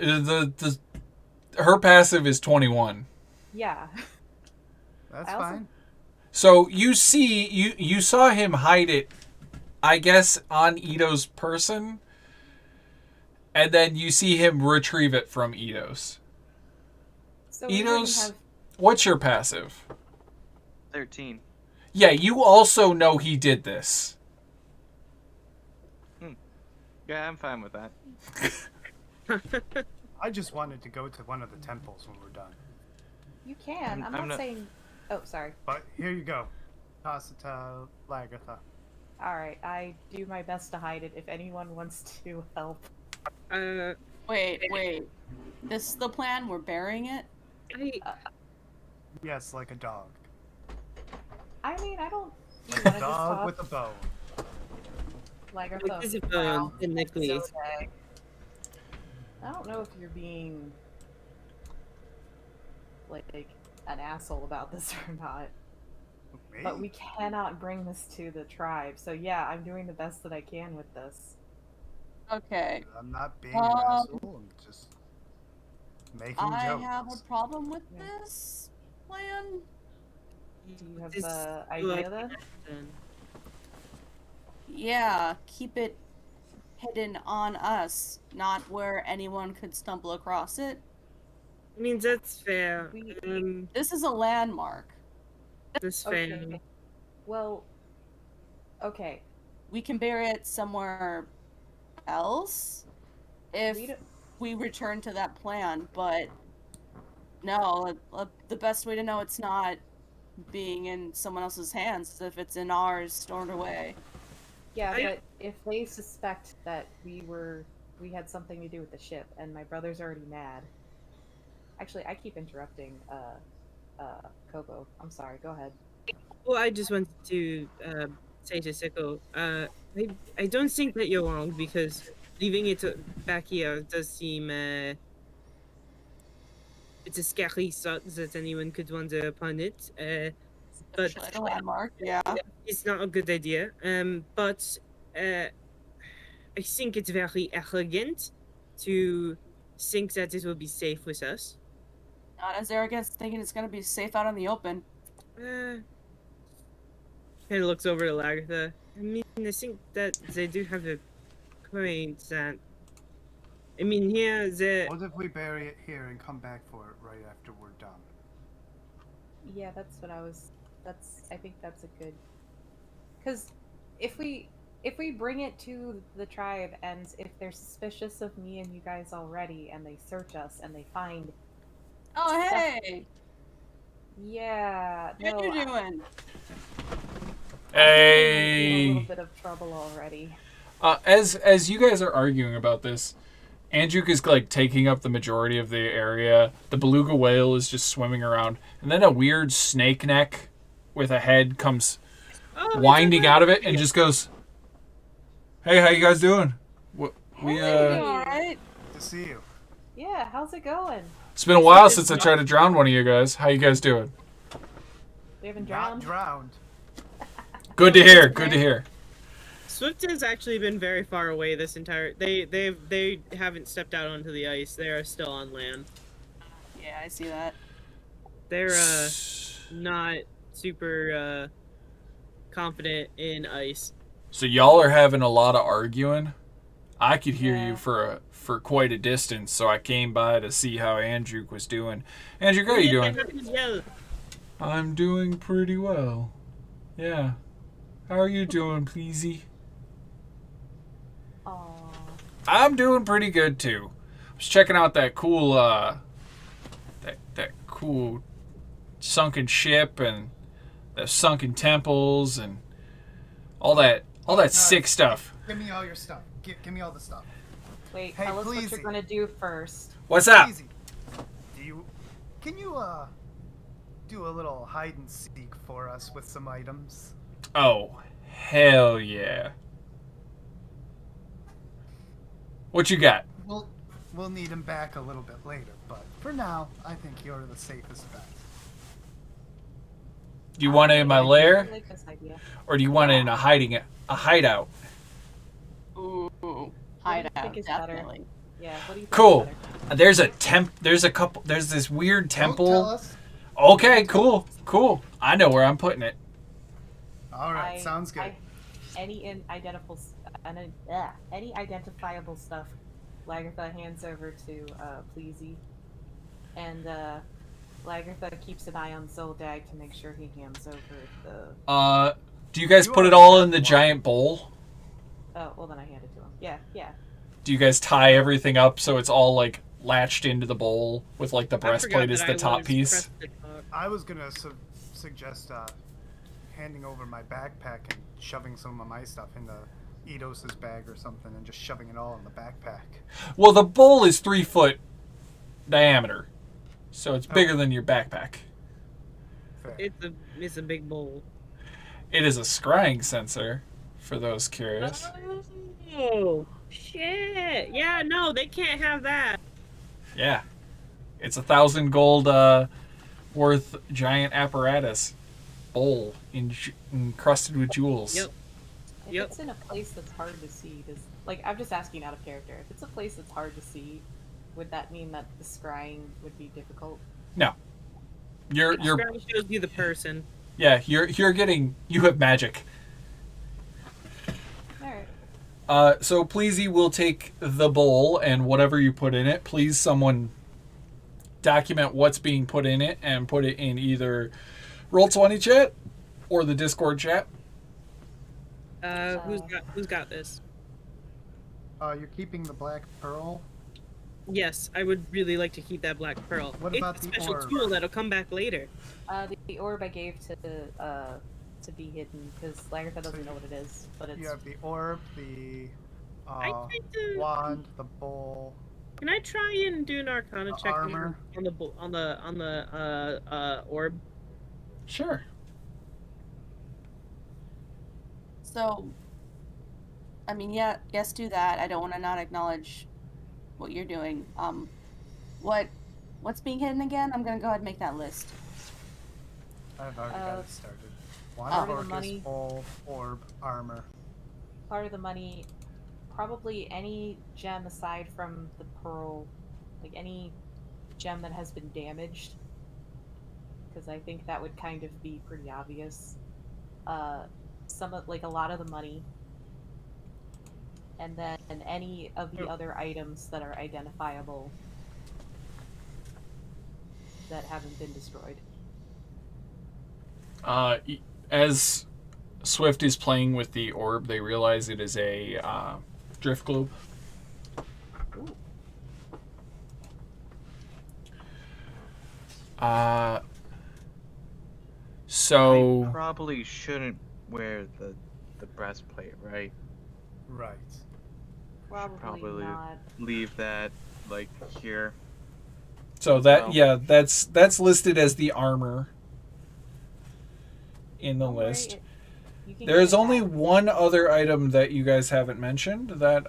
Her passive is 21. Yeah. That's I also- fine. So you saw him hide it, I guess, on Eidos' person, and then you see him retrieve it from Eidos. So we wouldn't Eidos, have. what's your passive? 13. Yeah, you also know he did this. Yeah, I'm fine with that. I just wanted to go to one of the temples when we're done. You can. I'm I'm not not- saying. Oh, sorry. But here you go. Toss it to Lagartha. All right, I do my best to hide it. If anyone wants to help. Wait. This is the plan? We're burying it? Yes, like a dog. I mean, I don't. You Like wanna a just dog toss with a bow. Lagartha This is around technically. Zodiac? I don't know if you're being like an asshole about this or not, Me? but we cannot bring this to the tribe. So yeah, I'm doing the best that I can with this. Okay. I'm not being an Um, asshole. I'm just making I jokes. have a problem with Yeah. this plan. Do you have This- the idea then? Yeah, keep it hidden on us, not where anyone could stumble across it. I mean, that's fair. We- This is a landmark. That's fair. Okay. Well, okay. We can bury it somewhere else if We don't- we return to that plan, but no, the best way to know it's not being in someone else's hands is if it's in ours, stored away. Yeah, I- but if they suspect that we had something to do with the ship, and my brother's already mad. Actually, I keep interrupting, Kobo. I'm sorry. Go ahead. Well, I just wanted to say to Sickle, I don't think that you're wrong because leaving it back here does seem it's a scary thought that anyone could wander upon it. But Especially at a landmark, yeah. it's not a good idea. But I think it's very arrogant to think that it will be safe with us. Not as arrogant as thinking it's gonna be safe out in the open. Kind of looks over to Lagartha. I mean, I think that they do have a point that. I mean, here the What if we bury it here and come back for it right after we're done? Yeah, that's what I was. I think that's a good. Because if we bring it to the tribe and if they're suspicious of me and you guys already and they search us and they find. Oh, hey! Yeah. How No, you doing? I'm in a Hey. little bit of trouble already. As you guys are arguing about this, Andrew is like taking up the majority of the area. The beluga whale is just swimming around, and then a weird snake neck with a head comes winding out of it and just goes, "Hey, how you guys doing? We Hey, you doing alright? To see you. Yeah, how's it going? It's been a while since I tried to drown one of you guys. How you guys doing? We haven't Not drowned. drowned. Good to hear. Good to hear. Swift has actually been very far away this entire. They haven't stepped out onto the ice. They are still on land. Yeah, I see that. They're not super confident in ice. So y'all are having a lot of arguing. I could hear Yeah. you for quite a distance, so I came by to see how Andrew was doing. Andrew, how are you doing? Yeah. I'm doing pretty well. Yeah. How are you doing, Pleasy? Aww. I'm doing pretty good too. I was checking out that cool that cool sunken ship and the sunken temples and all that sick stuff. Give me all your stuff. Give me all the stuff. Wait, Hey, tell us what please. you're gonna do first. What's up? Easy. Can you do a little hide and seek for us with some items? Oh, hell yeah. What you got? We'll need him back a little bit later, but for now, I think you're the safest bet. Do you want it in my lair, I like this idea. or do you want it in a hideout? Ooh, What do you hideout, think is better? definitely. Yeah, what do you think? Cool. is better? There's this weird temple. Don't tell us. Okay, cool. I know where I'm putting it. All right, sounds good. Any identifiable stuff, Lagertha hands over to Pleasy, and Lagertha keeps an eye on Zoldag to make sure he hands over the. Do you guys You put it already all have in the one. giant bowl? Oh, well then I hand it to him. Yeah. Do you guys tie everything up so it's all like latched into the bowl with like the I forgot breastplate as that the I top was piece? pressed to talk. I was gonna suggest handing over my backpack and shoving some of my stuff into Edos's bag or something, and just shoving it all in the backpack. Well, the bowl is 3 foot diameter, so it's bigger than your backpack. Fair. It's a big bowl. It is a scrying sensor, for those curious. Oh shit! Yeah, no, they can't have that. Yeah, it's 1,000 gold worth giant apparatus bowl encrusted with jewels. Yep. If Yep. it's in a place that's hard to see, I'm just asking out of character. If it's a place that's hard to see, would that mean that the scrying would be difficult? No, you're Scrying shows you the person. yeah you have magic. Alright. So Pleasy will take the bowl and whatever you put in it. Please, someone document what's being put in it and put it in either Roll20 chat or the Discord chat. Who's got this? You're keeping the black pearl. Yes, I would really like to keep that black pearl. What It's about a the special orb? tool that'll come back later. The orb I gave to be hidden because Lagertha doesn't know what it is, but it's You have the orb, the I tried to. wand, the bowl. Can I try and do an Arcana check armor. on the orb? Sure. So, I mean, yeah, yes, do that. I don't want to not acknowledge what you're doing. What's being hidden again? I'm gonna go ahead and make that list. I've already got it started. Wand, part of the focus, money. bowl, orb, armor. part of the money. Probably any gem aside from the pearl, like any gem that has been damaged, because I think that would kind of be pretty obvious. Some of, like, a lot of the money, and then any of the other items that are identifiable that haven't been destroyed. As Swift is playing with the orb, they realize it is a drift globe. Ooh. So I probably shouldn't wear the breastplate, right? Right. Probably not. leave that like here. So that Well. yeah, that's listed as the armor in the Don't worry, list. you can There's get it only back. one other item that you guys haven't mentioned that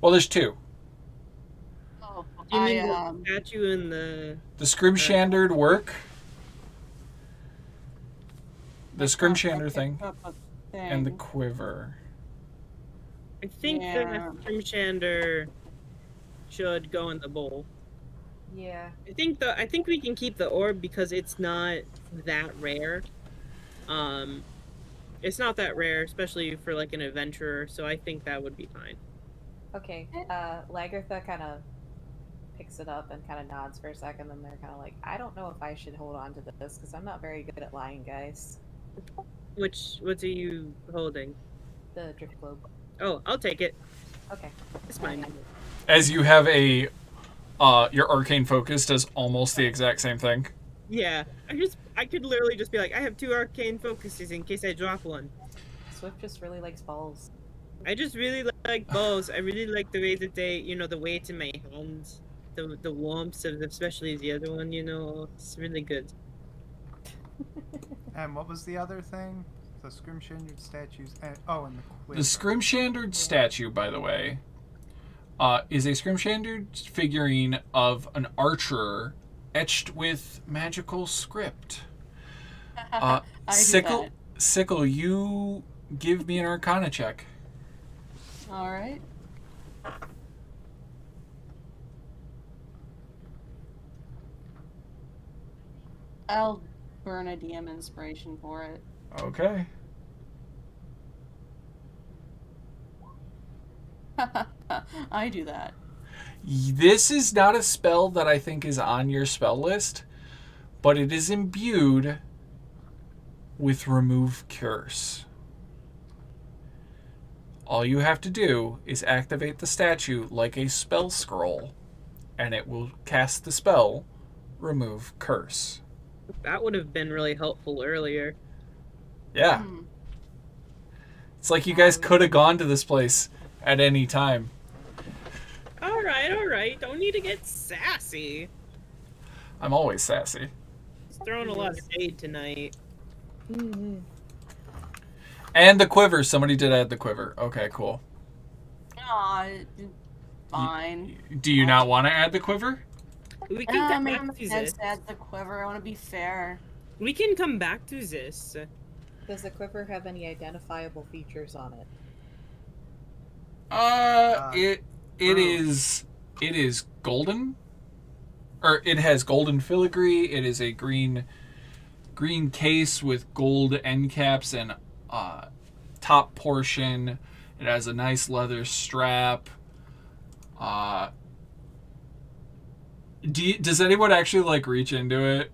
well, there's two. Oh, You mean I the statue in the... The Scrimshandered work. The Scrimshander thing. And the quiver. I think Yeah. the Scrimshander should go in the bowl. Yeah. I think we can keep the orb because it's not that rare. It's not that rare, especially for like an adventurer, so I think that would be fine. Okay. Lagertha kind of picks it up and kind of nods for a second, and they're kind of like, I don't know if I should hold on to this because I'm not very good at lying, guys. What are you holding? The drift globe. Oh, I'll take it. Okay. It's mine. As you have a, your arcane focus does almost the exact same thing. Yeah, I could literally just be like, I have 2 arcane focuses in case I drop one. Swift just really likes balls. I just really like balls. I really like the way that they, you know, the weight in my hands, the warmth of, especially the other one. You know, it's really good. And what was the other thing? The Scrimshandered statues. And, and the quiver. The Scrimshandered statue, by the way, is a Scrimshandered figurine of an archer etched with magical script. I do Sickle, that. Sickle, you give me an Arcana check. All right. I'll burn a DM inspiration for it. Okay. I do that. This is not a spell that I think is on your spell list, but it is imbued with Remove Curse. All you have to do is activate the statue like a spell scroll, and it will cast the spell Remove Curse. That would have been really helpful earlier. Yeah. It's like you guys could have gone to this place at any time. All right. Don't need to get sassy. I'm always sassy. Just throwing a lot of shade tonight. And the quiver. Somebody did add the quiver. Okay, cool. Aw, fine. Do you not want to add the quiver? We can come Make back to sense this. to add the quiver. I want to be fair. We can come back to this. Does the quiver have any identifiable features on it? It is golden, or it has golden filigree. It is a green case with gold end caps and top portion. It has a nice leather strap. Does anyone actually like reach into it?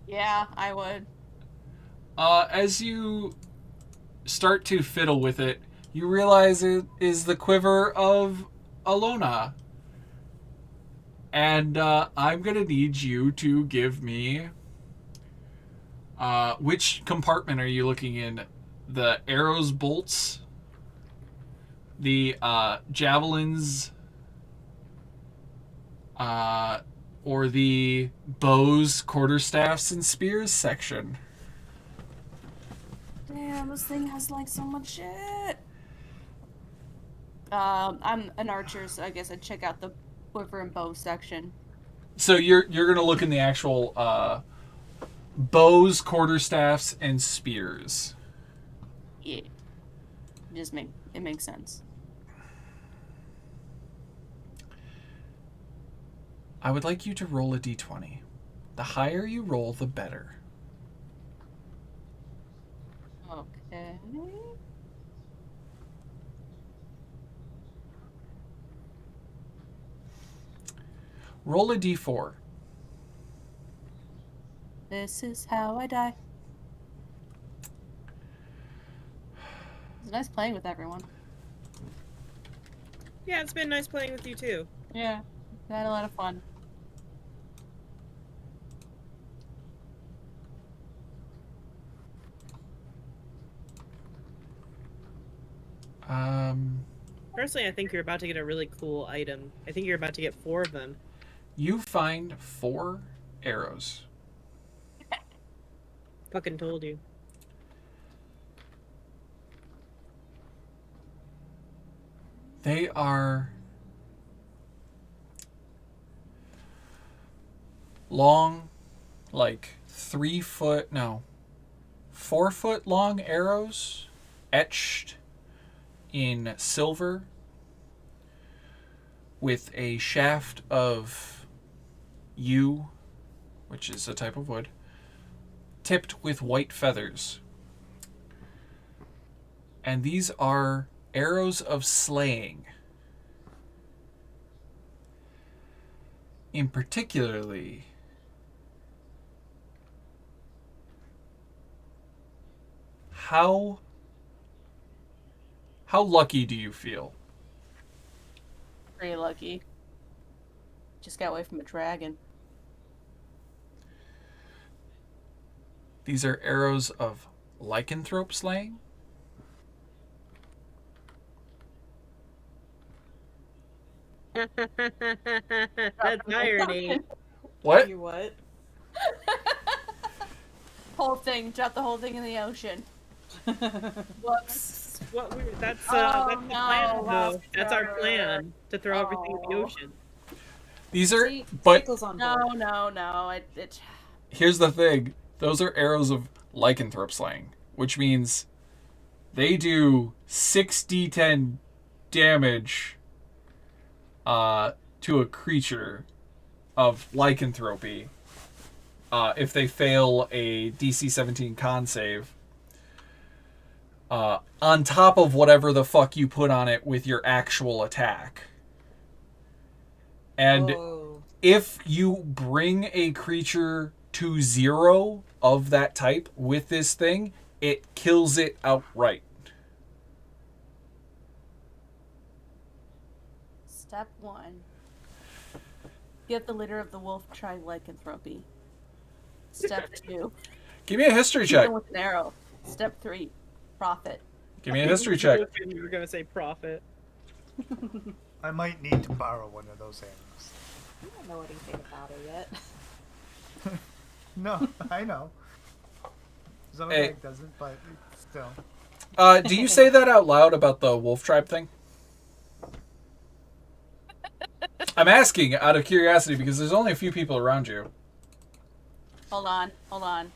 Yeah, I would. As you start to fiddle with it, you realize it is the quiver of Alona. And I'm going to need you to give me... which compartment are you looking in? The arrows, bolts? The javelins? Or the bows, quarterstaffs, and spears section? Damn, this thing has like so much shit. I'm an archer, so I guess I'd check out the quiver and bow section. So you're gonna look in the actual bows, quarterstaffs, and spears. Yeah, it makes sense. I would like you to roll a d20. The higher you roll, the better. Okay. Roll a d4. This is how I die. It's nice playing with everyone. Yeah, it's been nice playing with you too. Yeah, I had a lot of fun. Personally, I think you're about to get a really cool item. I think you're about to get 4 of them. You find 4 arrows. Fucking told you. They are long, like 3-foot, no, 4-foot long arrows etched in silver with a shaft of yew, which is a type of wood, tipped with white feathers. And these are arrows of slaying. In particularly, how lucky do you feel? Pretty lucky. Just got away from a dragon. These are arrows of lycanthrope slaying. That's irony. What? You what? Whole thing. Drop the whole thing in the ocean. Whoops. What we that's Oh, that's the no, plan though. Lost That's our River. plan to throw everything in the Oh. ocean. These are, See, but Sickle's on No, board. no. It here's the thing. Those are arrows of lycanthrope slaying, which means they do 6d10 damage to a creature of lycanthropy if they fail a DC 17 con save. On top of whatever the fuck you put on it with your actual attack. And Whoa. if you bring a creature to 0 of that type with this thing, it kills it outright. Step 1. Get the litter of the wolf tribe lycanthropy. Step 2. Give me a history Shoot check. them with an arrow. Step 3. Profit. Give me a history check. You were gonna say profit. I might need to borrow one of those arrows. I don't know anything about it yet. No, I know. Zodiac Hey. doesn't, but still. Do you say that out loud about the wolf tribe thing? I'm asking out of curiosity because there's only a few people around you. Hold on.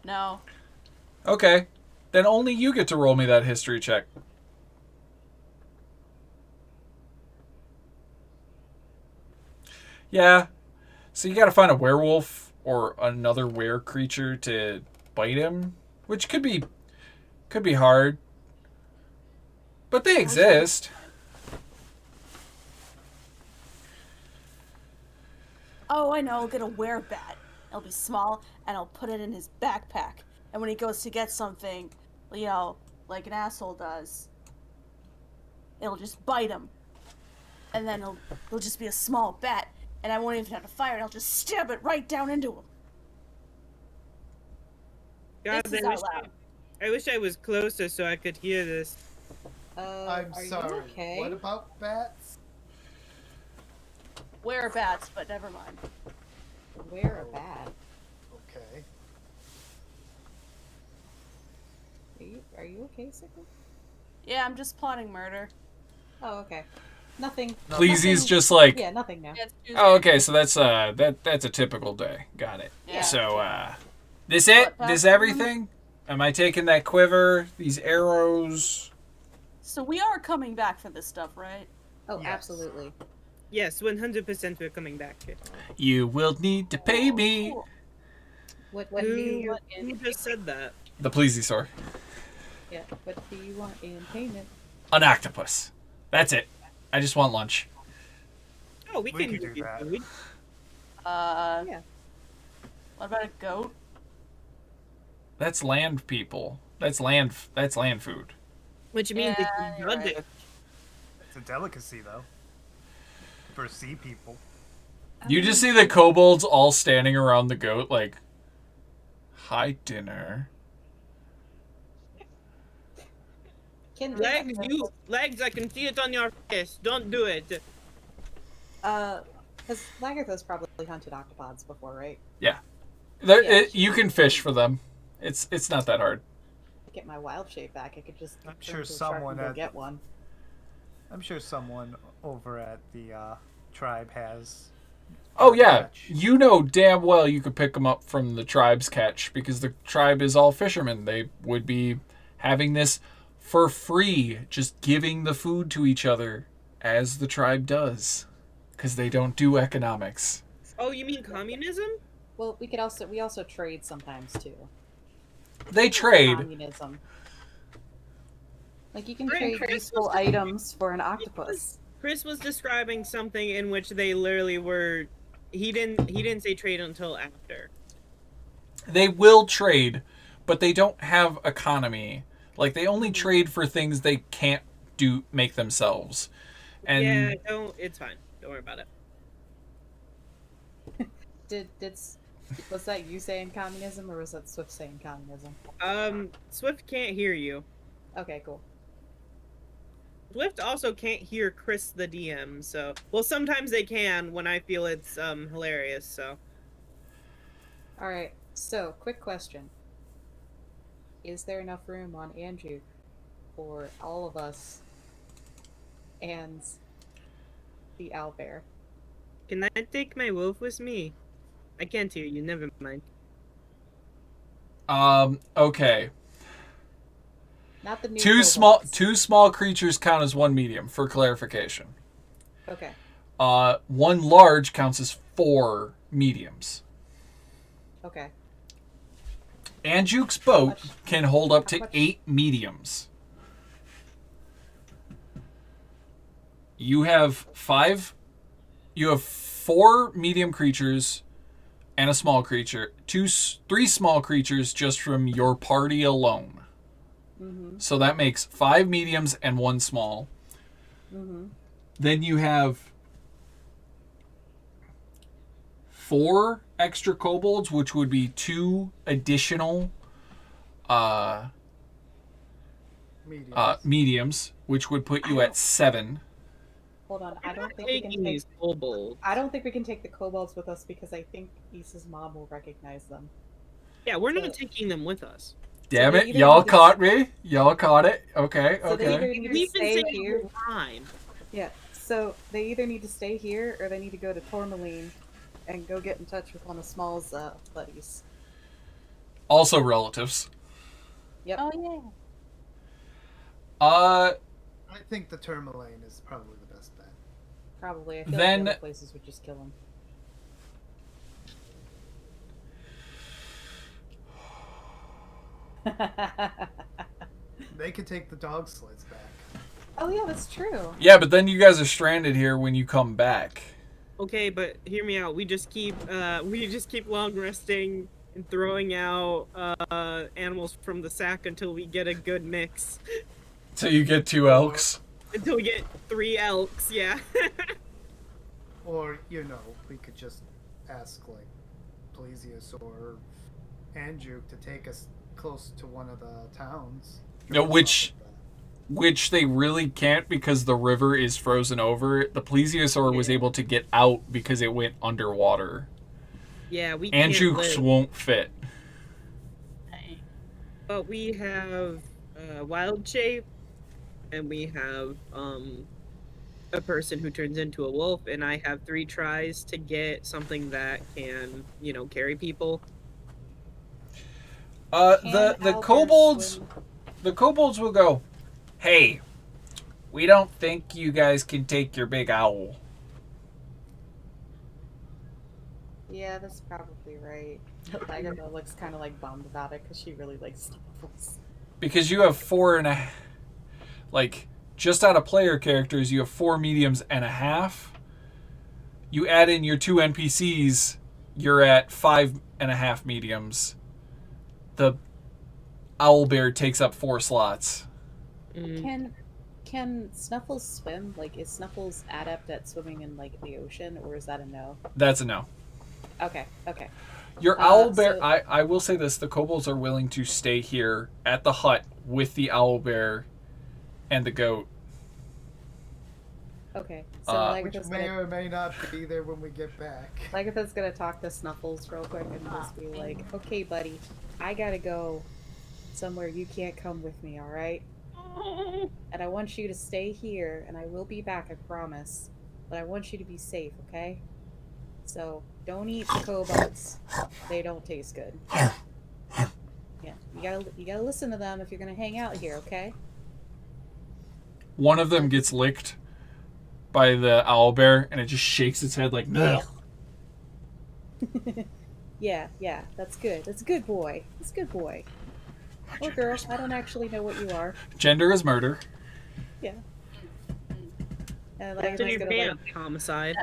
No. Okay. Then only you get to roll me that history check. Yeah. So you gotta find a werewolf or another were creature to bite him, which could be hard. But they exist. Oh, I know. I'll get a werebat. It'll be small, and I'll put it in his backpack. And when he goes to get something, you know, like an asshole does, it'll just bite him. And then it'll just be a small bat, and I won't even have to fire it. I'll just stab it right down into him. God, This is I out wish loud. I wish I was closer so I could hear this. I'm Are sorry. you okay? What about bats? Werebats, but never mind. Where a bat? Okay. Are you okay, Sickle? Yeah, I'm just plotting murder. Oh, okay. Nothing. Please, he's nothing- just like, Yeah, nothing now. Yeah, it's Tuesday. oh, okay, so that's a typical day. Got it. Yeah. So this it? What, This Pastor? everything? Am I taking that quiver? These arrows? So we are coming back for this stuff, right? Oh, Yes. absolutely. Yes, 100% we're coming back. You will need to pay me. Cool. What do you Who, want in who just said that? The plesiosaur. Yeah. What do you want in payment? An octopus. That's it. I just want lunch. Oh, we We can could do do that. food. Yeah. What about a goat? That's land people. That's land food. Which means Yeah, it's you're not right. there. It's a delicacy, though. For sea people. You just see the kobolds all standing around the goat like, hi, dinner. Legs, I can see it on your face. Don't do it. Because Lagartha's probably hunted octopods before, right? There, Yeah. you can fish for them. It's not that hard. Get my wild shape back. I could just I'm turn sure into a shark and someone go at- get one. I'm sure someone over at the tribe has Oh yeah, catch. you know damn well you could pick them up from the tribe's catch because the tribe is all fishermen. They would be having this for free, just giving the food to each other as the tribe does, because they don't do economics. Oh, you mean communism? Well, we also trade sometimes too. They trade. Communism. Like you can Right, trade Chris useful was- items for an octopus. Chris was describing something in which they literally were. He didn't say trade until after. They will trade, but they don't have economy. Like they only trade for things they can't make themselves. And Yeah, don't. It's fine. Don't worry about it. Was that you saying communism or was that Swift saying communism? Swift can't hear you. Okay, cool. Swift also can't hear Chris the DM. So, well, sometimes they can when I feel it's hilarious. So, All right. So, quick question: is there enough room on Andrew for all of us and the owlbear? can I take my wolf with me? I can't hear you. Never mind. okay. Not the new Two kobolds. small creatures count as one medium for clarification. Okay. One large counts as 4 mediums. Okay. Anjuke's boat can hold up to much? 8 mediums. You have 4 medium creatures and a small creature. 3 small creatures just from your party alone. Mm-hmm. So that makes 5 mediums and 1 small. Mm-hmm. Then you have 4 extra kobolds, which would be 2 additional mediums, which would put you at 7. Hold on. I don't think we can Taking take. these kobolds. I don't think we can take the kobolds with us because I think Isa's mom will recognize them. Yeah, we're So- not taking them with us. Damn they it, either y'all need to- caught me. Y'all caught it. Okay, So they either okay. need to We've been stay saying here. the whole time. Yeah. So they either need to stay here or they need to go to Tourmaline and go get in touch with one of Small's buddies. Also relatives. Yep. Oh yeah. I think the Tourmaline is probably the best bet. Probably. I feel Then- like the other places would just kill him. They could take the dog sleds back. Oh yeah, that's true. Yeah, but then you guys are stranded here when you come back. Okay, but hear me out. We just keep long resting and throwing out animals from the sack until we get a good mix. So you get 2 elks. Until we get 3 elks, yeah. Or, we could just ask, like, Plesius or Anjuk to take us close to one of the towns. No, which they really can't because the river is frozen over. The plesiosaur was able to get out because it went underwater. Yeah, we can't Anjukes live. won't fit. But we have wild shape, and we have a person who turns into a wolf, and I have 3 tries to get something that can, carry people. The kobolds will go, "Hey, we don't think you guys can take your big owl." Yeah, that's probably right. Agatha looks kind of like bummed about it because she really likes Snuffles. Because you have 4 and a, like, just out of player characters, you have 4 mediums and a half. You add in your 2 NPCs, you're at 5.5 mediums. The owlbear takes up 4 slots. Can Snuffles swim? Like, is Snuffles adept at swimming in like the ocean, or is that a no? That's a no. Okay. Your owlbear, I will say this, the kobolds are willing to stay here at the hut with the owlbear and the goat. Okay. So Which Lagatha's may gonna or may not be there when we get back. Lagatha's gonna talk to Snuffles real quick and just be like, "Okay, buddy, I gotta go somewhere. You can't come with me, all right? And I want you to stay here, and I will be back, I promise. But I want you to be safe, okay? So don't eat the kobolds. They don't taste good. Yeah, you gotta listen to them if you're gonna hang out here, okay? One of them gets licked by the owlbear, and it just shakes its head like, no. Yeah, that's good. That's a good boy. That's a good boy. Or girl, I don't actually know what you are. Gender is murder. Yeah. And After Lagatha's your gonna band, homicide.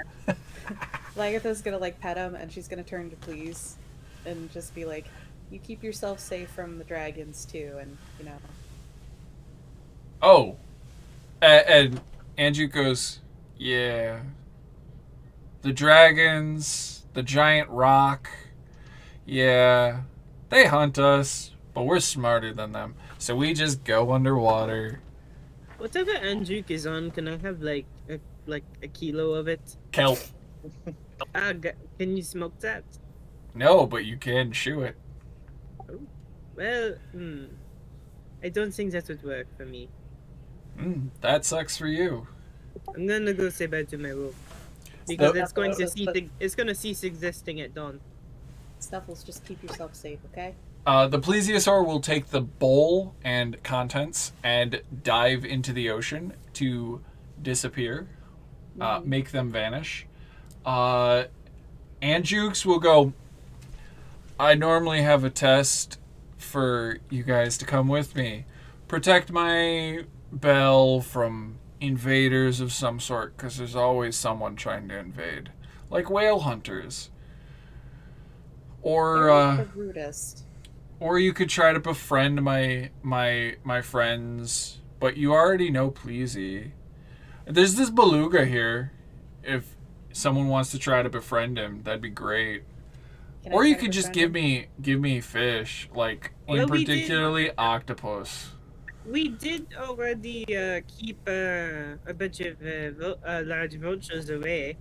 Lagatha's gonna like pet him, and she's gonna turn to please, and just be like, "You keep yourself safe from the dragons too, and you know." Oh, and Andrew goes, yeah. The dragons, the giant rock, yeah, they hunt us, but we're smarter than them, so we just go underwater. Whatever Anjuk is on, can I have like a kilo of it? Kelp. Can you smoke that? No, but you can chew it. Well, I don't think that would work for me. That sucks for you. I'm gonna go say bye to my room because Nope. it's gonna cease existing at dawn. Snuffles, just keep yourself safe, okay? The plesiosaur will take the bowl and contents and dive into the ocean to disappear, make them vanish. Anjukes will go, I normally have a test for you guys to come with me. Protect my bell from invaders of some sort, because there's always someone trying to invade. Like whale hunters. Or, They're the rudest. or you could try to befriend my friends, but you already know Pleasy. There's this beluga here. If someone wants to try to befriend him, that'd be great. Can I Or you try to could just befriend give me fish, like in Well, we did- particularly octopus. We did already keep a bunch of large vultures away.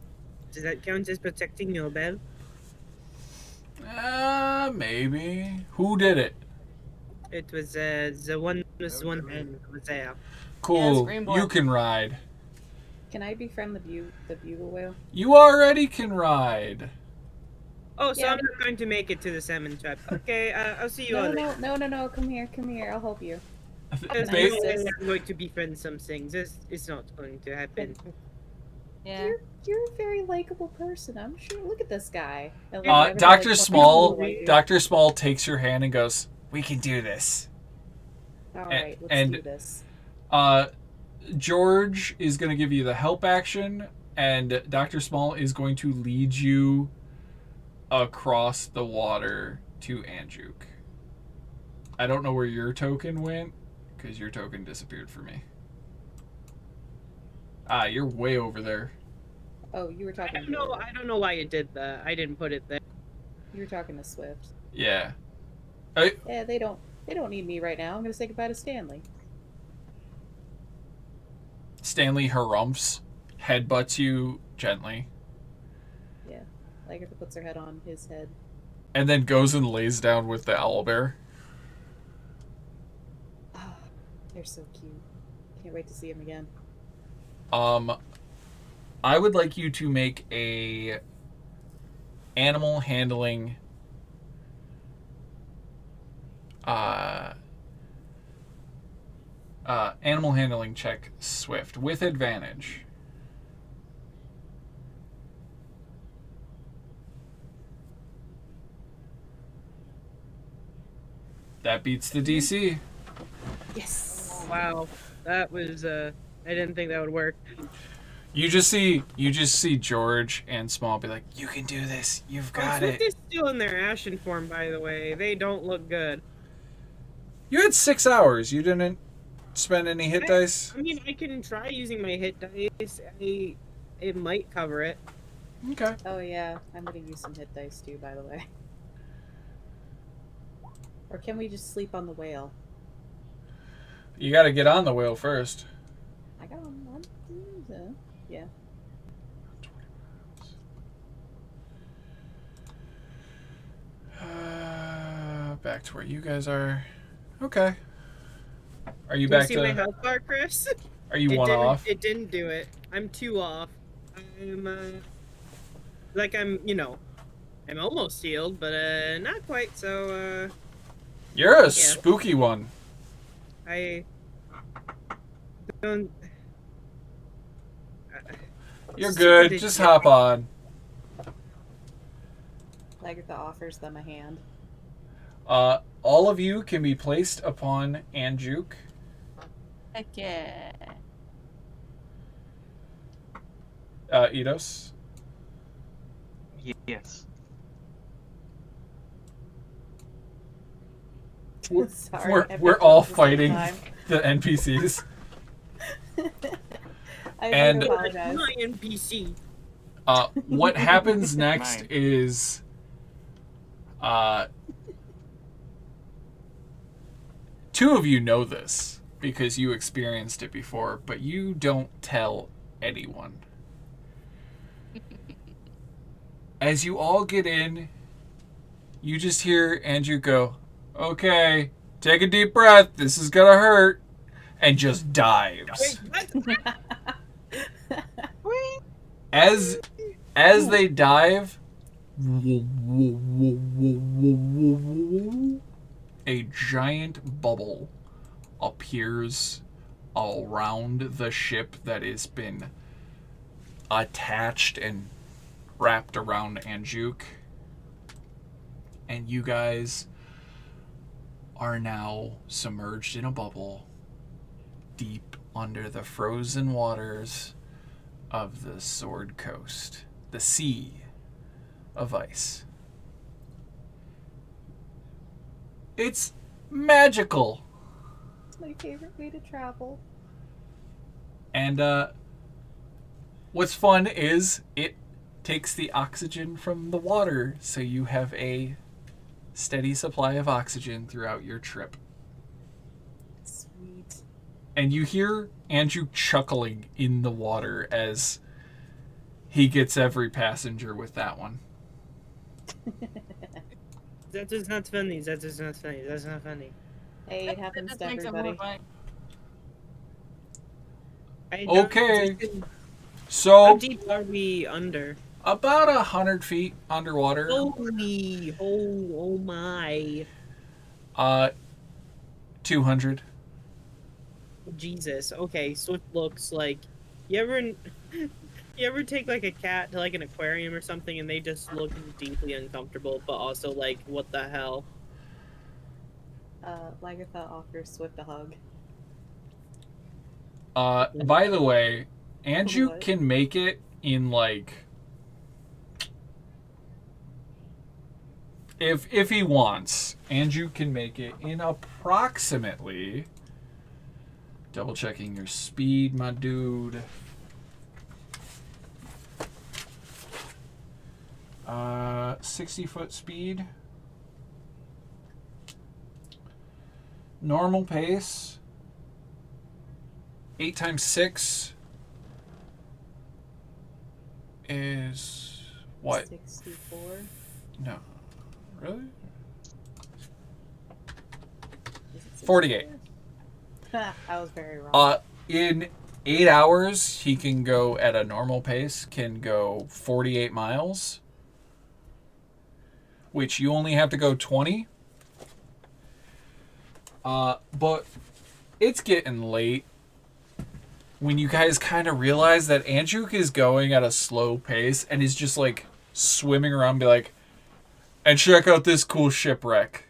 Does that count as protecting your bell? Maybe. Who did it? It was the one man who was there. Cool. green boy. You can ride. Can I befriend the bugle whale? You already can ride. Oh, so Yeah. I'm not going to make it to the salmon trap. Okay, I'll see you all later. No. Come here. I'll help you. Because Ba- I know I'm going to befriend some things. This is not going to happen. Yeah. You're a very likable person. I'm sure. Look at this guy. And, everybody, Dr. like, Small, like you. Dr. Small takes your hand and goes, "We can do this." All right, let's and- do this. George is going to give you the help action, and Dr. Small is going to lead you across the water to Anjuk. I don't know where your token went, because your token disappeared for me. You're way over there. Oh, you were talking. I don't know why it did that. I didn't put it there. You were talking to Swift. Yeah. Yeah, they don't need me right now. I'm gonna say goodbye to Stanley. Stanley harumphs, headbutts you gently, Yeah, Lagartha puts her head on his head. and then goes and lays down with the owlbear. Oh, they're so cute. Can't wait to see him again. I would like you to make a animal handling animal handling check, Swift, with advantage. That beats the DC. Yes. Wow, that was I didn't think that would work. You just see George and Small be like, "You can do this. You've got Swift it." is still in their ashen form, by the way. They don't look good. You had 6 hours. You didn't spend any hit dice? I mean, I can try using my hit dice. It might cover it. Okay. Oh yeah, I'm gonna use some hit dice too, by the way. Or can we just sleep on the whale? You got to get on the whale first. I got one. Yeah. Back to where you guys are. Okay. Are you Do you back see my to? health bar, Chris? Are you It one didn't- off? It didn't do it. I'm 2 off. I'm Like I'm almost healed, but not quite. So You're a spooky one. I don't. You're Super good. Just legit. hop on. Lagertha offers them a hand. All of you can be placed upon Anjuk. Heck yeah. Eidos. Yes. Sorry, We're everyone all at the same fighting time. the NPCs. I And- do apologize. My NPC. What happens next Mine. is two of you know this because you experienced it before, but you don't tell anyone. As you all get in, you just hear Andrew go, "Okay, take a deep breath. This is gonna hurt," and just dives. Wait, what? As they dive, a giant bubble appears around the ship that has been attached and wrapped around Anjuk. And you guys are now submerged in a bubble deep under the frozen waters of the Sword Coast, the sea of ice. It's magical. It's my favorite way to travel. And what's fun is it takes the oxygen from the water, so you have a steady supply of oxygen throughout your trip. Sweet. And you hear Andrew chuckling in the water as he gets every passenger with that one. That is not funny. That is not funny. That's not funny. Hey, it happens That to makes it everybody. more fun. I don't Okay. understand. How So, deep are we under? about 100 feet underwater. Holy, oh my. 200. Jesus. Okay, so it looks like you ever take like a cat to like an aquarium or something and they just look deeply uncomfortable, but also like what the hell? Lagertha offers Swift a hug. By the way, Andrew What? can make it in like if he wants, Andrew can make it in approximately, double checking your speed, my dude. 60-foot speed. Normal pace. 8 times 6 is what? 64. No. Really? Is it 48. 64? I was very wrong. In 8 hours, he can go at a normal pace, can go 48 miles, which you only have to go 20. But it's getting late when you guys kind of realize that Andrew is going at a slow pace and is just like swimming around and be like, and check out this cool shipwreck.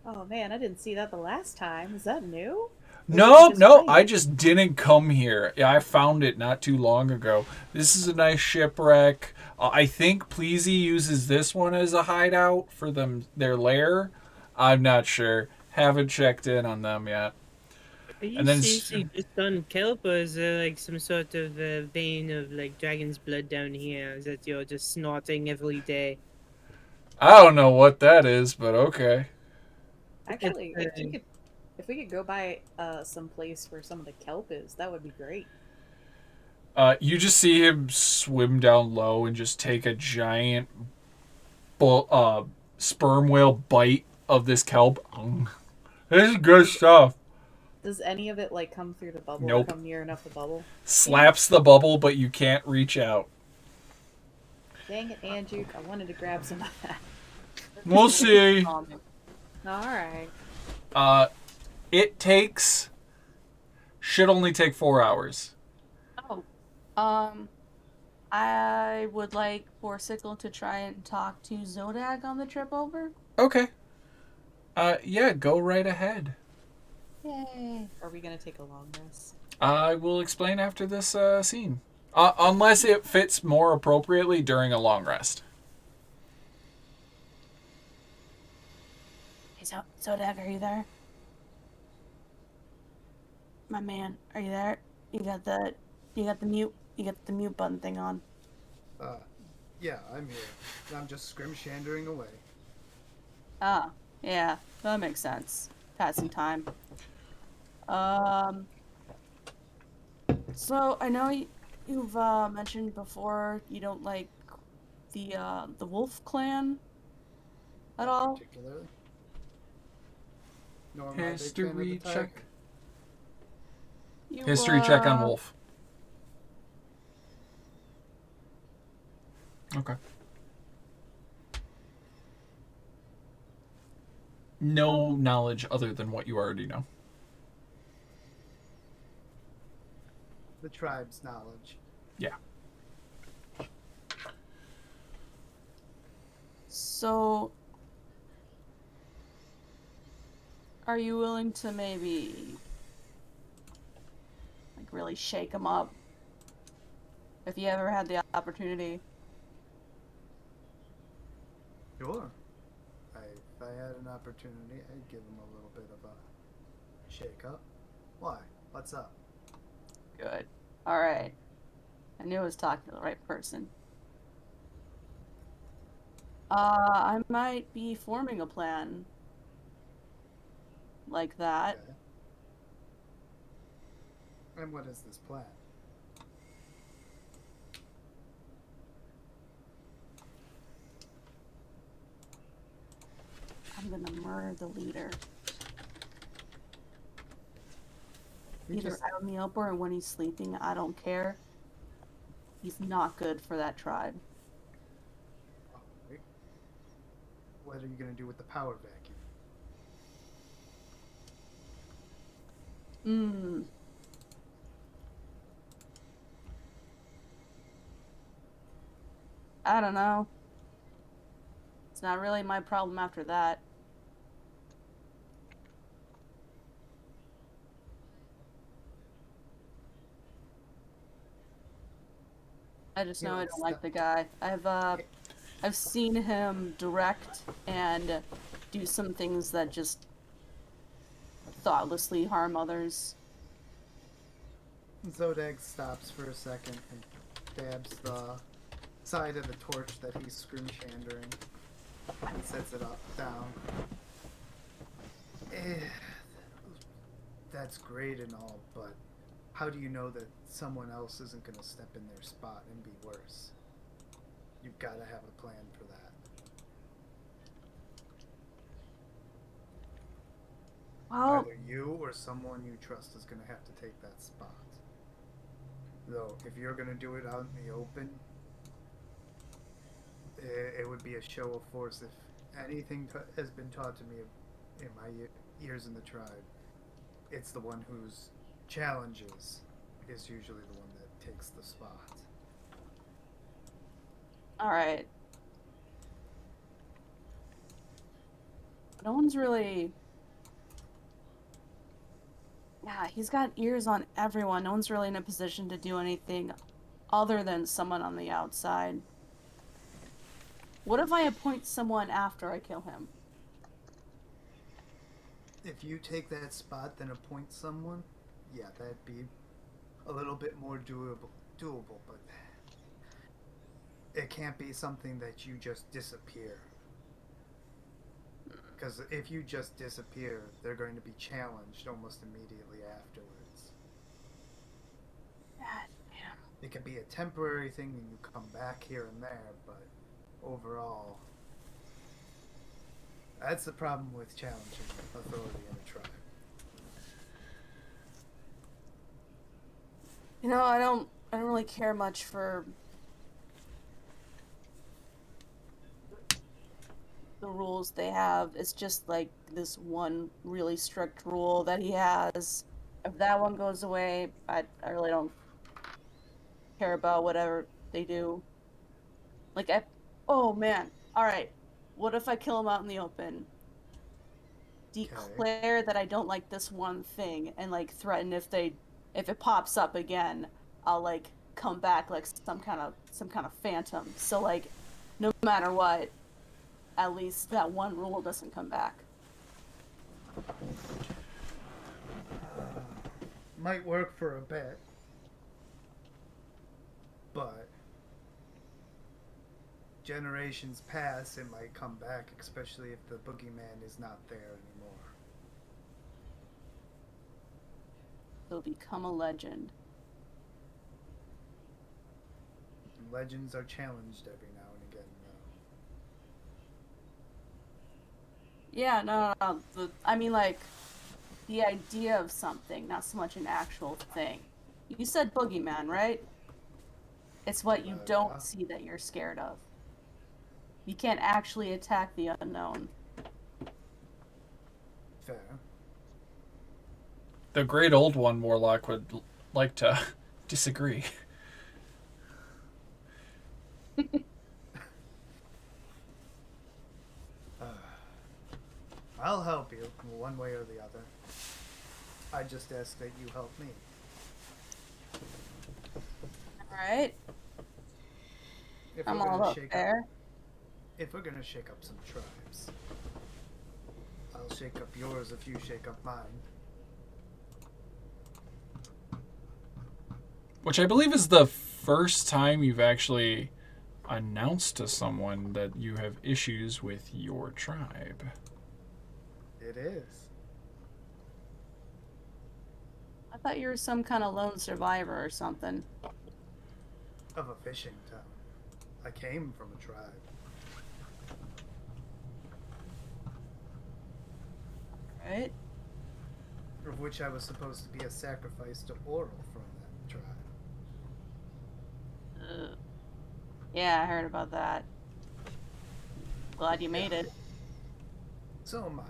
Oh man, I didn't see that the last time. Is that new? No, just no, right. I just didn't come here. Yeah, I found it not too long ago. This is a nice shipwreck. I think Pleasy uses this one as a hideout for their lair. I'm not sure. Haven't checked in on them yet. Are you And then seriously just on kelp, or is there like some sort of vein of like dragon's blood down here that you're just snorting every day? I don't know what that is, but okay. Actually, It's, if we could go by some place where some of the kelp is, that would be great. You just see him swim down low and just take a giant sperm whale bite of this kelp. This is good stuff. Does any of it like come through the bubble Nope. or come near enough the bubble? Slaps the bubble, but you can't reach out. Dang it, Andrew. I wanted to grab some of that. We'll see. Alright. It takes... Should only take 4 hours. Oh. I would like for Sickle to try and talk to Zodag on the trip over. Okay. Yeah, go right ahead. Yay. Are we gonna take a long rest? I will explain after this scene. Unless it fits more appropriately during a long rest. Hey, Zodag, are you there? My man, are you there? You got the mute button thing on. Yeah, I'm here. I'm just scrimshandering away. Ah, yeah, that makes sense. Passing time. So I know you've mentioned before you don't like the Wolf Clan at all. Particularly. Nor am I a big fan of History the tiger. check. You, History check on Wolf. Okay. No knowledge other than what you already know. The tribe's knowledge. Yeah. So, are you willing to maybe, like, really shake him up? If you ever had the opportunity. Sure. If I had an opportunity, I'd give him a little bit of a shake-up. Why? What's up? Good. Alright. I knew I was talking to the right person. I might be forming a plan like that. Okay. And what is this plan? I'm gonna murder the leader. You Either just- out in the open or when he's sleeping, I don't care. He's not good for that tribe. Oh, wait. What are you gonna do with the power vacuum? I don't know. It's not really my problem after that. I just know I don't like the guy. I've seen him direct and do some things that just thoughtlessly harm others. Zodag stops for a second and dabs the side of the torch that he's scrimshandering and sets it up down. That's great and all, but how do you know that someone else isn't going to step in their spot and be worse? You've got to have a plan for that. Well, Either you or someone you trust is going to have to take that spot. Though, if you're going to do it out in the open, it would be a show of force. If anything has been taught to me in my years in the tribe, it's the one whose challenges is usually the one that takes the spot. alright. No one's really... Yeah, he's got ears on everyone. No one's really in a position to do anything other than someone on the outside. What if I appoint someone after I kill him? If you take that spot, then appoint someone, yeah, that'd be a little bit more doable, but it can't be something that you just disappear. Because if you just disappear, they're going to be challenged almost immediately afterwards. God damn. It can be a temporary thing and you come back here and there, but overall, that's the problem with challenging authority in a tribe. You know, I don't really care much for rules they have. It's just like this one really strict rule that he has. If that one goes away, I really don't care about whatever they do. Like, oh man, alright. What if I kill him out in the open? Declare that I don't like this one thing, and like threaten if it pops up again, I'll like come back like some kind of phantom. So like, no matter what, at least that one rule doesn't come back. Might work for a bit, but generations pass, it might come back, especially if the boogeyman is not there anymore. He'll become a legend. Legends are challenged every now and again, though. Yeah, no. I mean, like, the idea of something, not so much an actual thing. You said boogeyman, right? It's what you don't Yeah. see that you're scared of. You can't actually attack the unknown. Fair. The great old one, Warlock, would like to disagree. I'll help you one way or the other. I just ask that you help me. Alright? If I'm we're all gonna about shake fair. up, if we're gonna shake up some tribes, I'll shake up yours if you shake up mine. Which I believe is the first time you've actually announced to someone that you have issues with your tribe. It is. I thought you were some kind of lone survivor or something. Of a fishing town. I came from a tribe. Right? Of which I was supposed to be a sacrifice to Oral from that tribe. Yeah, I heard about that. Glad you made it. So am I.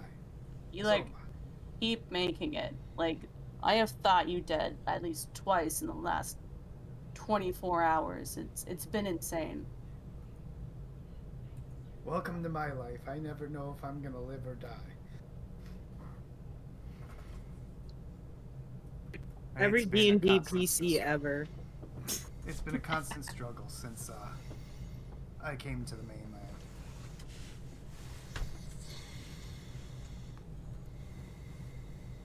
You So like am I. keep making it. Like, I have thought you dead at least twice in the last 24 hours. It's been insane. Welcome to my life. I never know if I'm gonna live or die. Every It's been a D&D constant PC ever. It's been a constant struggle since I came to the mainland.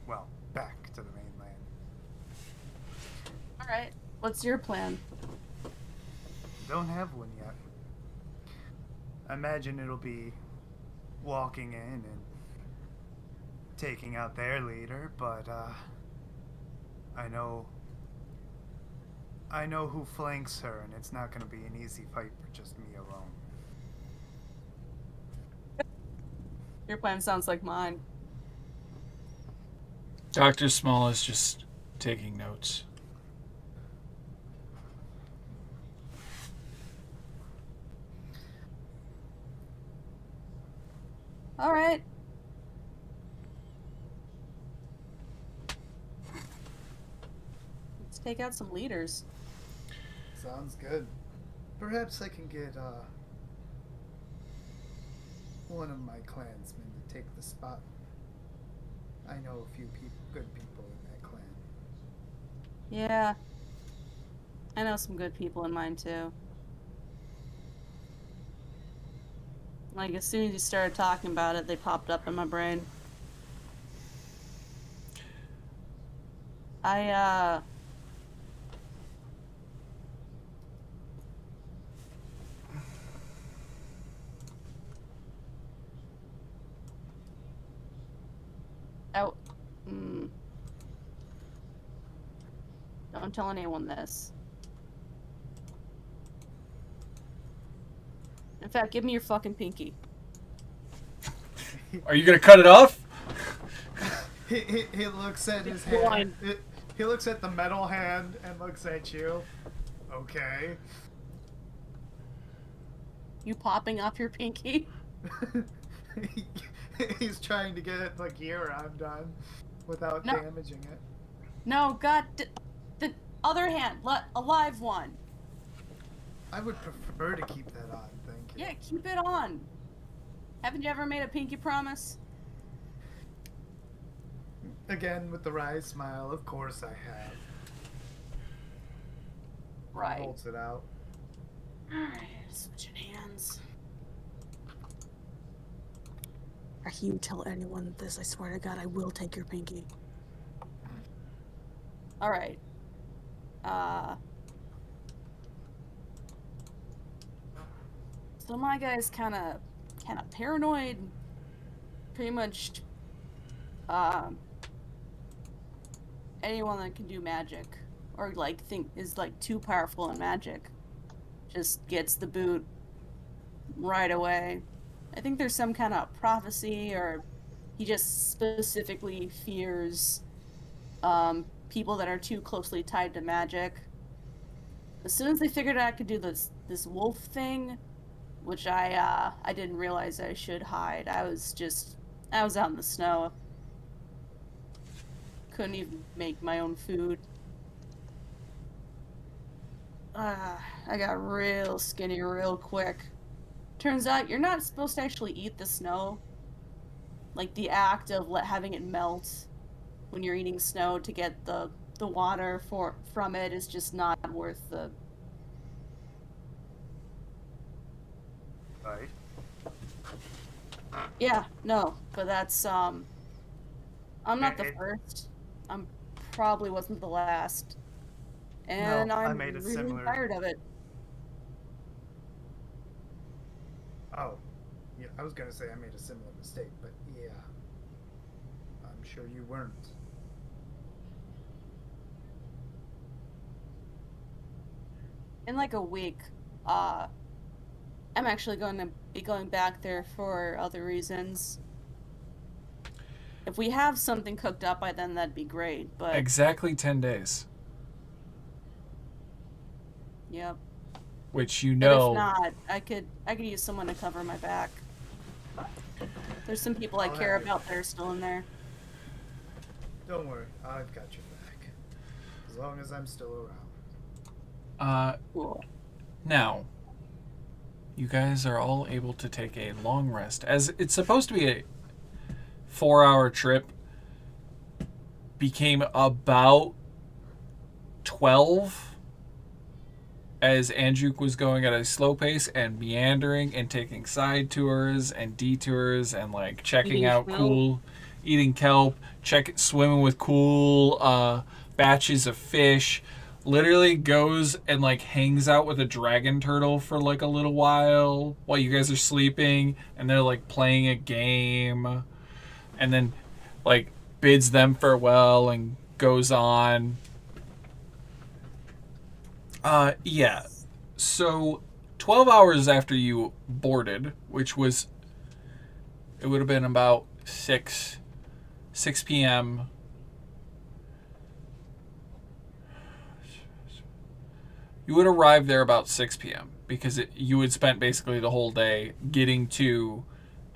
Well, back to the mainland. Alright, what's your plan? Don't have one yet. I imagine it'll be walking in and taking out their leader, but I know who flanks her, and it's not going to be an easy fight for just me alone. Your plan sounds like mine. Dr. Small is just taking notes. Alright. Let's take out some leaders. Sounds good. Perhaps I can get one of my clansmen to take the spot. I know a few good people in that clan. Yeah. I know some good people in mine too. Like, as soon as you started talking about it, they popped up in my brain. Oh, don't tell anyone this. In fact, give me your fucking pinky. Are you gonna cut it off? He looks at his Blind. hand. He looks at the metal hand and looks at you. Okay. You popping off your pinky? He's trying to get the gear undone without No. damaging it. No, God, the other hand, a live one. I would prefer to keep that on, thank you. Yeah, keep it on. Haven't you ever made a pinky promise? Again, with the wry smile, of course I have. Right. Holds it out. Alright, switching hands. If you tell anyone this, I swear to God, I will take your pinky. Alright. So my guy's kind of paranoid. Pretty much, anyone that can do magic or like think is like too powerful in magic just gets the boot right away. I think there's some kind of prophecy, or he just specifically fears people that are too closely tied to magic. As soon as they figured out I could do this wolf thing, which I didn't realize I should hide. I was out in the snow. Couldn't even make my own food. I got real skinny real quick. Turns out you're not supposed to actually eat the snow. Like, the act of having it melt when you're eating snow to get the water from it is just not worth the... Right. Yeah, no, but that's, I'm not the It- first. I'm probably wasn't the last. And No, I I'm made a really similar- tired of it. Oh. Yeah, I was gonna say I made a similar mistake, but yeah. I'm sure you weren't. In like a week, I'm actually going to be going back there for other reasons. If we have something cooked up by then, that'd be great, but... Exactly 10 days. Yep. Which you But know. if not, I could use someone to cover my back. There's some people I I'll care have you. about that are still in there. Don't worry, I've got your back. As long as I'm still around. Cool. Now, you guys are all able to take a long rest. As it's supposed to be a 4-hour trip, became about 12 as Andrew was going at a slow pace and meandering and taking side tours and detours and like checking Eating out kelp. eating kelp, swimming with cool batches of fish. Literally goes and like hangs out with a dragon turtle for like a little while you guys are sleeping, and they're like playing a game, and then like bids them farewell and goes on. Yeah. So 12 hours after you boarded, which was, it would have been about 6 p.m. You would arrive there about 6 p.m. because you had spent basically the whole day getting to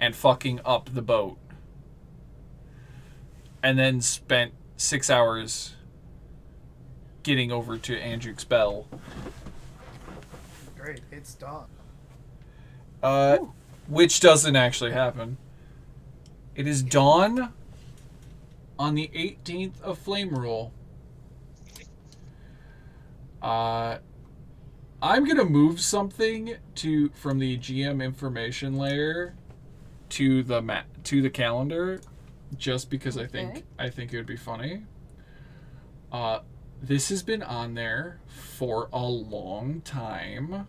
and fucking up the boat. And then spent 6 hours getting over to Andrew's Bell. Great, it's dawn. Which doesn't actually happen. It is dawn on the 18th of Flame Rule. I'm gonna move something from the GM information layer to the calendar, just because Okay. I think it would be funny. This has been on there for a long time.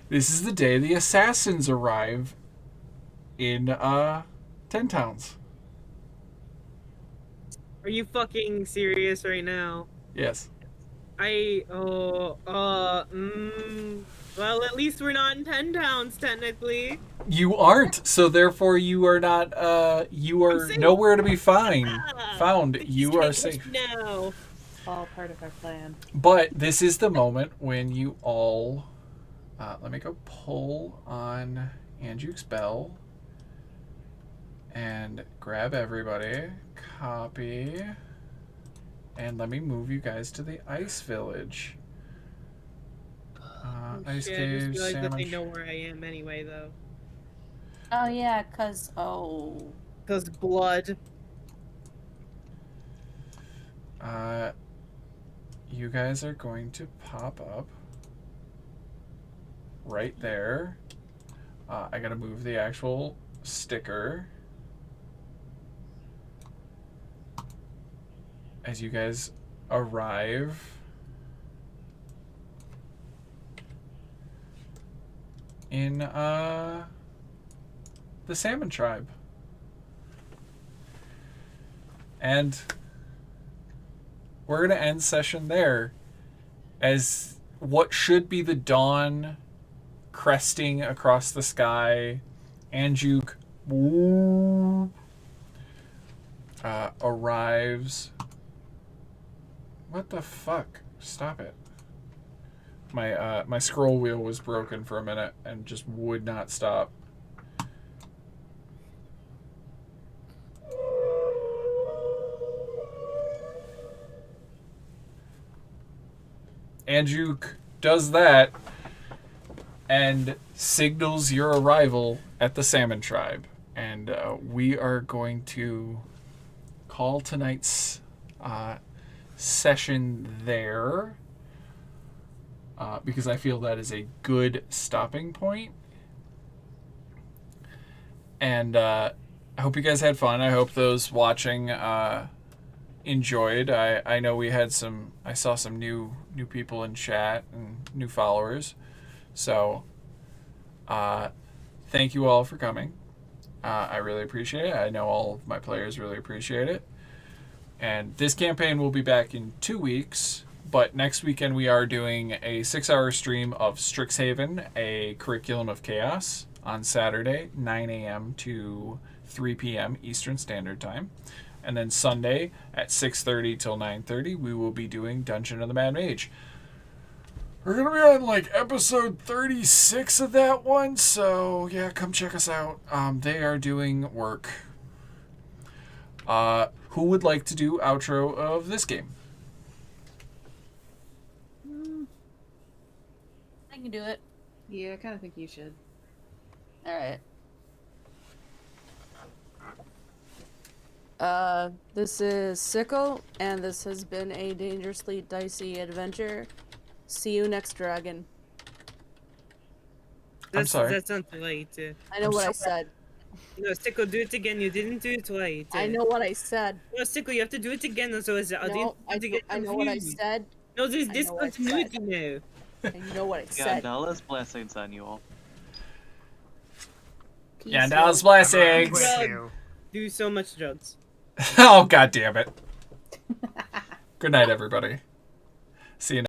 This is the day the assassins arrive in Ten Towns. Are you fucking serious right now? Yes. Well, at least we're not in 10 towns, technically. You aren't, so therefore you are not. You are safe. nowhere to be found. It's You are strange safe. now. All part of our plan. But this is the moment when you all Let me go pull on Anjuke's bell and grab everybody. Copy. And let me move you guys to the ice village. Ice Shit, I caves, just realized that they sandwich. know where I am anyway, though. Oh yeah, cause Cause blood. You guys are going to pop up right there. I gotta move the actual sticker. As you guys arrive in the Salmon Tribe. And we're gonna end session there as what should be the dawn cresting across the sky. Anjuk arrives. What the fuck? Stop it. My scroll wheel was broken for a minute and just would not stop. Anjuk does that and signals your arrival at the Salmon Tribe. And we are going to call tonight's session there because I feel that is a good stopping point. And I hope you guys had fun. I hope those watching enjoyed. I know we had I saw some new people in chat and new followers. So thank you all for coming. I really appreciate it. I know all of my players really appreciate it. And this campaign will be back in 2 weeks, but next weekend we are doing a 6-hour stream of Strixhaven, a Curriculum of Chaos, on Saturday, 9 a.m. to 3 p.m. Eastern Standard Time. And then Sunday at 6:30 till 9:30, we will be doing Dungeon of the Mad Mage. We're going to be on like episode 36 of that one, so yeah, come check us out. They are doing work. Who would like to do outro of this game? I can do it. Yeah, I kind of think you should. All right. This is Sickle, and this has been a dangerously dicey adventure. See you next dragon. sorry. That's not right. I know what I said. No, Stickle, do it again. You didn't do it right. I know what I said. No, Stickle, you have to do it again. So it's, No, I know what I said. No, there's I know what I discontinuity now. And you know what I said. Yandala's blessings on you all. Peace Yandala's out. blessings. With you. Do so much drugs. Oh, god damn it. Good night, everybody. See you next